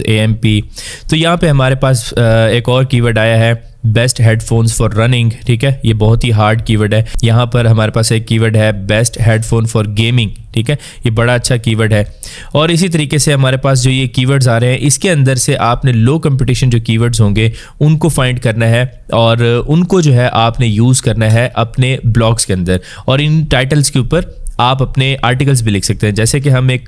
AMP। तो यहाँ पे हमारे पास एक और कीवर्ड आया है बेस्ट हेडफोन्स फॉर रनिंग, ठीक है। ये बहुत ही हार्ड कीवर्ड है। यहाँ पर हमारे पास एक कीवर्ड है बेस्ट हेडफोन फॉर गेमिंग, ठीक है। ये बड़ा अच्छा कीवर्ड है। और इसी तरीके से हमारे पास जो ये कीवर्ड्स आ रहे हैं इसके अंदर से आपने लो कंपटीशन जो कीवर्ड्स होंगे उनको फाइंड करना है और उनको जो है आपने यूज़ करना है अपने ब्लॉग्स के अंदर और इन टाइटल्स के ऊपर आप अपने आर्टिकल्स भी लिख सकते हैं। जैसे कि हम एक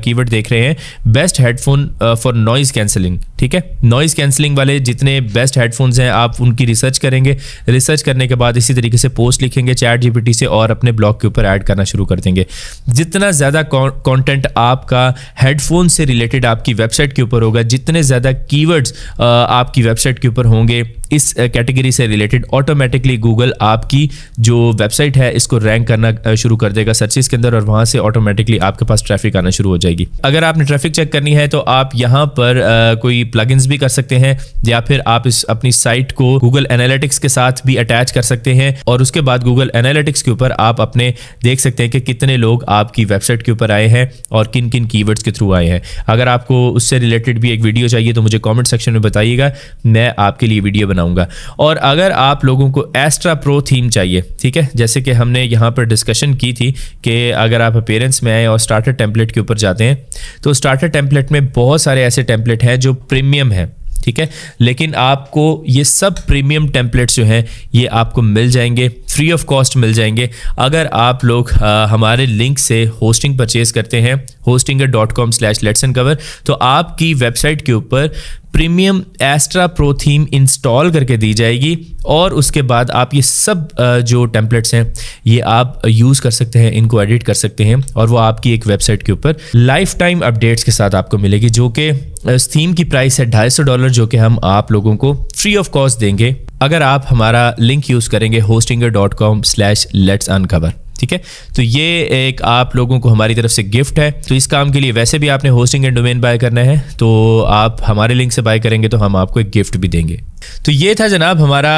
कीवर्ड देख रहे हैं best headphone for noise cancelling, ठीक है। नॉइज़ कैंसलिंग वाले जितने बेस्ट हेडफोन्स हैं आप उनकी रिसर्च करेंगे। रिसर्च करने के बाद इसी तरीके से पोस्ट लिखेंगे ChatGPT से और अपने ब्लॉग के ऊपर ऐड करना शुरू कर देंगे। जितना ज़्यादा कंटेंट आपका हेडफोन से रिलेटेड आपकी वेबसाइट के ऊपर होगा, जितने ज़्यादा कीवर्ड्स आपकी वेबसाइट के ऊपर होंगे इस कैटेगरी से रिलेटेड, ऑटोमेटिकली गूगल आपकी जो वेबसाइट है इसको रैंक करना शुरू कर देगा सर्चेस के अंदर और वहाँ से ऑटोमेटिकली आपके पास ट्रैफिक आना शुरू हो जाएगी। अगर आपने ट्रैफिक चेक करनी है तो आप यहाँ पर कोई प्लगइन्स भी कर सकते हैं या फिर आप इस अपनी साइट को गूगल एनालिटिक्स के साथ भी अटैच कर सकते हैं और उसके बाद गूगल एनालिटिक्स के ऊपर आप अपने देख सकते हैं कि कितने लोग आपकी वेबसाइट के ऊपर आए हैं और किन किन कीवर्ड्स के थ्रू आए हैं। अगर आपको उससे रिलेटेड भी एक वीडियो चाहिए तो मुझे कॉमेंट सेक्शन में बताइएगा, मैं आपके लिए वीडियो बनाऊंगा। और अगर आप लोगों को एक्स्ट्रा प्रो थीम चाहिए, ठीक है, जैसे कि हमने यहाँ पर डिस्कशन की थी कि अगर आप अपीयरेंस में आए और स्टार्टर टेम्पलेट के ऊपर जाते हैं तो स्टार्टर टेम्पलेट में बहुत सारे ऐसे टेम्पलेट हैं जो प्रीमियम है, ठीक है। लेकिन आपको ये सब प्रीमियम टेम्पलेट्स जो हैं ये आपको मिल जाएंगे, फ्री ऑफ कॉस्ट मिल जाएंगे अगर आप लोग हमारे लिंक से होस्टिंग परचेज करते हैं hostinger.com/letsandcover। तो आपकी वेबसाइट के ऊपर premium extra pro theme install करके दी जाएगी और उसके बाद आप ये सब जो टेम्पलेट्स हैं ये आप यूज़ कर सकते हैं, इनको एडिट कर सकते हैं और वो आपकी एक वेबसाइट के ऊपर लाइफ टाइम अपडेट्स के साथ आपको मिलेगी, जो कि इस थीम की प्राइस है $250, जो कि हम आप लोगों को फ्री ऑफ कॉस्ट देंगे अगर आप हमारा लिंक यूज़ करेंगे hostinger.com/letsandcover, ठीक है। तो ये एक आप लोगों को हमारी तरफ से गिफ्ट है। तो इस काम के लिए वैसे भी आपने होस्टिंग एंड डोमेन बाय करना है तो आप हमारे लिंक से बाय करेंगे तो हम आपको एक गिफ्ट भी देंगे। तो ये था जनाब हमारा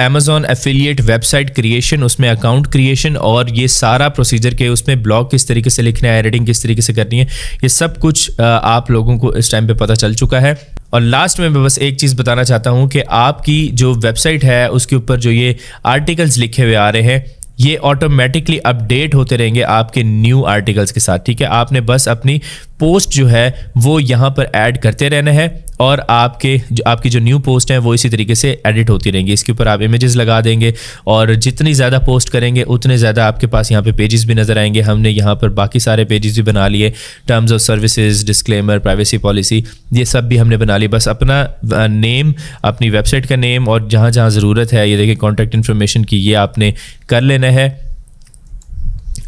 Amazon एफिलिएट वेबसाइट क्रिएशन, उसमें अकाउंट क्रिएशन और ये सारा प्रोसीजर के उसमें ब्लॉग किस तरीके से लिखना है, एडिटिंग किस तरीके से करनी है, ये सब कुछ आप लोगों को इस टाइम पे पता चल चुका है। और लास्ट में मैं बस एक चीज़ बताना चाहता हूँ कि आपकी जो वेबसाइट है उसके ऊपर जो ये आर्टिकल्स लिखे हुए आ रहे हैं ये ऑटोमेटिकली अपडेट होते रहेंगे आपके न्यू आर्टिकल्स के साथ, ठीक है। आपने बस अपनी पोस्ट जो है वो यहाँ पर ऐड करते रहना है और आपकी जो न्यू पोस्ट है वो इसी तरीके से एडिट होती रहेंगी। इसके ऊपर आप इमेजेस लगा देंगे और जितनी ज़्यादा पोस्ट करेंगे उतने ज़्यादा आपके पास यहाँ पे पेजेस भी नज़र आएंगे। हमने यहाँ पर बाकी सारे पेजेस भी बना लिए, terms of services, disclaimer, privacy policy, ये सब भी हमने बना ली। बस अपना नेम, अपनी वेबसाइट का नेम और जहाँ जहाँ ज़रूरत है ये देखिए कॉन्टैक्ट इन्फॉर्मेशन की, ये आपने कर लेना है।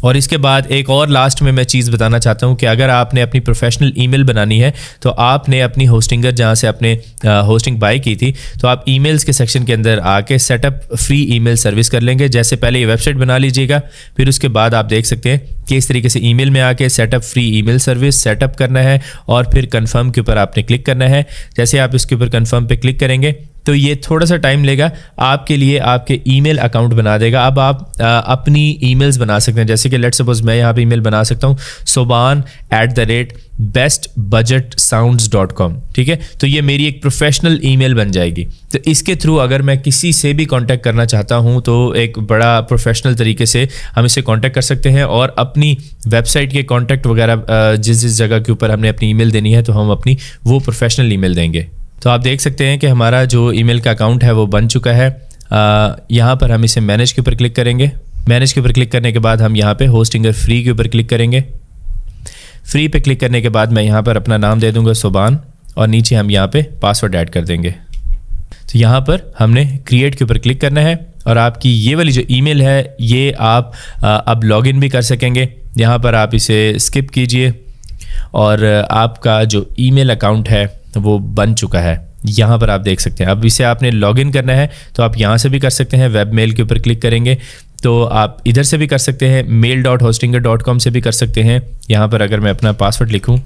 और इसके बाद एक और लास्ट में मैं चीज़ बताना चाहता हूँ कि अगर आपने अपनी प्रोफेशनल ईमेल बनानी है तो आपने अपनी होस्टिंगर जहाँ से आपने होस्टिंग बाय की थी तो आप ईमेल्स के सेक्शन के अंदर आके सेटअप फ्री ईमेल सर्विस कर लेंगे। जैसे पहले ये वेबसाइट बना लीजिएगा, फिर उसके बाद आप देख सकते हैं कि इस तरीके से ईमेल में आके setup free email service setup करना है और फिर कन्फर्म के ऊपर आपने क्लिक करना है। जैसे आप इसके ऊपर कन्फर्म पे क्लिक करेंगे तो ये थोड़ा सा टाइम लेगा आपके लिए, आपके ईमेल अकाउंट बना देगा। अब आप अपनी ईमेल्स बना सकते हैं, जैसे कि लेट्स सपोज मैं यहाँ पे ईमेल बना सकता हूँ soban@bestbudgetsounds.com, ठीक है। तो ये मेरी एक प्रोफेशनल ईमेल बन जाएगी। तो इसके थ्रू अगर मैं किसी से भी कांटेक्ट करना चाहता हूँ तो एक बड़ा प्रोफेशनल तरीके से हम इससे कांटेक्ट कर सकते हैं और अपनी वेबसाइट के कांटेक्ट वगैरह जिस जगह के ऊपर हमने अपनी ईमेल देनी है तो हम अपनी वो प्रोफेशनल ईमेल देंगे। तो आप देख सकते हैं कि हमारा जो ईमेल का अकाउंट है वो बन चुका है। यहाँ पर हम इसे मैनेज के ऊपर क्लिक करेंगे। मैनेज के ऊपर क्लिक करने के बाद हम यहाँ पे होस्टिंगर फ्री के ऊपर क्लिक करेंगे। फ्री पे क्लिक करने के बाद मैं यहाँ पर अपना नाम दे दूँगा सोबान और नीचे हम यहाँ पे पासवर्ड ऐड कर देंगे। तो यहाँ पर हमने क्रिएट के ऊपर क्लिक करना है और आपकी ये वाली जो ईमेल है ये आप अब लॉगिन भी कर सकेंगे। यहाँ पर आप इसे स्किप कीजिए और आपका जो ईमेल अकाउंट है वो बन चुका है। यहाँ पर आप देख सकते हैं। अब इसे आपने लॉगिन करना है तो आप यहाँ से भी कर सकते हैं, वेब मेल के ऊपर क्लिक करेंगे तो आप इधर से भी कर सकते हैं, mail.hostinger.com से भी कर सकते हैं। यहाँ पर अगर मैं अपना पासवर्ड लिखूँ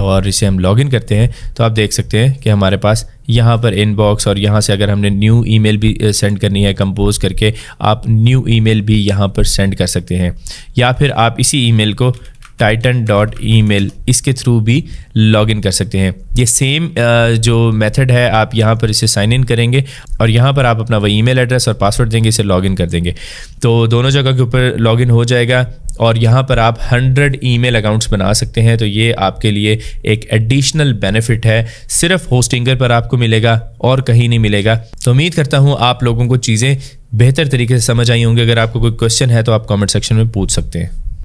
और इसे हम लॉगिन करते हैं तो आप देख सकते हैं कि हमारे पास यहाँ पर इनबॉक्स, और यहाँ से अगर हमने न्यू ईमेल भी सेंड करनी है कंपोज करके, आप न्यू ईमेल भी यहाँ पर सेंड कर सकते हैं, या फिर आप इसी ईमेल को titan.email इसके थ्रू भी लॉगिन कर सकते हैं। ये सेम जो मेथड है, आप यहाँ पर इसे साइन इन करेंगे और यहाँ पर आप अपना वही ईमेल एड्रेस और पासवर्ड देंगे, इसे लॉगिन कर देंगे तो दोनों जगह के ऊपर लॉगिन हो जाएगा और यहाँ पर आप 100 ईमेल अकाउंट्स बना सकते हैं। तो ये आपके लिए एक एडिशनल बेनिफिट है, सिर्फ होस्टिंगर पर आपको मिलेगा और कहीं नहीं मिलेगा। तो उम्मीद करता हूँ आप लोगों को चीज़ें बेहतर तरीके से समझ आई होंगी। अगर आपको कोई क्वेश्चन है तो आप कमेंट सेक्शन में पूछ सकते हैं।